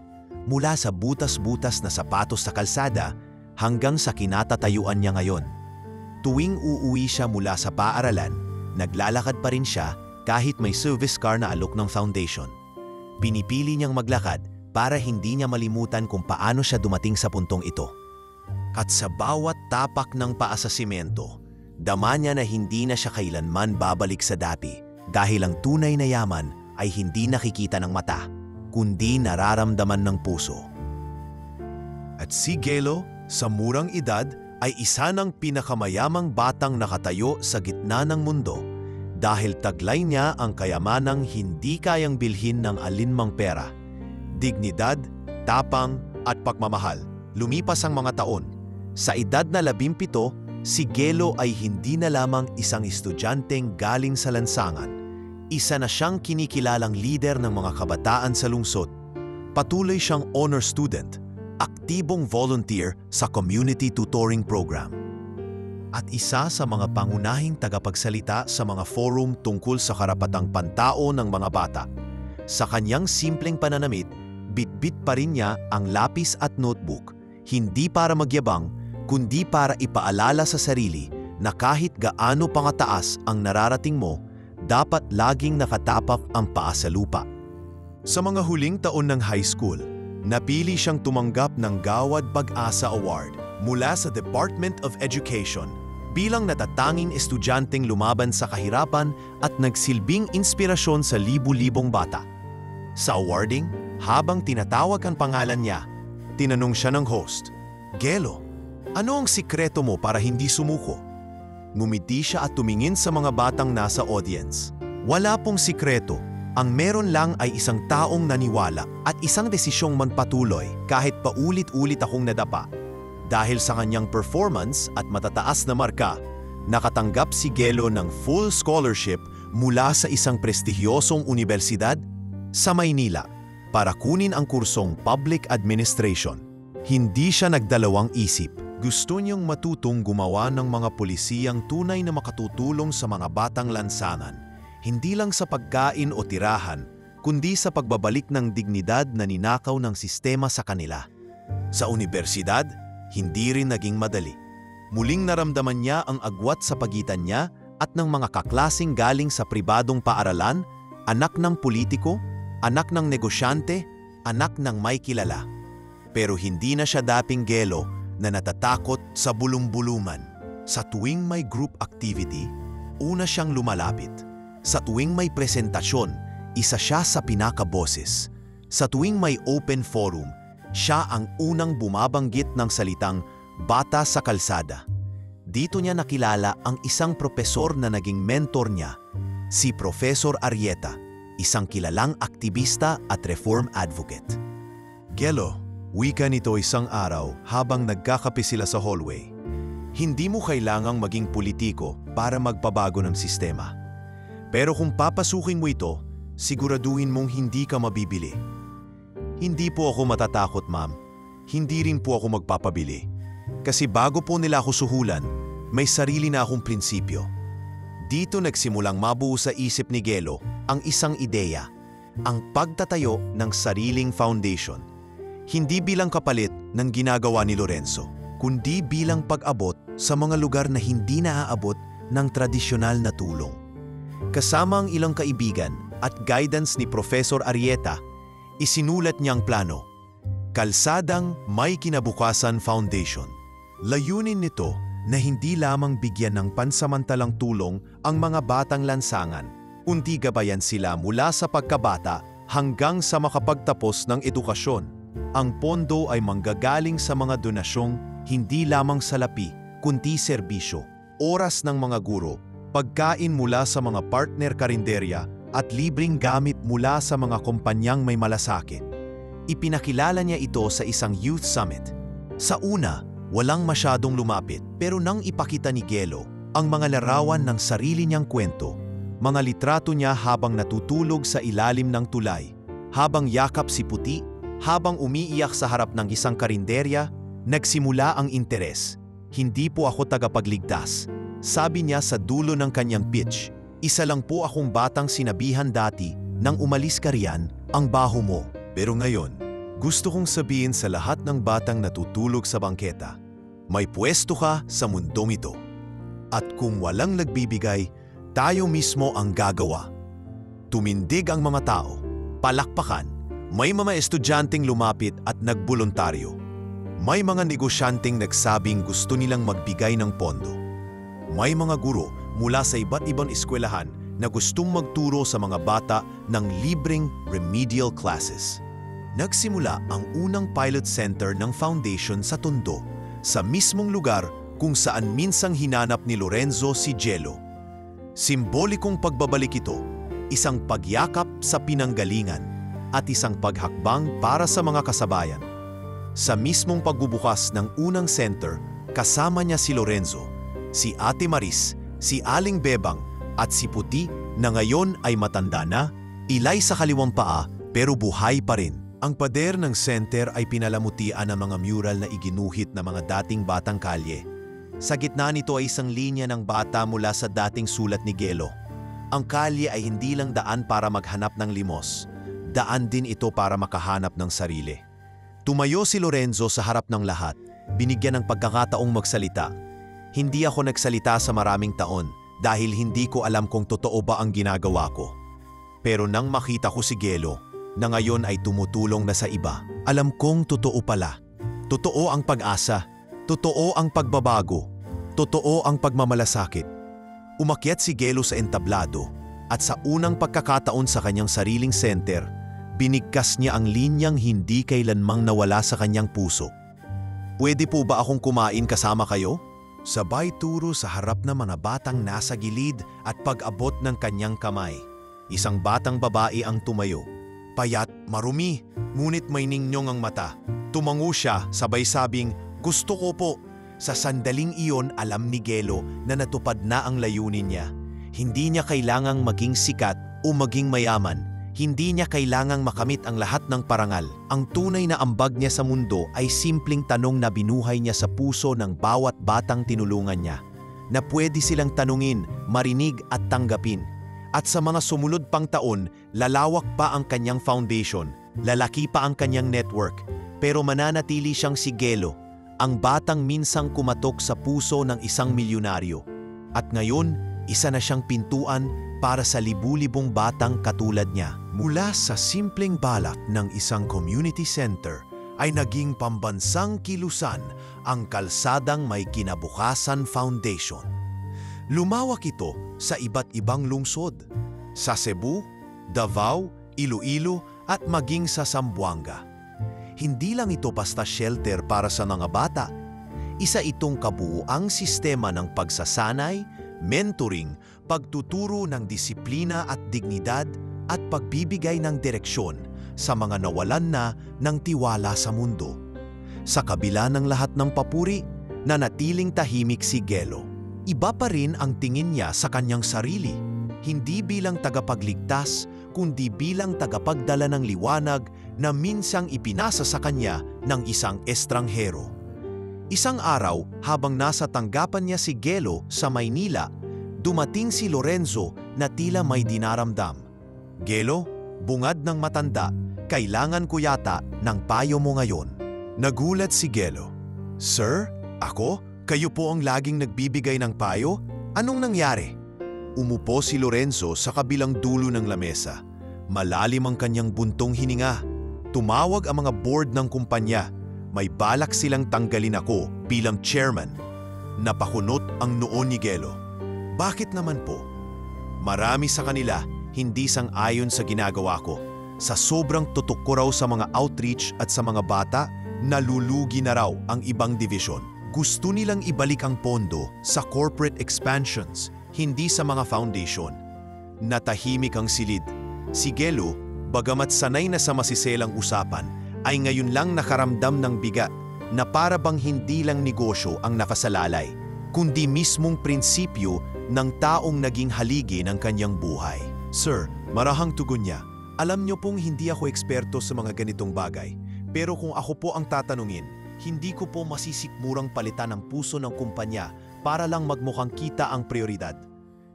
mula sa butas-butas na sapatos sa kalsada hanggang sa kinatatayuan niya ngayon. Tuwing uuwi siya mula sa paaralan, naglalakad pa rin siya kahit may service car na alok ng foundation. Pinipili niyang maglakad para hindi niya malimutan kung paano siya dumating sa puntong ito. At sa bawat tapak ng paa sa simento, dama niya na hindi na siya kailanman babalik sa dati dahil ang tunay na yaman ay hindi nakikita ng mata, kundi nararamdaman ng puso. At si Gelo, sa murang edad, ay isa ng pinakamayamang batang nakatayo sa gitna ng mundo dahil taglay niya ang kayamanang hindi kayang bilhin ng alinmang pera. Dignidad, tapang at pagmamahal. Lumipas ang mga taon. Sa edad na 17, si Gelo ay hindi na lamang isang estudyanteng galing sa lansangan. Isa na siyang kinikilalang lider ng mga kabataan sa lungsod. Patuloy siyang honor student, aktibong volunteer sa community tutoring program. at isa sa mga pangunahing tagapagsalita sa mga forum tungkol sa karapatang pantao ng mga bata. Sa kanyang simpleng pananamit, bitbit pa rin niya ang lapis at notebook, hindi para magyabang, kundi para ipaalala sa sarili na kahit gaano pangataas ang nararating mo, dapat laging nakatapak ang paa sa lupa. Sa mga huling taon ng high school, napili siyang tumanggap ng Gawad Pag-asa Award mula sa Department of Education bilang natatanging estudyanteng lumaban sa kahirapan at nagsilbing inspirasyon sa libu-libong bata. Sa awarding, habang tinatawag ang pangalan niya, tinanong siya ng host, "Gelo, ano ang sikreto mo para hindi sumuko?" Ngumiti siya at tumingin sa mga batang nasa audience. "Wala pong sikreto. Ang meron lang ay isang taong naniwala at isang desisyong magpatuloy kahit paulit-ulit akong nadapa." Dahil sa kanyang performance at matataas na marka, nakatanggap si Gelo ng full scholarship mula sa isang prestigyosong unibersidad sa Maynila para kunin ang kursong Public Administration. Hindi siya nagdalawang isip. Gusto niyang matutong gumawa ng mga pulisiyang tunay na makatutulong sa mga batang lansangan, hindi lang sa pagkain o tirahan, kundi sa pagbabalik ng dignidad na ninakaw ng sistema sa kanila. Sa unibersidad, hindi rin naging madali. Muling naramdaman niya ang agwat sa pagitan niya at ng mga kaklasing galing sa pribadong paaralan, anak ng politiko, anak ng negosyante, anak ng may kilala. Pero hindi na siya daping Gelo na natatakot sa bulong-buluman. Sa tuwing may group activity, una siyang lumalapit. Sa tuwing may presentasyon, isa siya sa pinakaboses. Sa tuwing may open forum, siya ang unang bumabanggit ng salitang bata sa kalsada. Dito niya nakilala ang isang propesor na naging mentor niya, si Professor Arrieta, isang kilalang aktivista at reform advocate. "Gelo," wika nito isang araw habang nagkakape sila sa hallway, "hindi mo kailangang maging politiko para magpabago ng sistema. Pero kung papasukin mo ito, siguraduhin mong hindi ka mabibili." "Hindi po ako matatakot, ma'am. Hindi rin po ako magpapabili. Kasi bago po nila ako suhulan, may sarili na akong prinsipyo." Dito nagsimulang mabuo sa isip ni Gelo ang isang ideya, ang pagtatayo ng sariling foundation. Hindi bilang kapalit ng ginagawa ni Lorenzo, kundi bilang pag-abot sa mga lugar na hindi naaabot ng tradisyonal na tulong. Kasama ang ilang kaibigan at guidance ni Professor Arrieta, isinulat niyang plano, Kalsadang May Kinabukasan Foundation. Layunin nito na hindi lamang bigyan ng pansamantalang tulong ang mga batang lansangan, kundi gabayan sila mula sa pagkabata hanggang sa makapagtapos ng edukasyon. Ang pondo ay manggagaling sa mga donasyong hindi lamang salapi, kundi serbisyo, oras ng mga guro, pagkain mula sa mga partner karinderya, at libreng gamit mula sa mga kumpanyang may malasakit. Ipinakilala niya ito sa isang youth summit. Sa una, walang masyadong lumapit, pero nang ipakita ni Gelo ang mga larawan ng sarili niyang kwento, mga litrato niya habang natutulog sa ilalim ng tulay, habang yakap si puti, habang umiiyak sa harap ng isang karinderya, nagsimula ang interes. "Hindi po ako tagapagligtas," sabi niya sa dulo ng kanyang pitch. "Isa lang po akong batang sinabihan dati nang umalis ka riyan, ang baho mo. Pero ngayon, gusto kong sabihin sa lahat ng batang natutulog sa bangketa, may pwesto ka sa mundong ito. At kung walang nagbibigay, tayo mismo ang gagawa." Tumindig ang mga tao, palakpakan, may mga estudyanteng lumapit at nagboluntaryo. May mga negosyanteng nagsabing gusto nilang magbigay ng pondo. May mga guro mula sa iba't ibang eskwelahan na gustong magturo sa mga bata ng libreng remedial classes. Nagsimula ang unang pilot center ng foundation sa Tondo, sa mismong lugar kung saan minsang hinanap ni Lorenzo si Gelo. Simbolikong pagbabalik ito, isang pagyakap sa pinanggalingan at isang paghakbang para sa mga kasabayan. Sa mismong pagbubukas ng unang center, kasama niya si Lorenzo, si Ate Maris, si Aling Bebang at si Puti na ngayon ay matanda na, ilay sa kaliwang paa pero buhay pa rin. Ang pader ng center ay pinalamutian ng mga mural na iginuhit ng mga dating batang kalye. Sa gitna nito ay isang linya ng bata mula sa dating sulat ni Gelo. Ang kalye ay hindi lang daan para maghanap ng limos. Daan din ito para makahanap ng sarili. Tumayo si Lorenzo sa harap ng lahat, binigyan ng pagkakataong magsalita. Hindi ako nagsalita sa maraming taon dahil hindi ko alam kung totoo ba ang ginagawa ko. Pero nang makita ko si Gelo, na ngayon ay tumutulong na sa iba, alam kong totoo pala. Totoo ang pag-asa, totoo ang pagbabago, totoo ang pagmamalasakit. Umakyat si Gelo sa entablado at sa unang pagkakataon sa kanyang sariling center, binigkas niya ang linyang hindi kailanmang nawala sa kanyang puso. Pwede po ba akong kumain kasama kayo? Sabay turo sa harap ng mga batang nasa gilid at pag-abot ng kanyang kamay. Isang batang babae ang tumayo. Payat, marumi, ngunit may ningyong ang mata. Tumango siya, sabay sabing, "Gusto ko po." Sa sandaling iyon, alam ni Gelo na natupad na ang layunin niya. Hindi niya kailangang maging sikat o maging mayaman. Hindi niya kailangang makamit ang lahat ng parangal. Ang tunay na ambag niya sa mundo ay simpleng tanong na binuhay niya sa puso ng bawat batang tinulungan niya. Na pwede silang tanungin, marinig at tanggapin. At sa mga sumunod pang taon, lalawak pa ang kanyang foundation, lalaki pa ang kanyang network, pero mananatili siyang si Gelo, ang batang minsang kumatok sa puso ng isang milyonaryo. At ngayon, isa na siyang pintuan para sa libu-libong batang katulad niya. Mula sa simpleng balak ng isang community center ay naging pambansang kilusan ang Kalsadang May Kinabukasan Foundation. Lumawak ito sa iba't ibang lungsod, sa Cebu, Davao, Iloilo at maging sa Zamboanga. Hindi lang ito basta shelter para sa mga bata. Isa itong kabuuang sistema ng pagsasanay, mentoring, pagtuturo ng disiplina at dignidad at pagbibigay ng direksyon sa mga nawalan na ng tiwala sa mundo. Sa kabila ng lahat ng papuri, nanatiling tahimik si Gelo. Iba pa rin ang tingin niya sa kanyang sarili, hindi bilang tagapagligtas, kundi bilang tagapagdala ng liwanag na minsang ipinasa sa kanya ng isang estranghero. Isang araw, habang nasa tanggapan niya si Gelo sa Maynila, dumating si Lorenzo na tila may dinaramdam. "Gelo, bungad ng matanda, kailangan ko yata ng payo mo ngayon." Nagulat si Gelo. "Sir, ako? Kayo po ang laging nagbibigay ng payo? Anong nangyari?" Umupo si Lorenzo sa kabilang dulo ng lamesa. Malalim ang kanyang buntong hininga. Tumawag ang mga board ng kumpanya. May balak silang tanggalin ako bilang chairman. Napakunot ang noo ni Gelo. "Bakit naman po?" "Marami sa kanila hindi sang-ayon sa ginagawa ko. Sa sobrang tutok ko raw sa mga outreach at sa mga bata, nalulugi na raw ang ibang division. Gusto nilang ibalik ang pondo sa corporate expansions, hindi sa mga foundation." Natahimik ang silid. Si Gelo, bagamat sanay na sa masiselang usapan, ay ngayon lang nakaramdam ng bigat na para bang hindi lang negosyo ang nakasalalay, kundi mismong prinsipyo ng taong naging haligi ng kanyang buhay. "Sir," marahang tugon niya, "alam niyo pong hindi ako eksperto sa mga ganitong bagay, pero kung ako po ang tatanungin, hindi ko po masisikmurang palitan ang puso ng kumpanya para lang magmukhang kita ang prioridad.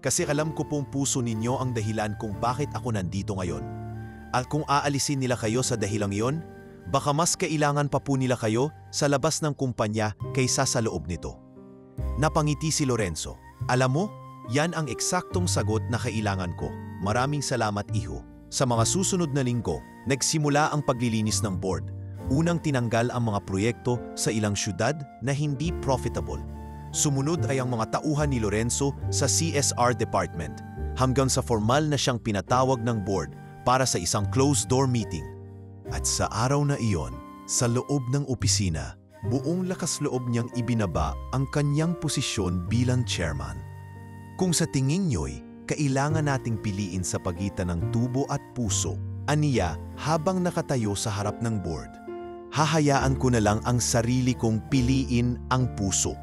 Kasi alam ko pong puso ninyo ang dahilan kung bakit ako nandito ngayon. At kung aalisin nila kayo sa dahilang iyon, baka mas kailangan pa po nila kayo sa labas ng kumpanya kaysa sa loob nito." Napangiti si Lorenzo. "Alam mo, yan ang eksaktong sagot na kailangan ko. Maraming salamat, iho." Sa mga susunod na linggo, nagsimula ang paglilinis ng board. Unang tinanggal ang mga proyekto sa ilang syudad na hindi profitable. Sumunod ay ang mga tauhan ni Lorenzo sa CSR department, hanggang sa formal na siyang pinatawag ng board para sa isang closed-door meeting. At sa araw na iyon, sa loob ng opisina, buong lakas loob niyang ibinaba ang kanyang posisyon bilang chairman. "Kung sa tingin niyo'y kailangan nating piliin sa pagitan ng tubo at puso," aniya habang nakatayo sa harap ng board, "hahayaan ko na lang ang sarili kong piliin ang puso.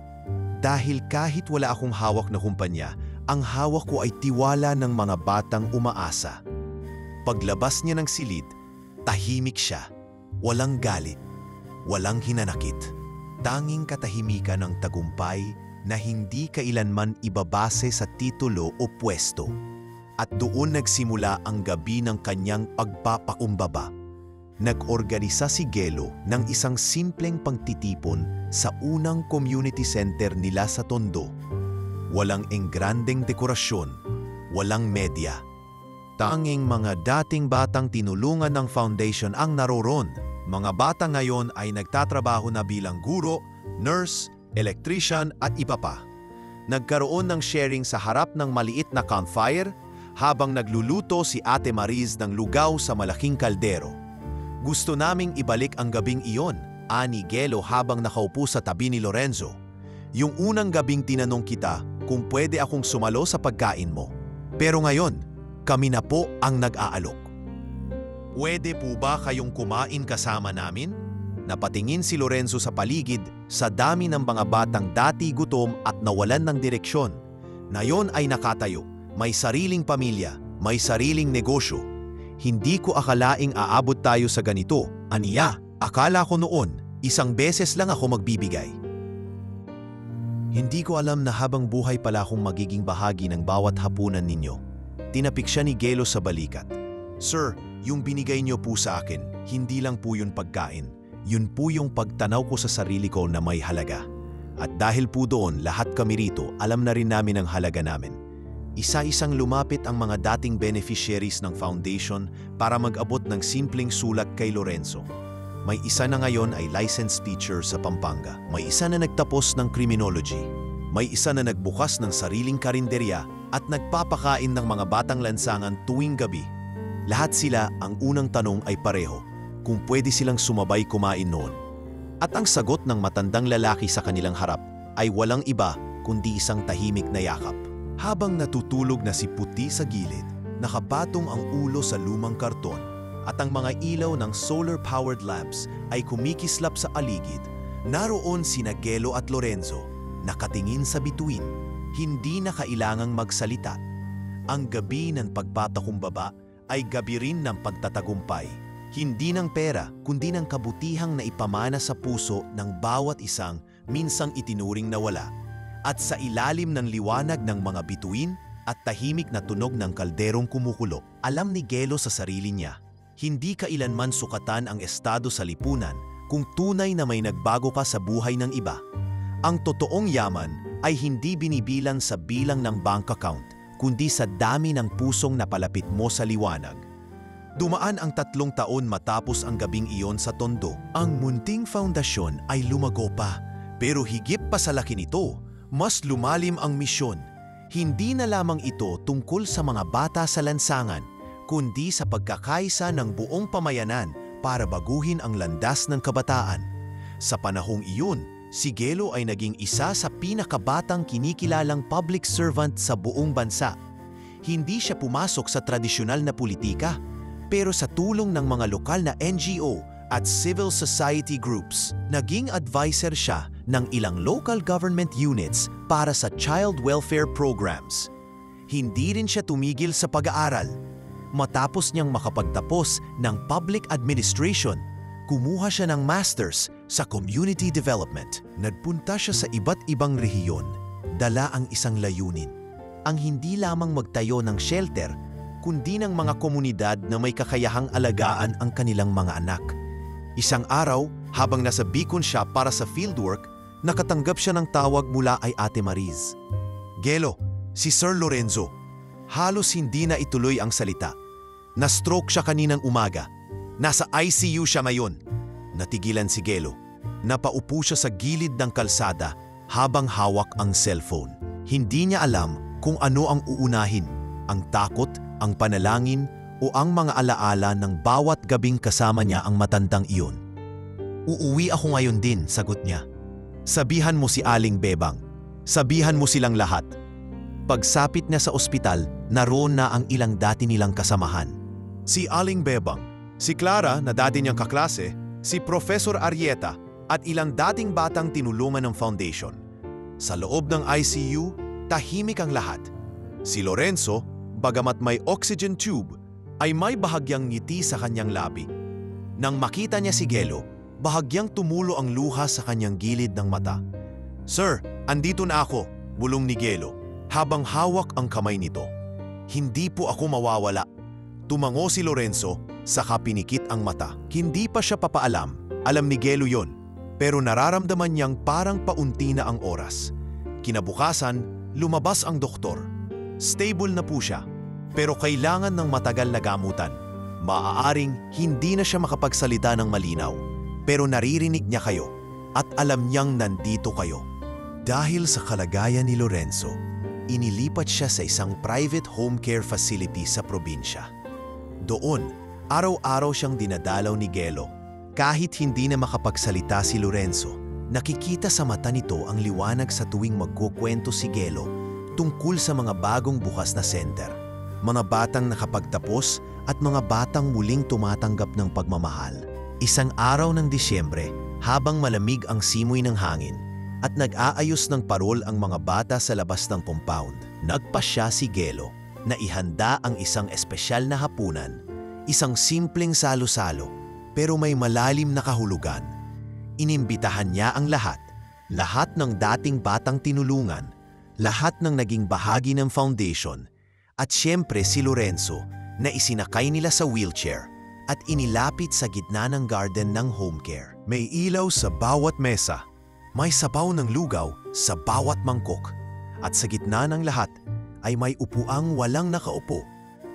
Dahil kahit wala akong hawak na kumpanya, ang hawak ko ay tiwala ng mga batang umaasa." Paglabas niya ng silid, tahimik siya. Walang galit, walang hinanakit. Tanging katahimikan ng tagumpay na hindi kailanman ibabase sa titulo o pwesto. At doon nagsimula ang gabi ng kanyang pagpapakumbaba. Nag-organisa si Gelo ng isang simpleng pagtitipon sa unang community center nila sa Tondo. Walang engrandeng dekorasyon, walang media. Tanging mga dating batang tinulungan ng foundation ang naroon. Mga bata ngayon ay nagtatrabaho na bilang guro, nurse, electrician at iba pa. Nagkaroon ng sharing sa harap ng maliit na campfire habang nagluluto si Ate Mariz ng lugaw sa malaking kaldero. Gusto naming ibalik ang gabing iyon, ani Gelo habang nakaupo sa tabi ni Lorenzo. Yung unang gabing tinanong kita kung pwede akong sumalo sa pagkain mo. Pero ngayon, kami na po ang nag-aalok. Pwede po ba kayong kumain kasama namin? Napatingin si Lorenzo sa paligid sa dami ng mga batang dati gutom at nawalan ng direksyon. Ngayon ay nakatayo, may sariling pamilya, may sariling negosyo. Hindi ko akalaing aabot tayo sa ganito, aniya. Akala ko noon, isang beses lang ako magbibigay. Hindi ko alam na habang buhay pala akong magiging bahagi ng bawat hapunan ninyo. Tinapik siya ni Gelo sa balikat. Sir, yung binigay niyo po sa akin, hindi lang po yun pagkain. Yun po yung pagtanaw ko sa sarili ko na may halaga. At dahil po doon, lahat kami rito, alam na rin namin ang halaga namin. Isa-isang lumapit ang mga dating beneficiaries ng foundation para mag-abot ng simpleng sulat kay Lorenzo. May isa na ngayon ay licensed teacher sa Pampanga. May isa na nagtapos ng criminology. May isa na nagbukas ng sariling karinderya at nagpapakain ng mga batang lansangan tuwing gabi. Lahat sila, ang unang tanong ay pareho, kung pwede silang sumabay kumain noon. At ang sagot ng matandang lalaki sa kanilang harap ay walang iba kundi isang tahimik na yakap. Habang natutulog na si Puti sa gilid, nakapatong ang ulo sa lumang karton at ang mga ilaw ng solar-powered lamps ay kumikislap sa aligid, naroon sina Gelo at Lorenzo, nakatingin sa bituin, hindi na kailangang magsalita. Ang gabi ng pagpapakumbaba ay gabi rin ng pagtatagumpay, hindi ng pera kundi ng kabutihang naipamana sa puso ng bawat isang minsang itinuring na wala. At sa ilalim ng liwanag ng mga bituin at tahimik na tunog ng kalderong kumukulo, alam ni Gelo sa sarili niya, hindi kailanman sukatan ang estado sa lipunan kung tunay na may nagbago ka sa buhay ng iba. Ang totoong yaman ay hindi binibilang sa bilang ng bank account, kundi sa dami ng pusong napalapit mo sa liwanag. Dumaan ang 3 taon matapos ang gabing iyon sa Tondo. Ang munting foundasyon ay lumago pa, pero higit pa sa laki nito, mas lumalim ang misyon. Hindi na lamang ito tungkol sa mga bata sa lansangan, kundi sa pagkakaisa ng buong pamayanan para baguhin ang landas ng kabataan. Sa panahong iyon, si Gelo ay naging isa sa pinakabatang kinikilalang public servant sa buong bansa. Hindi siya pumasok sa tradisyonal na politika, pero sa tulong ng mga lokal na NGO at civil society groups, naging advisor siya ng ilang local government units para sa child welfare programs. Hindi rin siya tumigil sa pag-aaral. Matapos niyang makapagtapos ng public administration, kumuha siya ng masters sa community development. Nagpunta siya sa iba't ibang rehiyon, dala ang isang layunin. Ang hindi lamang magtayo ng shelter, kundi ng mga komunidad na may kakayahang alagaan ang kanilang mga anak. Isang araw, habang nasa Bicon siya para sa fieldwork, nakatanggap siya ng tawag mula ay Ate Mariz. Gelo, si Sir Lorenzo. Halos hindi na ituloy ang salita. Na-stroke siya kaninang umaga. Nasa ICU siya ngayon. Natigilan si Gelo. Napaupo siya sa gilid ng kalsada habang hawak ang cellphone. Hindi niya alam kung ano ang uunahin, ang takot, ang panalangin, o ang mga alaala ng bawat gabing kasama niya ang matandang iyon. Uuwi ako ngayon din, sagot niya. Sabihan mo si Aling Bebang. Sabihan mo silang lahat. Pagsapit niya sa ospital, naroon na ang ilang dati nilang kasamahan. Si Aling Bebang, si Clara na dati niyang kaklase, si Professor Arieta at ilang dating batang tinulungan ng foundation. Sa loob ng ICU, tahimik ang lahat. Si Lorenzo, bagamat may oxygen tube, ay may bahagyang ngiti sa kanyang labi. Nang makita niya si Gelo, bahagyang tumulo ang luha sa kanyang gilid ng mata. "Sir, andito na ako," bulong ni Gelo, habang hawak ang kamay nito. "Hindi po ako mawawala." Tumango si Lorenzo, saka pinikit ang mata. Hindi pa siya papaalam, alam ni Gelo yon, pero nararamdaman niyang parang paunti na ang oras. Kinabukasan, lumabas ang doktor. Stable na po siya, pero kailangan ng matagal na gamutan. Maaaring hindi na siya makapagsalita ng malinaw, pero naririnig niya kayo at alam niyang nandito kayo. Dahil sa kalagayan ni Lorenzo, inilipat siya sa isang private home care facility sa probinsya. Doon, araw-araw siyang dinadalaw ni Gelo. Kahit hindi na makapagsalita si Lorenzo, nakikita sa mata nito ang liwanag sa tuwing magkukwento si Gelo tungkol sa mga bagong bukas na center, mga batang nakapagtapos at mga batang muling tumatanggap ng pagmamahal. Isang araw ng Disyembre, habang malamig ang simoy ng hangin at nag-aayos ng parol ang mga bata sa labas ng compound, nagpasya si Gelo na ihanda ang isang espesyal na hapunan, isang simpleng salo-salo pero may malalim na kahulugan. Inimbitahan niya ang lahat ng dating batang tinulungan, lahat ng naging bahagi ng foundation, at siyempre si Lorenzo na isinakay nila sa wheelchair at inilapit sa gitna ng garden ng home care. May ilaw sa bawat mesa, may sabaw ng lugaw sa bawat mangkok, at sa gitna ng lahat ay may upuang walang nakaupo.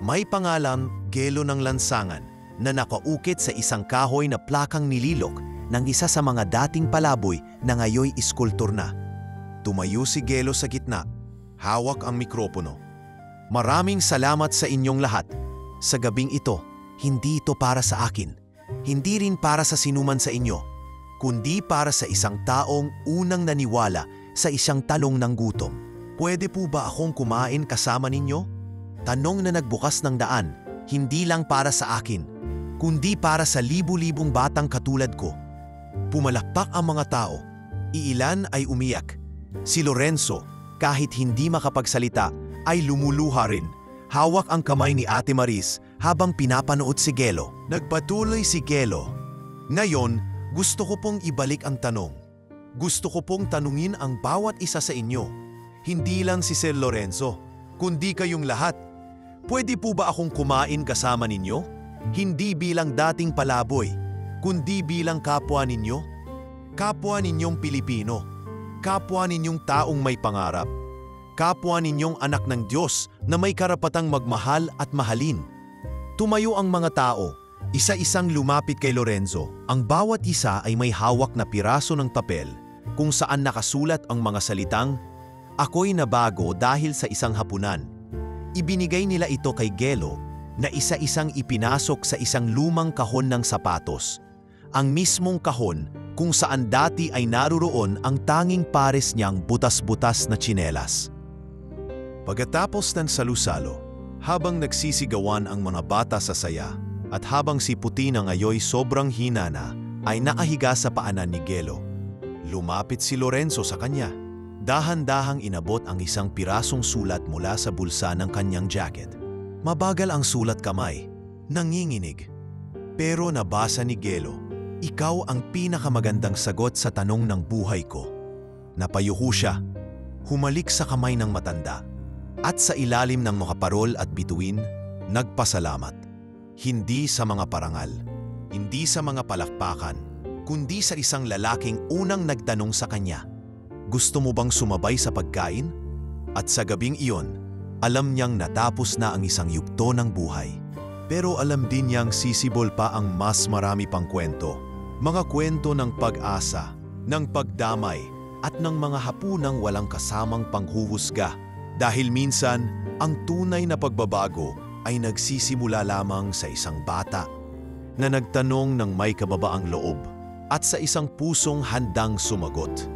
May pangalan, Gelo ng Lansangan, na nakaukit sa isang kahoy na plakang nililok ng isa sa mga dating palaboy na ngayoy iskultur na. Tumayo si Gelo sa gitna, hawak ang mikropono. "Maraming salamat sa inyong lahat. Sa gabing ito, hindi ito para sa akin. Hindi rin para sa sinuman sa inyo, kundi para sa isang taong unang naniwala sa isang talong ng gutom. Pwede po ba akong kumain kasama ninyo?" Tanong na nagbukas ng daan, hindi lang para sa akin, kundi para sa libu-libong batang katulad ko. Pumalakpak ang mga tao. Iilan ay umiyak. Si Lorenzo, kahit hindi makapagsalita, ay lumuluha rin. Hawak ang kamay ni Ate Maris habang pinapanood si Gelo. Nagpatuloy si Gelo. "Ngayon, gusto ko pong ibalik ang tanong. Gusto ko pong tanungin ang bawat isa sa inyo. Hindi lang si Sir Lorenzo, kundi kayong lahat. Pwede po ba akong kumain kasama ninyo? Hindi bilang dating palaboy, kundi bilang kapwa ninyo. Kapwa ninyong Pilipino. Kapwa ninyong taong may pangarap. Kapwa ninyong anak ng Diyos na may karapatang magmahal at mahalin." Tumayo ang mga tao, isa-isang lumapit kay Lorenzo. Ang bawat isa ay may hawak na piraso ng papel kung saan nakasulat ang mga salitang, "Ako'y nabago dahil sa isang hapunan." Ibinigay nila ito kay Gelo na isa-isang ipinasok sa isang lumang kahon ng sapatos. Ang mismong kahon kung saan dati ay naruroon ang tanging pares niyang butas-butas na tsinelas. Pagkatapos ng salusalo, habang nagsisigawan ang mga bata sa saya at habang si Puti na ngayoy sobrang hina na ay nakahiga sa paanan ni Gelo, lumapit si Lorenzo sa kanya. Dahan-dahang inabot ang isang pirasong sulat mula sa bulsa ng kanyang jacket. Mabagal ang sulat kamay, nanginginig. Pero nabasa ni Gelo, "Ikaw ang pinakamagandang sagot sa tanong ng buhay ko." Napayuko siya, humalik sa kamay ng matanda, at sa ilalim ng mga parol at bituin, nagpasalamat. Hindi sa mga parangal, hindi sa mga palakpakan, kundi sa isang lalaking unang nagtanong sa kanya, "Gusto mo bang sumabay sa pagkain?" At sa gabing iyon, alam niyang natapos na ang isang yugto ng buhay. Pero alam din niyang sisibol pa ang mas marami pang kwento. Mga kwento ng pag-asa, ng pagdamay, at ng mga hapunang walang kasamang panghuhusga. Dahil minsan, ang tunay na pagbabago ay nagsisimula lamang sa isang bata na nagtanong ng may kababaang loob at sa isang pusong handang sumagot.